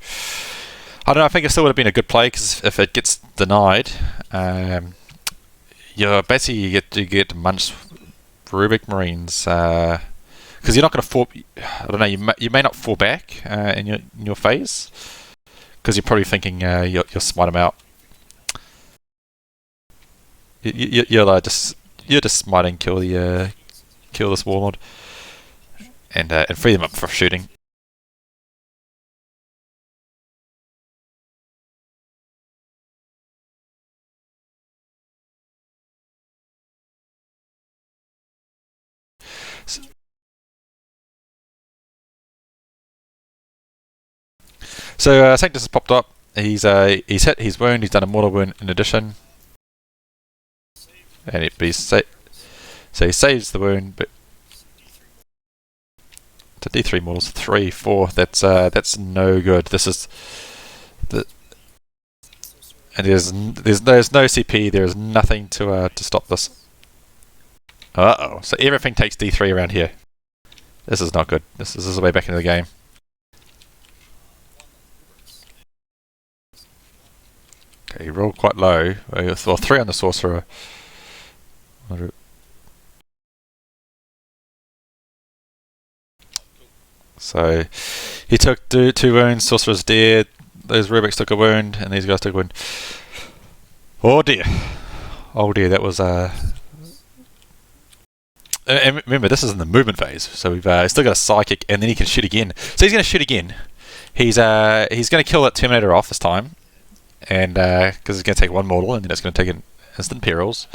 I don't know. I think it still would have been a good play because if it gets denied, basically you get munched Rubik Marines. because you're not going to fall. I don't know. You may not fall back in your phase because you're probably thinking you'll smite them out. You're just smite and kill this warlord and free them up for shooting. So Sanctus has popped up. He's hit his wound. He's done a mortal wound in addition, and so he saves the wound, but to D3 mortals, 3, 4. That's no good. This is the and there's no CP. There is nothing to stop this. So everything takes D3 around here. This is not good. This is the way back into the game. Okay, he rolled quite low. Well, 3 on the sorcerer. So he took 2 wounds. Sorcerer's dead. Those Rubiks took a wound, and these guys took a wound. Oh dear. Oh dear. That was And remember, this is in the movement phase, so we've still got a psychic, and then he can shoot again. So he's going to shoot again. He's going to kill that Terminator off this time, and because it's going to take 1 mortal, and then it's going to take an instant perils.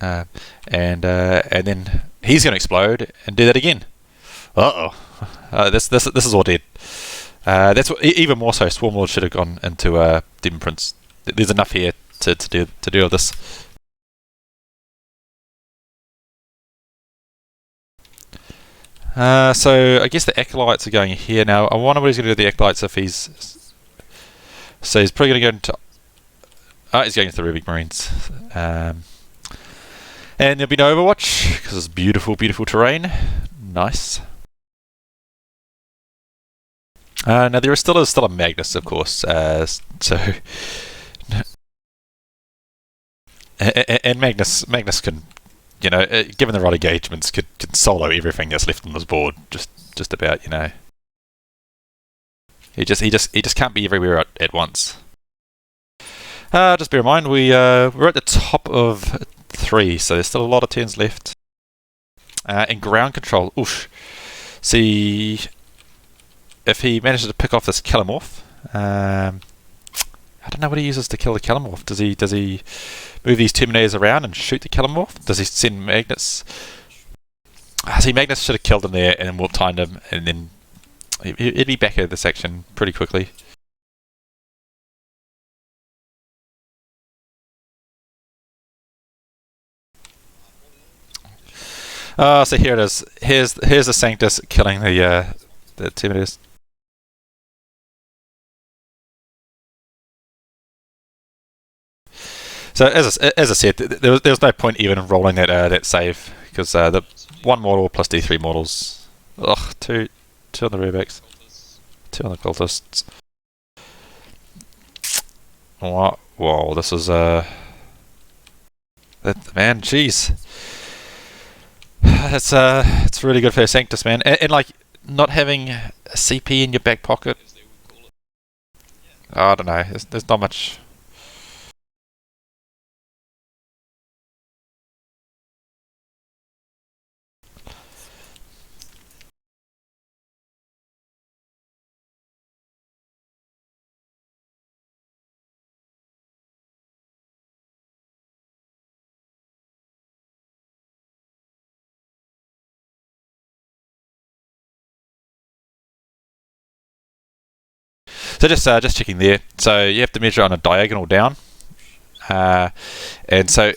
And then he's going to explode and do that again. This is all dead. That's what, even more so. Swarmlord should have gone into Demon Prince. There's enough here to deal with this. So I guess the Acolytes are going here now. I wonder what he's going to do with the Acolytes if he's... So he's probably going to go into... he's going into the Rubik Marines. And there'll be no Overwatch, because it's beautiful, beautiful terrain. Nice. Now there is still a Magnus, of course. So... and Magnus can... given the right engagements, can solo everything that's left on this board. Just about, He just can't be everywhere at once. Just bear in mind, we're at the top of 3, so there's still a lot of turns left. And ground control, oosh. See if he manages to pick off this Calamorph. I don't know what he uses to kill the Calamorph. Does he move these Terminators around and shoot the Calamorph? Does he send Magnus? See, Magnus should have killed him there and then warp timed him, and then he'd be back out of the section pretty quickly. So here it is. Here's the Sanctus killing the Terminators. So as I said, there was no point even rolling that save, because the 1 mortal plus D3 mortals. Ugh, two on the Rubiks, 2 on the cultists. Whoa, this is man, jeez. It's really good for Sanctus, man, and like not having a CP in your back pocket. I don't know. There's not much. So just checking there. So you have to measure on a diagonal down, and so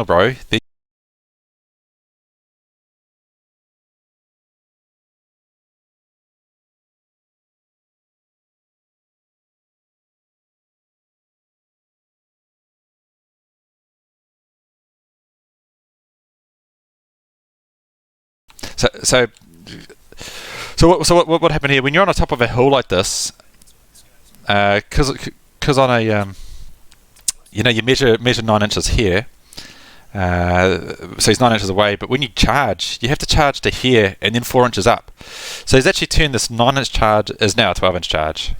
bro. What happened here? When you're on the top of a hill like this, because on a you measure 9 inches here, so he's 9 inches away. But when you charge, you have to charge to here and then 4 inches up. So he's actually turned this 9-inch charge is now a 12-inch charge.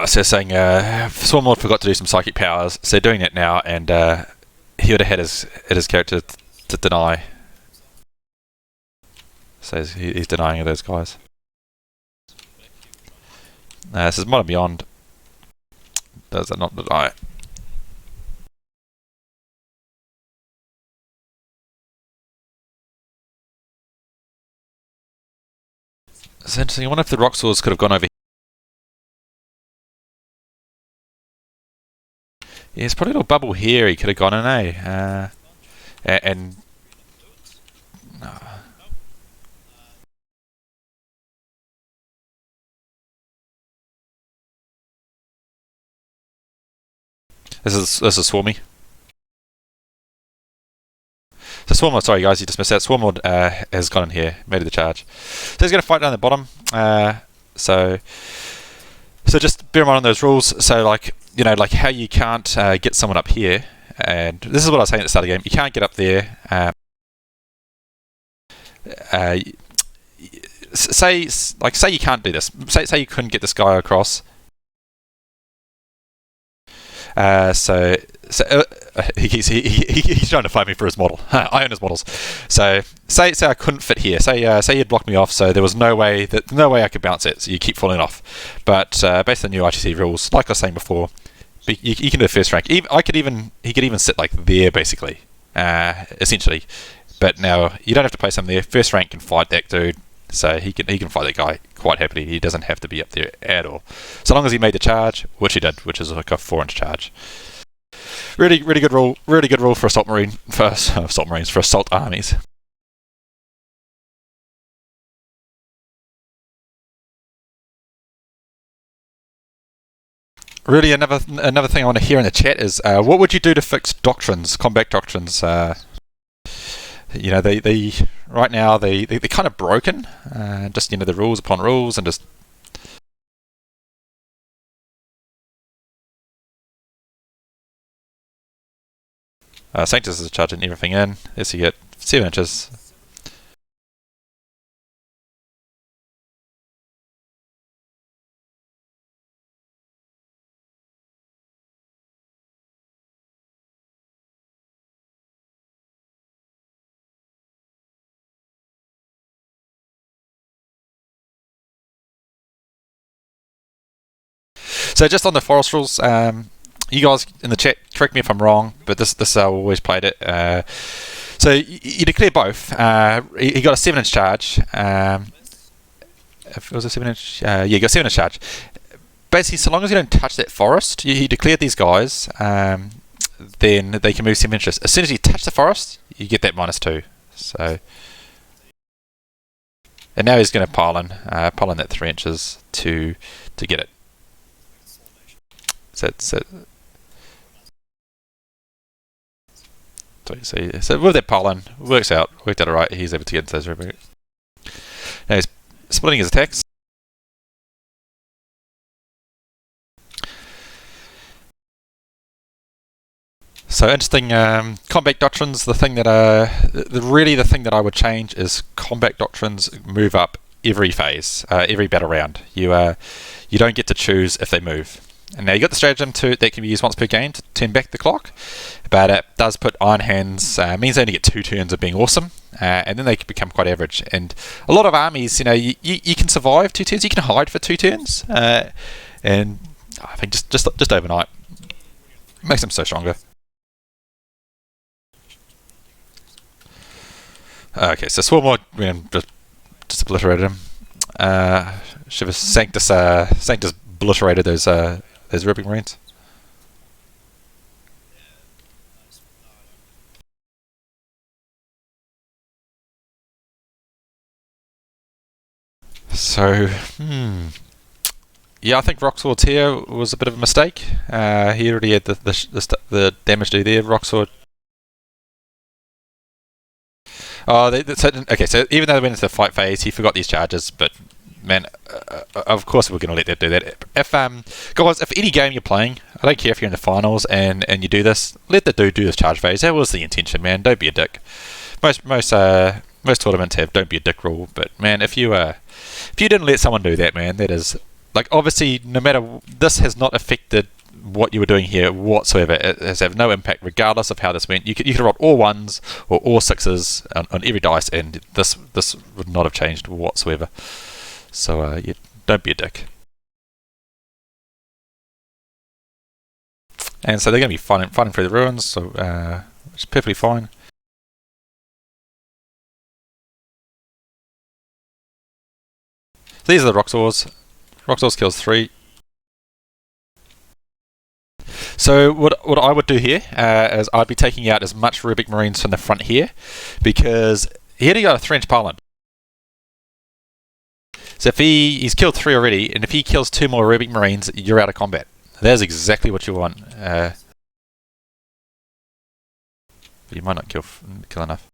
So saying Swarmlord forgot to do some psychic powers, so they're doing it now, and he would have had his character to deny. So he's denying those guys. This is Modern Beyond. Does it not deny? It's interesting. I wonder if the rock swords could have gone over here. Yeah, there's probably a little bubble here he could have gone in, eh? And this is Swarmy. So Swarmlord, sorry guys, you just missed that. Swarmlord has gone in here, made the charge. So he's going to fight down the bottom. So just bear in mind on those rules. So like how you can't get someone up here, and this is what I was saying at the start of the game. You can't get up there. Say you can't do this. Say you couldn't get this guy across. He's trying to fight me for his model. I own his models. So say I couldn't fit here. Say you'd block me off, so there was no way I could bounce it. So you keep falling off. But based on new ITC rules, like I was saying before, you can do a first rank. He could even sit like there basically, essentially. But now you don't have to place him there. First rank can fight that dude. So he can fight that guy quite happily. He doesn't have to be up there at all. So long as he made the charge, which he did, which is like a 4-inch charge. Really good rule. Really good rule for assault armies. Really, another thing I want to hear in the chat is what would you do to fix doctrines, combat doctrines? They right now they're kind of broken. Just the rules upon rules and just. Sanctus is charging everything in. Yes, you get 7 inches. So just on the forest rules, you guys in the chat, correct me if I'm wrong, but this is how I always played it. So you declare both. He got a 7-inch charge. If it was a 7-inch, you got a 7-inch charge. Basically, so long as you don't touch that forest, he declared these guys, then they can move 7 inches. As soon as you touch the forest, you get that -2. So, and now he's going to pile in that 3 inches to get it. So with that pile in, worked out alright. He's able to get into those river. Now he's splitting his attacks. So interesting combat doctrines. The thing that I would change is combat doctrines move up every phase, every battle round. You don't get to choose if they move. And now you got the stratagem that can be used once per game to turn back the clock, but it does put Iron Hands, means they only get 2 turns of being awesome, and then they can become quite average. And a lot of armies, you can survive 2 turns, you can hide for 2 turns, and I think just overnight makes them so stronger. Okay, so Swarmlord just obliterated him. Shivers Sanctus obliterated those Ripping Marines. So, yeah, I think Rocksword's here was a bit of a mistake. He already had the damage to do there. Rocksword. Oh, okay. So even though they went into the fight phase, he forgot these charges. But man, of course we're going to let them do that. If guys, if any game you're playing, I don't care if you're in the finals and you do this, let the dude do this charge phase. That was the intention, man. Don't be a dick. Most tournaments have don't be a dick rule. But man, if you didn't let someone do that, man, that is like obviously no matter this has not affected what you were doing here whatsoever. It has have no impact regardless of how this went. You could have rolled all ones or all sixes on every dice, and this would not have changed whatsoever. So yeah, don't be a dick. And so they're going to be fighting through the ruins, so which is perfectly fine. So these are the Roxors. Roxors kills 3. So what I would do here is I'd be taking out as much Rubic Marines from the front here, because he only got a 3-inch pylon. So if he's killed 3 already, and if he kills 2 more Rubic Marines, you're out of combat. That's exactly what you want. But you might not kill enough.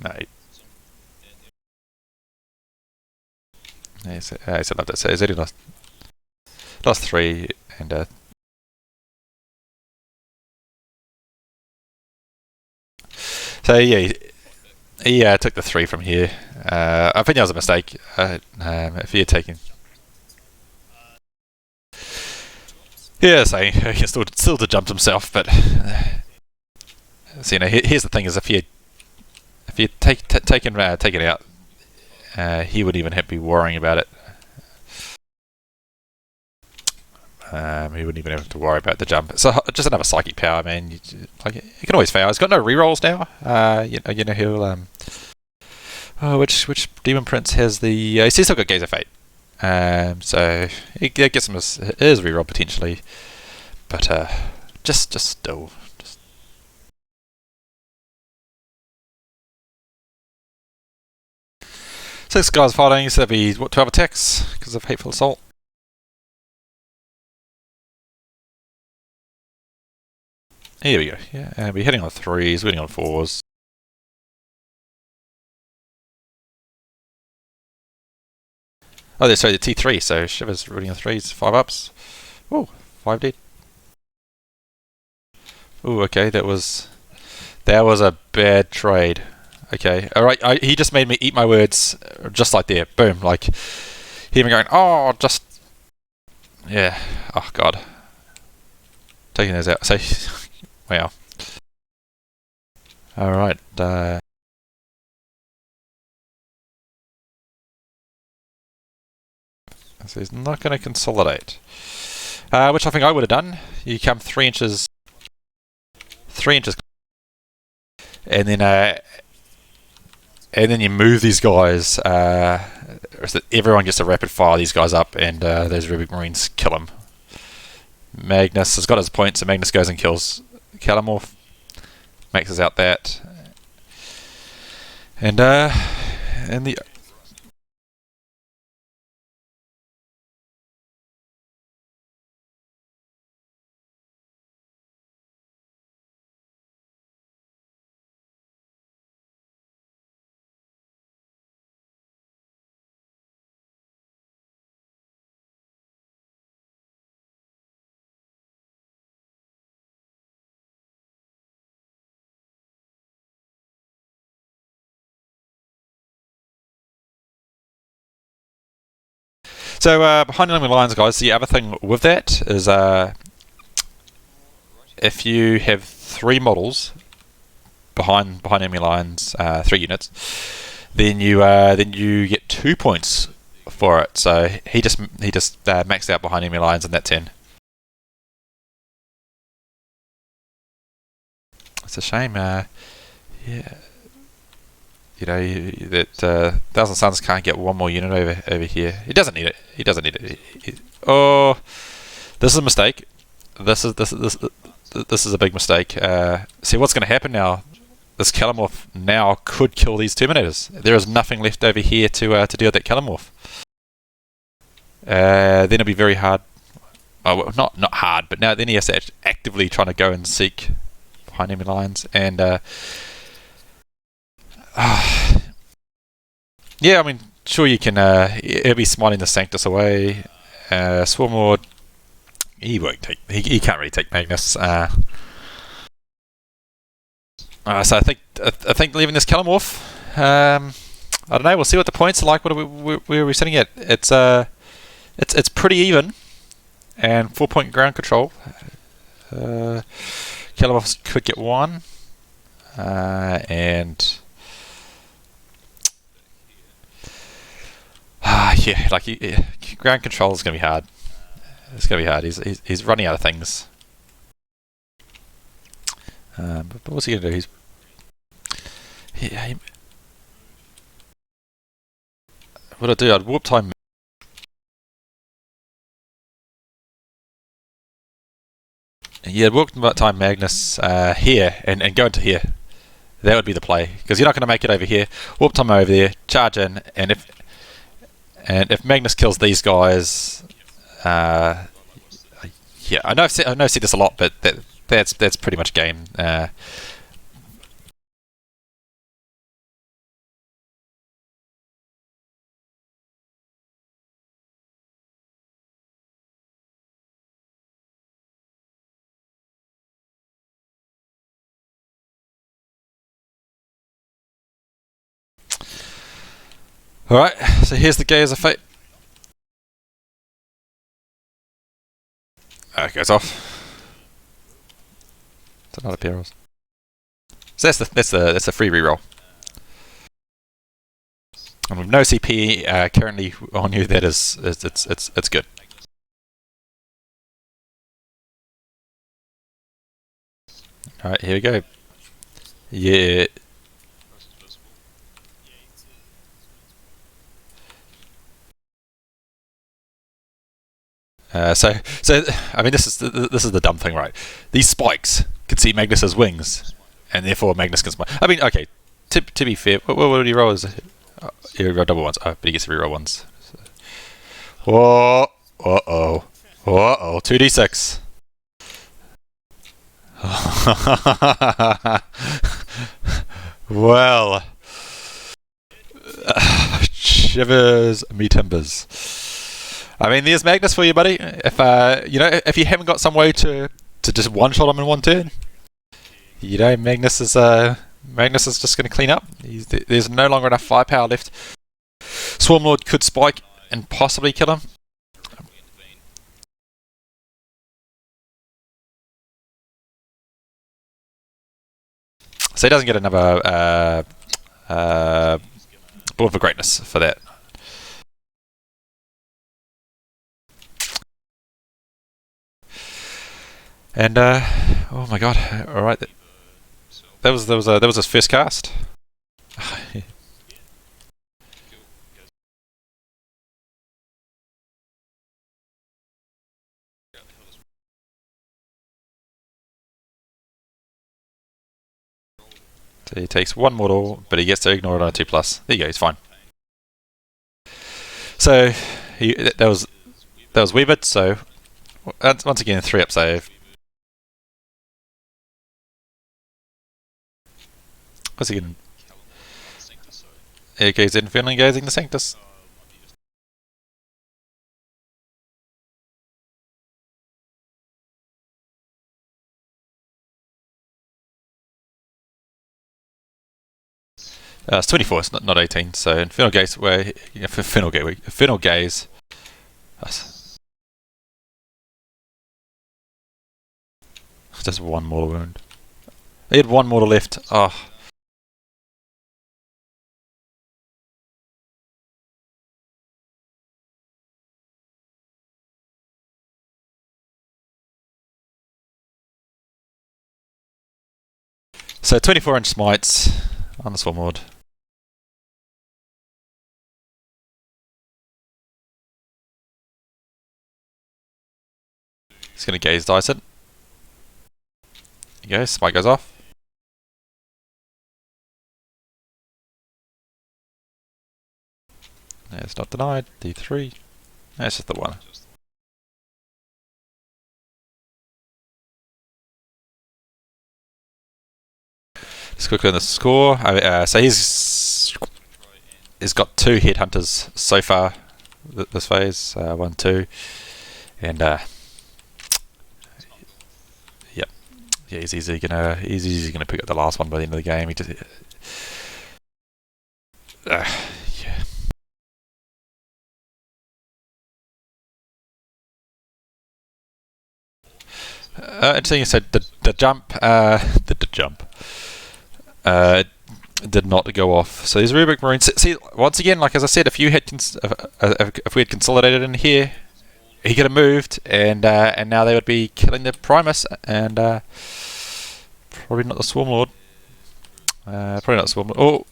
No. He's loved it. So he's only lost 3 and so yeah, he took the 3 from here. I think that was a mistake. If he had taken, yeah, so he can still jumped himself, but so you know, here's the thing: is if he had taken it out, he wouldn't even be worrying about it. He wouldn't even have to worry about the jump. So just another psychic power, man. You can always fail. He's got no rerolls now. You know he'll which Demon Prince has the? He's still got Gaze of Fate. So it gets him his reroll potentially, but just still. 6 guys fighting, so that'd be 12 attacks because of Hateful Assault. Here we go. Yeah, and we're hitting on 3s, winning on 4s. Oh, sorry, the T3, so Shiver's running on 3s, 5 ups. Oh, 5 dead. Oh, okay, that was a bad trade. Okay, alright, he just made me eat my words just like there. Boom, like, him going, oh, just, yeah, oh god. Taking those out, so, wow. Alright, so he's not going to consolidate. Which I think I would have done. You come 3 inches, and then you move these guys. So that everyone gets to rapid fire these guys up, and those Rubic Marines kill them. Magnus has got his point, so Magnus goes and kills Calamorph, maxes out that, and the. So behind enemy lines, guys, the other thing with that is if you have 3 models behind enemy lines, 3 units, then you get 2 points for it. So he just maxed out behind enemy lines in that 10. It's a shame. Yeah, that Thousand Suns can't get one more unit over here. He doesn't need it. He doesn't need it. Oh, this is a mistake. This is a big mistake. See what's going to happen now. This Calamorph now could kill these Terminators. There is nothing left over here to deal with that Calamorph. Then it'll be very hard. Oh, well, not hard, but now then he has to actively trying to go and seek behind enemy lines. And yeah, I mean, sure you can. He'll be smiting the Sanctus away. Swarmlord, he won't take. He can't really take Magnus. So I think leaving this Calamorph. I don't know. We'll see what the points are like. Where are we sitting at? It's pretty even, and 4-point ground control. Calamorphs could get one, and yeah, like ground control is going to be hard. It's going to be hard. He's running out of things. But what's he going to do? What I'd do? I'd warp time. Yeah, warp time Magnus here and go into here. That would be the play, because you're not going to make it over here. Warp time over there, charge in, and if Magnus kills these guys, yeah, I know I've said this a lot, but that's pretty much game. Alright, so here's the Gaze of Fate. It goes off. It's another Pieros. So that's the free reroll. And with no CP currently on you, that is it's good. Alright, here we go. Yeah. So I mean, this is the dumb thing, right? These spikes can see Magnus's wings, and therefore Magnus can spike. I mean, okay. To be fair, what would he roll? He roll double ones. Oh, but he gets to reroll ones. Whoa! Uh oh! 2d6. Well, shivers me timbers. I mean, there's Magnus for you, buddy. If if you haven't got some way to just one shot him in one turn, Magnus is just going to clean up. There's no longer enough firepower left. Swarmlord could spike and possibly kill him. So he doesn't get another Bullet for Greatness for that. And oh my god! All right, that was his first cast. So he takes one mortal, but he gets to ignore it on a 2+. There you go, he's fine. So that was Weebit. So once again, 3-up save. What's he getting? Okay, he's Infernal Engaging the Sanctus. It's 24, it's not 18. So Infernal Gaze, Infernal Gaze. Just one mortal wound. He had one mortal left. Oh. So 24-inch smites on the Swarm Lord. He's going to gaze dice it. There you go, smite goes off. No, it's not denied. D3. No, it's just the one. Just quickly on the score. So he's got 2 headhunters so far this phase. 1, 2, and yep. Yeah, he's easily gonna pick up the last one by the end of the game. He just yeah. Interesting you said the jump did not go off. So these Rubric Marines, see, once again, like as I said, if we had consolidated in here, he could have moved, and now they would be killing the Primus, and probably not the Swarm Lord. Probably not the Swarm Lord. Oh,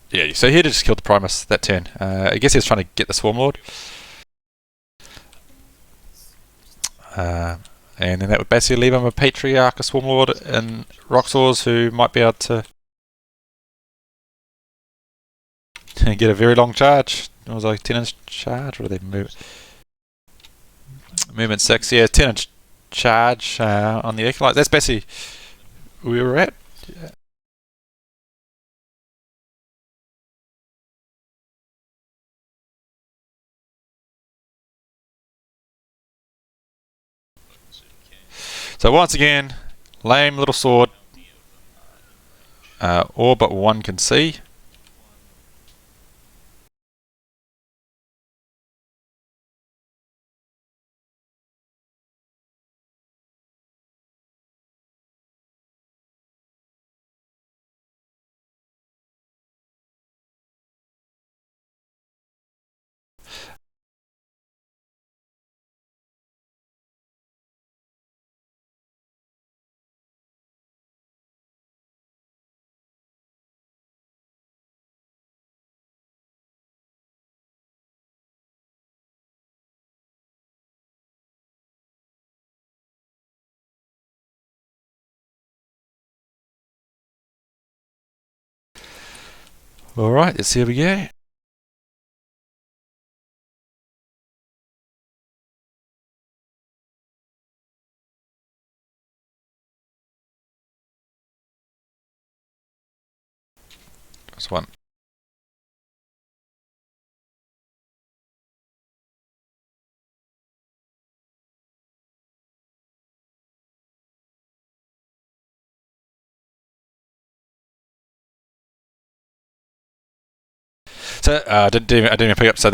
yeah. So he had just killed the Primus that turn. I guess he was trying to get the Swarm Lord. And then that would basically leave him a Patriarch, a Swarm Lord, and Roxors who might be able to get a very long charge. It was like 10-inch charge. What do they move? Movement 6, yeah, 10-inch charge on the Acolyte. That's basically where we were at. Yeah. So once again, lame little sword. All but one can see. Alright, let's see how we go. That's one. So I didn't even pick up. So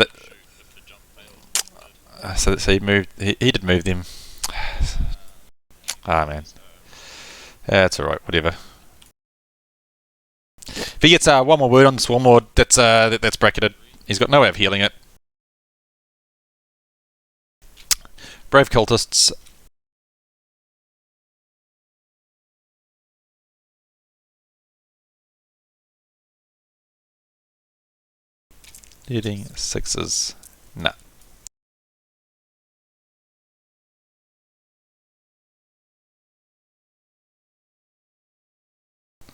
he moved. He did move them. Ah man, yeah, it's all right. Whatever. If he gets one more word on the Swarm Lord, that's bracketed. He's got no way of healing it. Brave cultists. Hitting 6s. Nah.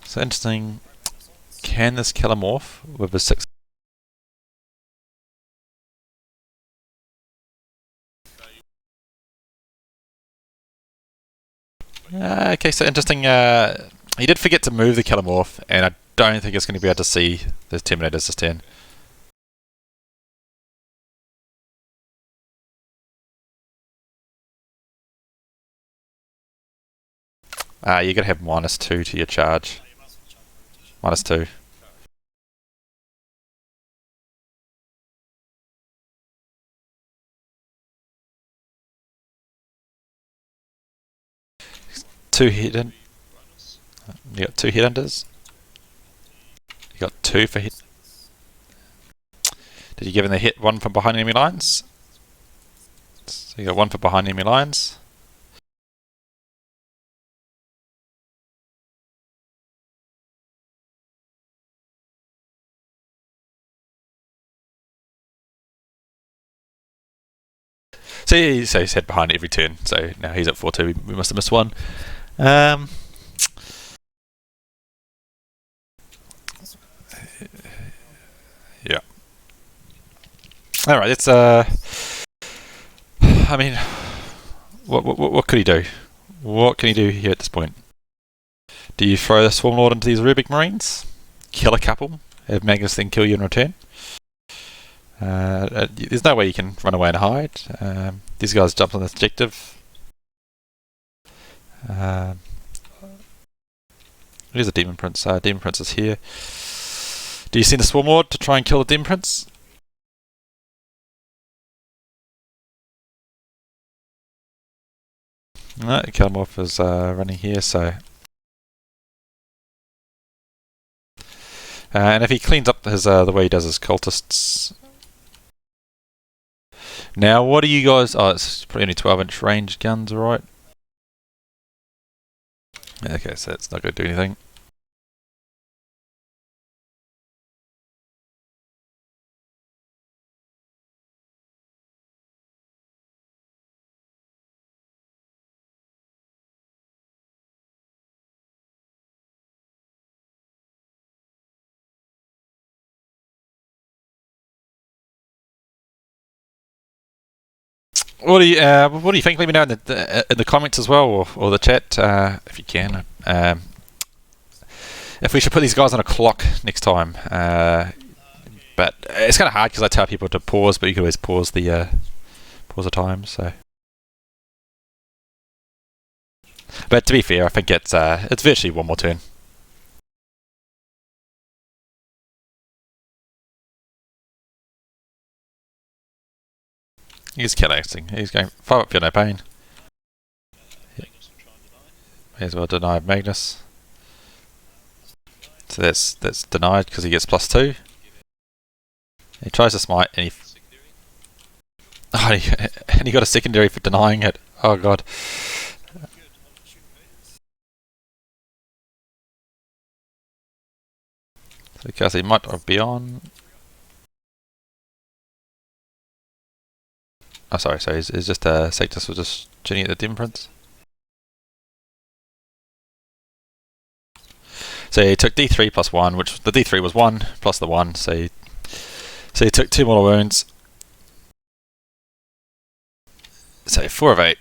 So interesting. Can this kill him off with a 6? Okay, so interesting. He did forget to move the Killamorph, and I don't think it's going to be able to see the Terminators this turn. You're going to have -2 to your charge. -2. Two hidden. You got 2 headhunters. You got 2 for hit. Did you give him the hit 1 from behind enemy lines? So you got 1 for behind enemy lines. So he's head behind every turn. So now he's at 4-2. We must have missed one. Yeah. All right. It's I mean, what could he do? What can he do here at this point? Do you throw the Swarm Lord into these Rubik Marines? Kill a couple? Have Magnus then kill you in return? There's no way you can run away and hide. These guys jumped on this objective. Here's a Demon Prince. Demon Prince is here. Do you send a Swarm Lord to try and kill the Demon Prince? No, Kalimov is running here, so... and if he cleans up his the way he does his cultists... Now, what do you guys... Oh, it's probably only 12-inch range guns, right? Okay, so it's not going to do anything. What do you think? Let me know in the comments as well, or the chat if you can. If we should put these guys on a clock next time, but it's kind of hard because I tell people to pause, but you can always pause the time. So, but to be fair, I think it's virtually one more turn. He's killing. He's going 5 up, feel no pain. May as well deny Magnus. So that's denied because he gets +2. He tries to smite and he got a secondary for denying it. Oh god. So because he might not be on. Oh sorry, it's just Sectus was just tuning at the Demon Prince. So he took D3 +1, which the D3 was 1 plus the 1, so he took 2 mortal wounds. So 4 of 8.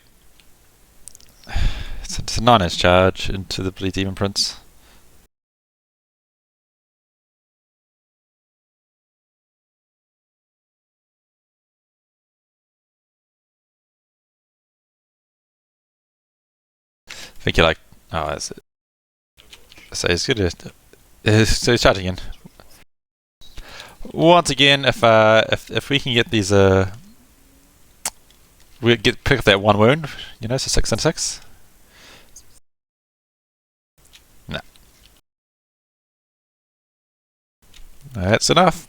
It's a 9-inch charge into the bloody Demon Prince. I think you're like, oh, that's it. So he's good. So he's charging in. Once again, if we can get these we pick up that 1 wound, you know, so 6 and 6. No, that's enough.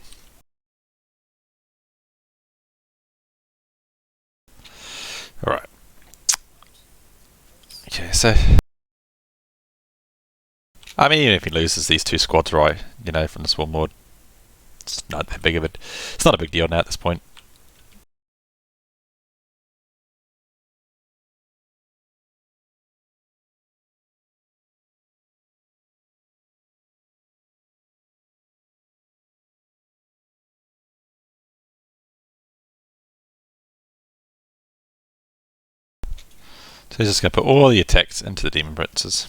All right. Okay, so I mean, even if he loses these 2 squads, right, you know, from the Swarm Lord, it's not that big of it. It's not a big deal now at this point. So he's just going to put all the attacks into the Demon Princes,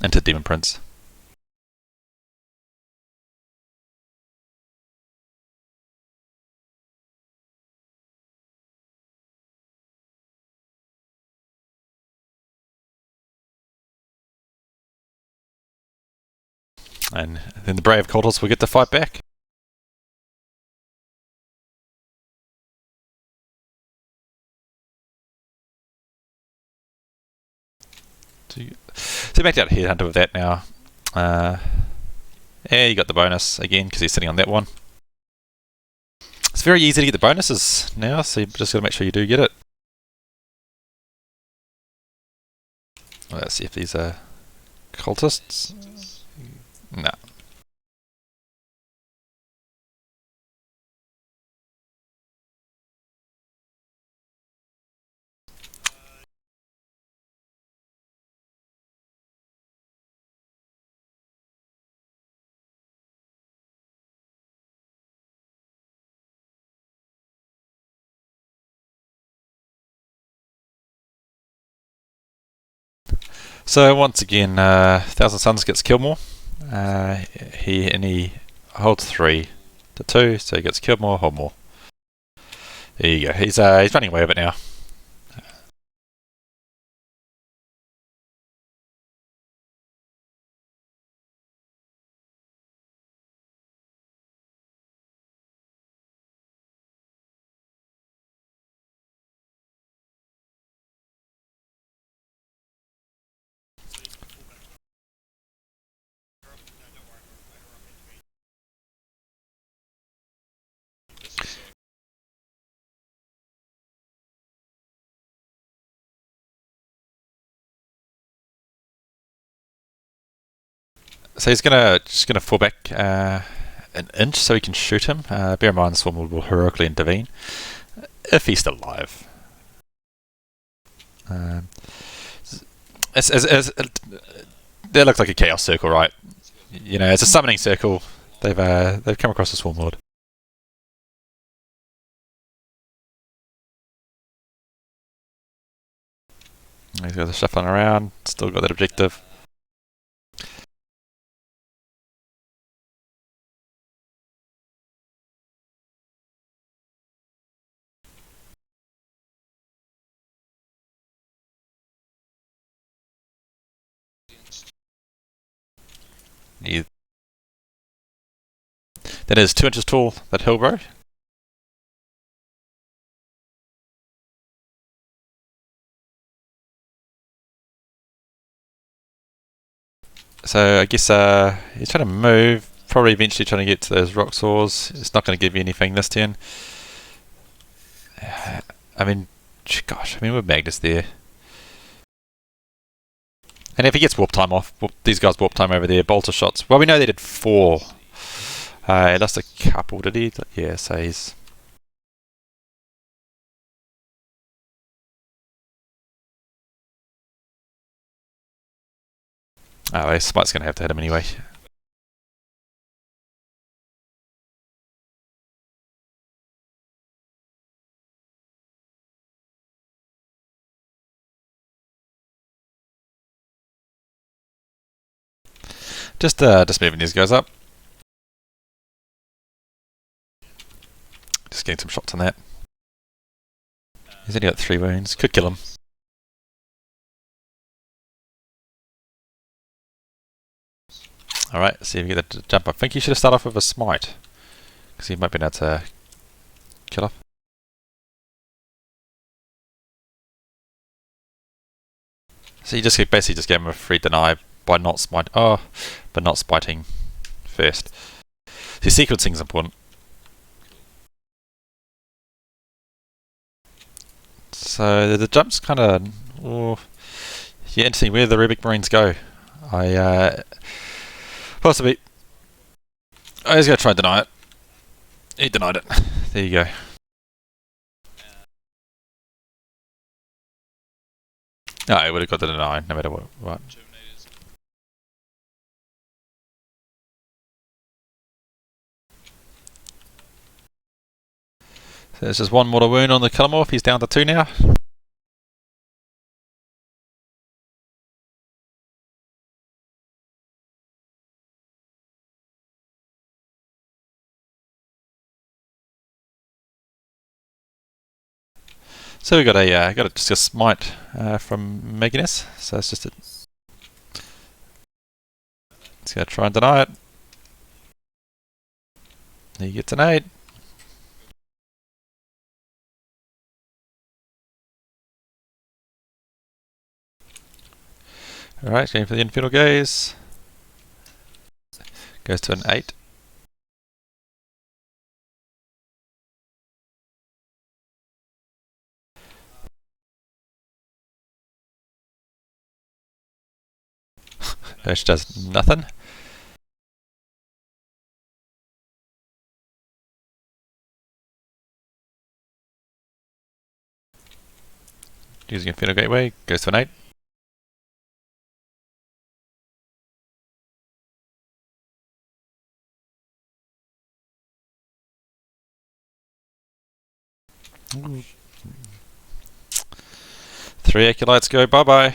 into Demon Prince. And then the brave cultists will get to fight back. So back out Headhunter with that now. Yeah, you got the bonus again because he's sitting on that one. It's very easy to get the bonuses now, so you just got to make sure you do get it. Let's see if these are cultists. No. So once again, Thousand Suns gets Kilmore. He holds 3 to 2, so he gets Kilmore, hold more. There you go. He's running away with it now. So he's just gonna fall back an inch so he can shoot him. Bear in mind, Swarm will heroically intervene if he's still alive. That looks like a chaos circle, right? You know, it's a summoning circle. They've come across a Swarm Lord. He's got the shuffling around. Still got that objective. That is 2 inches tall, that hill road. So I guess he's trying to move, probably eventually trying to get to those rock saws. It's not going to give you anything this turn. I mean, gosh, we're Magnus there. And if he gets warp time off, these guys warp time over there, bolter shots. Well, we know they did 4. He lost a couple, did he? Yeah, so he's... Oh, his smite's going to have to hit him anyway. Just moving these guys up. Just getting some shots on that. He's only got 3 wounds. Could kill him. Alright, see if we get the jump. I think he should have started off with a smite, because he might be able to kill off. So you just basically just gave him a free deny by not but not spiting first. See, sequencing is important. So the jump's kind of... yeah, interesting where the Rubik Marines go. Possibly... I was going to try and deny it. He denied it. There you go. No, he would have got the deny, no matter what. So there's just 1 mortal wound on the Killamorph. He's down to 2 now. So we got just a smite from Magnus. So it's just a... Let's go try and deny it. He gets an 8. Alright, going for the Infernal Gaze. Goes to an 8. Which does nothing. Using Infernal Gateway, goes to an 8. Ooh. 3 Acolytes go bye bye.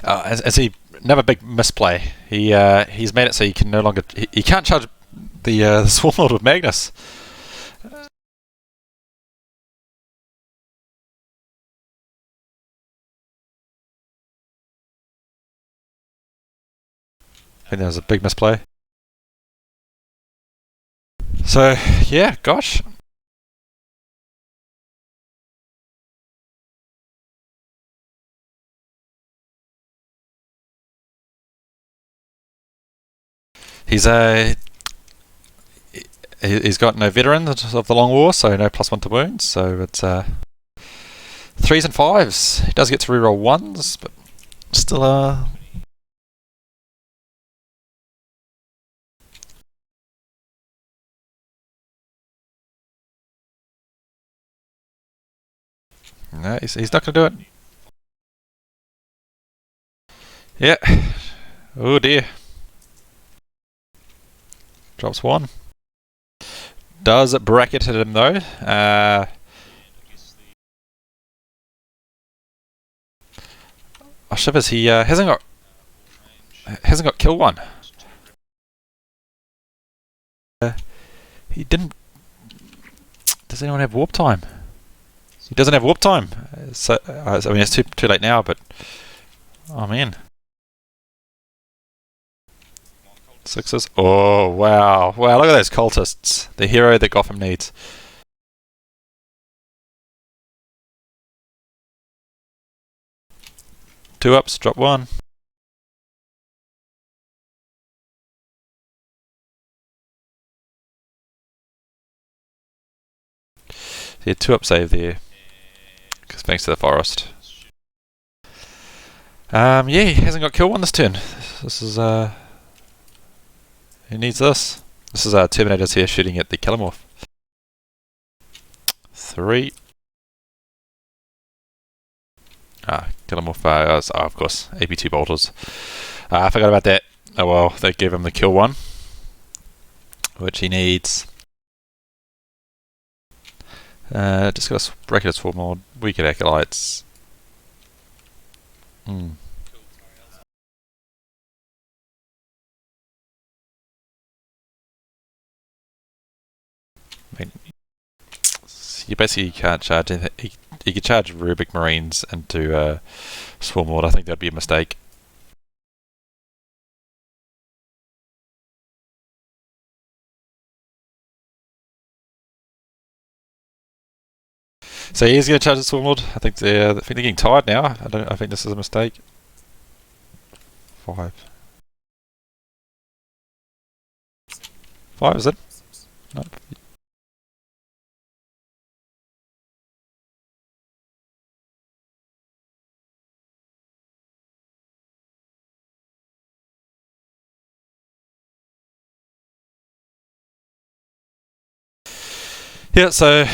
As he another big misplay. He's made it so he can no longer he can't charge the Swarm Lord with Magnus. I think that was a big misplay. So yeah, gosh. He's got no veterans of the Long War, so no +1 to wounds. So it's 3s and 5s. He does get to reroll 1s, but still no, he's not going to do it. Yeah. Oh dear. Drops 1. Does bracket hit him though? Oh shivers! He hasn't got kill 1. He didn't. Does anyone have warp time? He doesn't have warp time. So I mean, it's too late now. But oh man. 6s. Oh wow! Wow! Look at those cultists. The hero that Gotham needs. Two ups. Drop 1. Yeah, 2-up save there. Thanks to the forest. Yeah, he hasn't got kill 1 this turn. This is he needs this. This is Terminators here shooting at the Killamorph. 3. Killamorph, of course, AP2 bolters. I forgot about that. Oh well, they gave him the kill 1, which he needs. Just got a break it Swarm Lord, weaker acolytes. I mean, you basically can't charge anything. You could charge Rubik Marines into Swarm Lord. I think that'd be a mistake. So he's going to charge the Swarm Lord. I think they're getting tired now. I think this is a mistake. 5. 5 is it? No. Yeah, so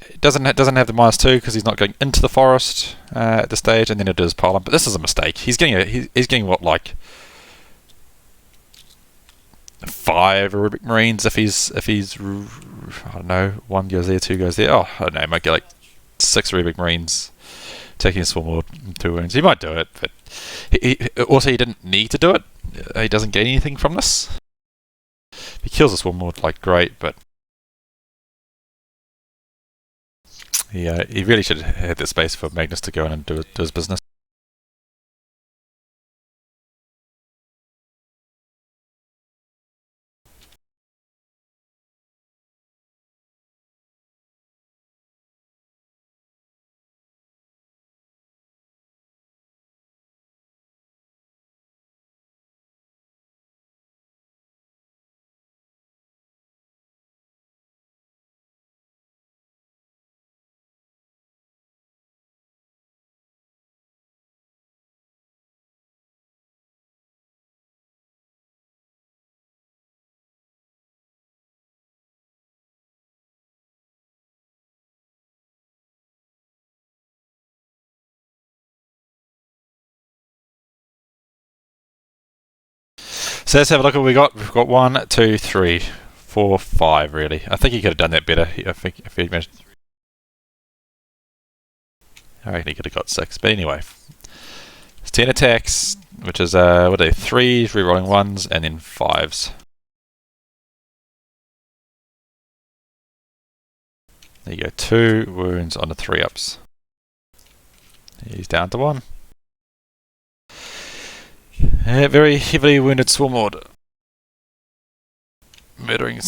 it doesn't have the -2 because he's not going into the forest at this stage, and then it is pile on. But this is a mistake. He's getting what, like 5 Rubik Marines if he's I don't know, 1 goes there, 2 goes there. Oh, I don't know, he might get like 6 Rubik Marines taking a Swarm Lord 2 wounds. He might do it, but he didn't need to do it. He doesn't gain anything from this. If he kills a Swarm Lord, like great, but he really should have had the space for Magnus to go in and do his business. So let's have a look at what we got. We've got 1, 2, 3, 4, 5 really. I think he could have done that better. I think if he managed, I reckon he could have got 6. But anyway, It's 10 attacks, which is what are they? 3s, rerolling 1s, and then 5s. There you go, 2 wounds on the 3-ups. He's down to 1. Very heavily wounded Swarmlord. Murdering.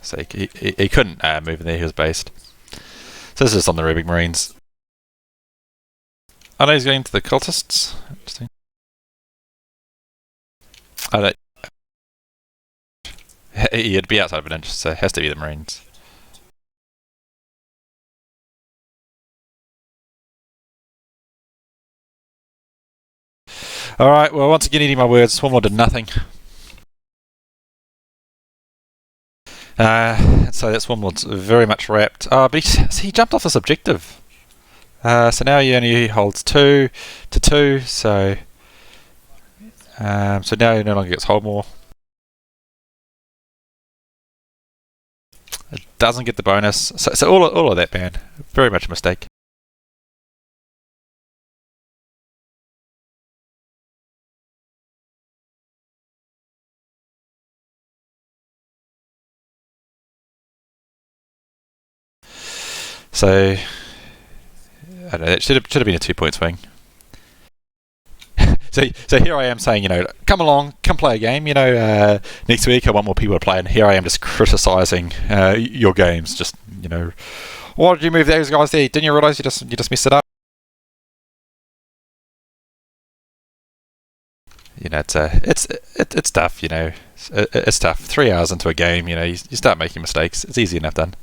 So he couldn't move in there, he was based. So this is on the Rubic Marines. Oh no, he's going to the cultists. Interesting. Oh, no. He'd be outside of an inch, so it has to be the Marines. Alright, well, once again, eating my words, Swarmlord did nothing. So that Swarmlord's very much wrapped. Oh, but he jumped off this objective. So now he only holds 2 to 2, so so now he no longer gets hold more. It doesn't get the bonus. So all of that, man, very much a mistake. So I don't know, it should have been a 2-point swing. So here I am saying, come along, come play a game. Next week I want more people to play, and here I am just criticising your games. Just why did you move those guys there? Didn't you realise you just messed it up? It's tough. It's tough. 3 hours into a game, you start making mistakes. It's easy enough done.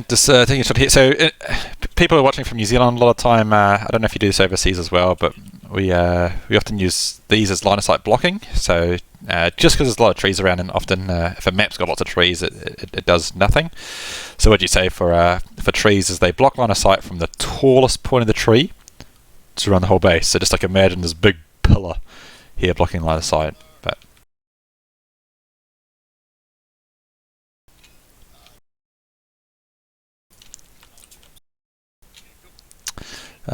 So taking a shot here. So people are watching from New Zealand a lot of time. I don't know if you do this overseas as well, but we often use these as line of sight blocking. So just because there's a lot of trees around, and often if a map's got lots of trees, it does nothing. So what you say for trees is they block line of sight from the tallest point of the tree to run the whole base. So just like imagine this big pillar here blocking line of sight. But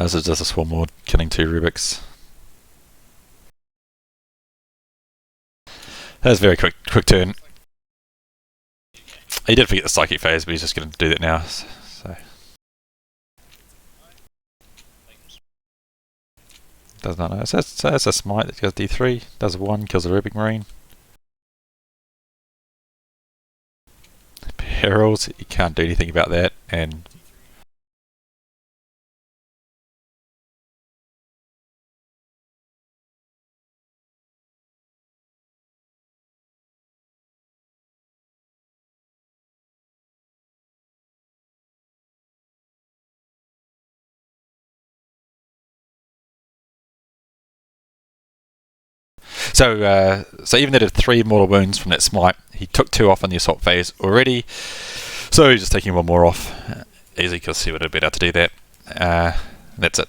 this is just a Swarmlord killing 2 Rubics. That was a very quick turn. He did forget the psychic phase, but he's just going to do that now. So does not know. So that's a smite that goes D3. Does 1, kills the Rubic Marine. Perils, you can't do anything about that, and so even though he did 3 mortal wounds from that smite, he took 2 off on the assault phase already. So he's just taking 1 more off. Easy, because he would have been able to do that. That's it.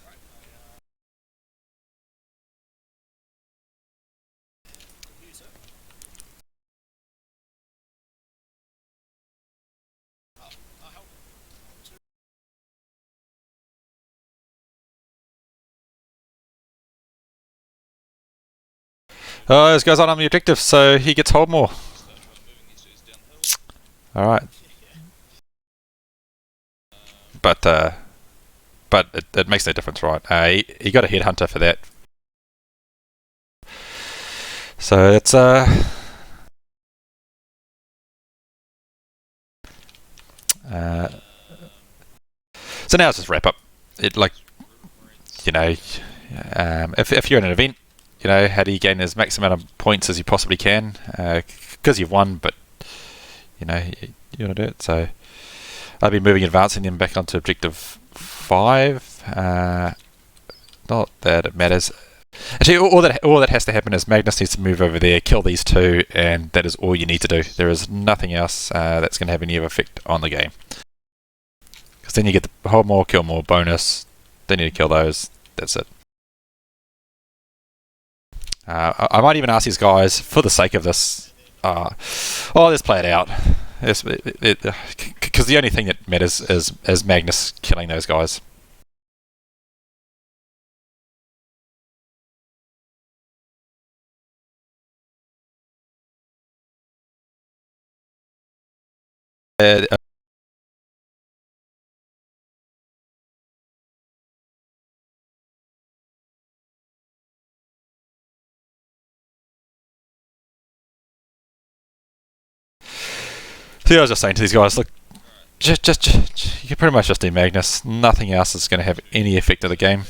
Oh, this goes on the objective, so he gets hold more. Alright. But it makes no difference, right? He got a headhunter for that. So it's so now it's just wrap up. If you're in an event, how do you gain as max amount of points as you possibly can? Because you've won, but you know, you want to do it. So I'll be advancing them back onto objective 5. Not that it matters. Actually, all that has to happen is Magnus needs to move over there, kill these two, and that is all you need to do. There is nothing else that's going to have any effect on the game. Because then you get the hold more, kill more bonus. Then you need to kill those. That's it. I might even ask these guys, for the sake of this, let's play it out. Because the only thing that matters is Magnus killing those guys. So I was just saying to these guys, look, just you can pretty much just do Magnus. Nothing else is going to have any effect on the game.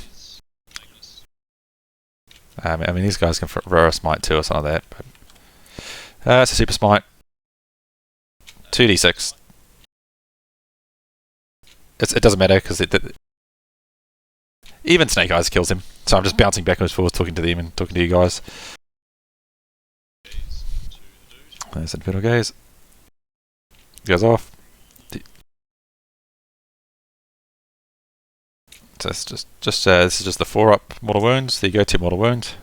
I mean, these guys can throw a smite too or something like that. But, it's a super smite. 2d6. It doesn't matter because even Snake Eyes kills him. So I'm just bouncing backwards and forwards, talking to them and talking to you guys. There's the Infernal Gaze. Goes off. So it's this is just the 4-up mortal wounds. There you go, 2 mortal wounds.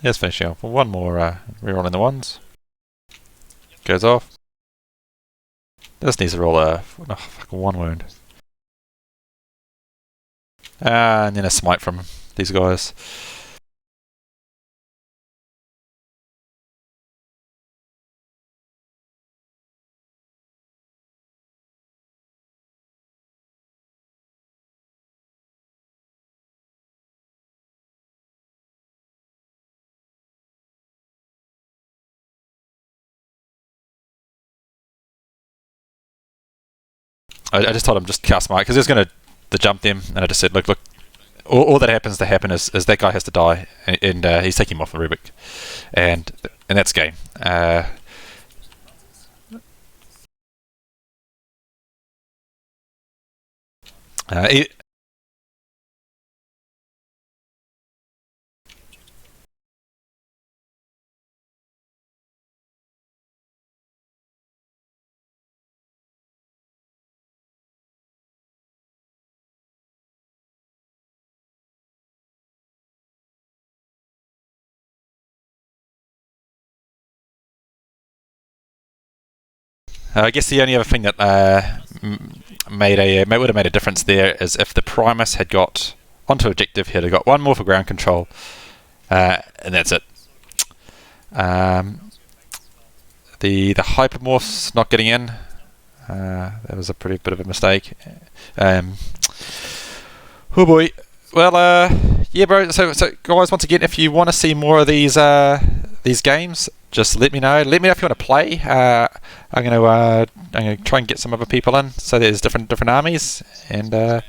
Yes, finishing off. One more rerolling the ones. Goes off. This needs to roll a fucking 1 wound. And then a smite from these guys. I just told him just cast smite because he was going to jump them, and I just said, look, all that happens to happen is that guy has to die, and he's taking him off the Rubik, and that's game. I guess the only other thing that would have made a difference there is if the Primus had got onto objective, he'd have got 1 more for ground control, and that's it. The Hypermorphs not getting in, that was a pretty bit of a mistake. Oh boy. Well, yeah, bro. So guys, once again, if you want to see more of these games, just let me know. Let me know if you want to play. I'm gonna try and get some other people in, so there's different armies, and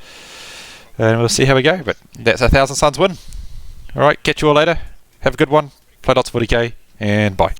we'll see how we go. But that's a 1,000 Suns win. All right, catch you all later. Have a good one. Play lots of 40k, and bye.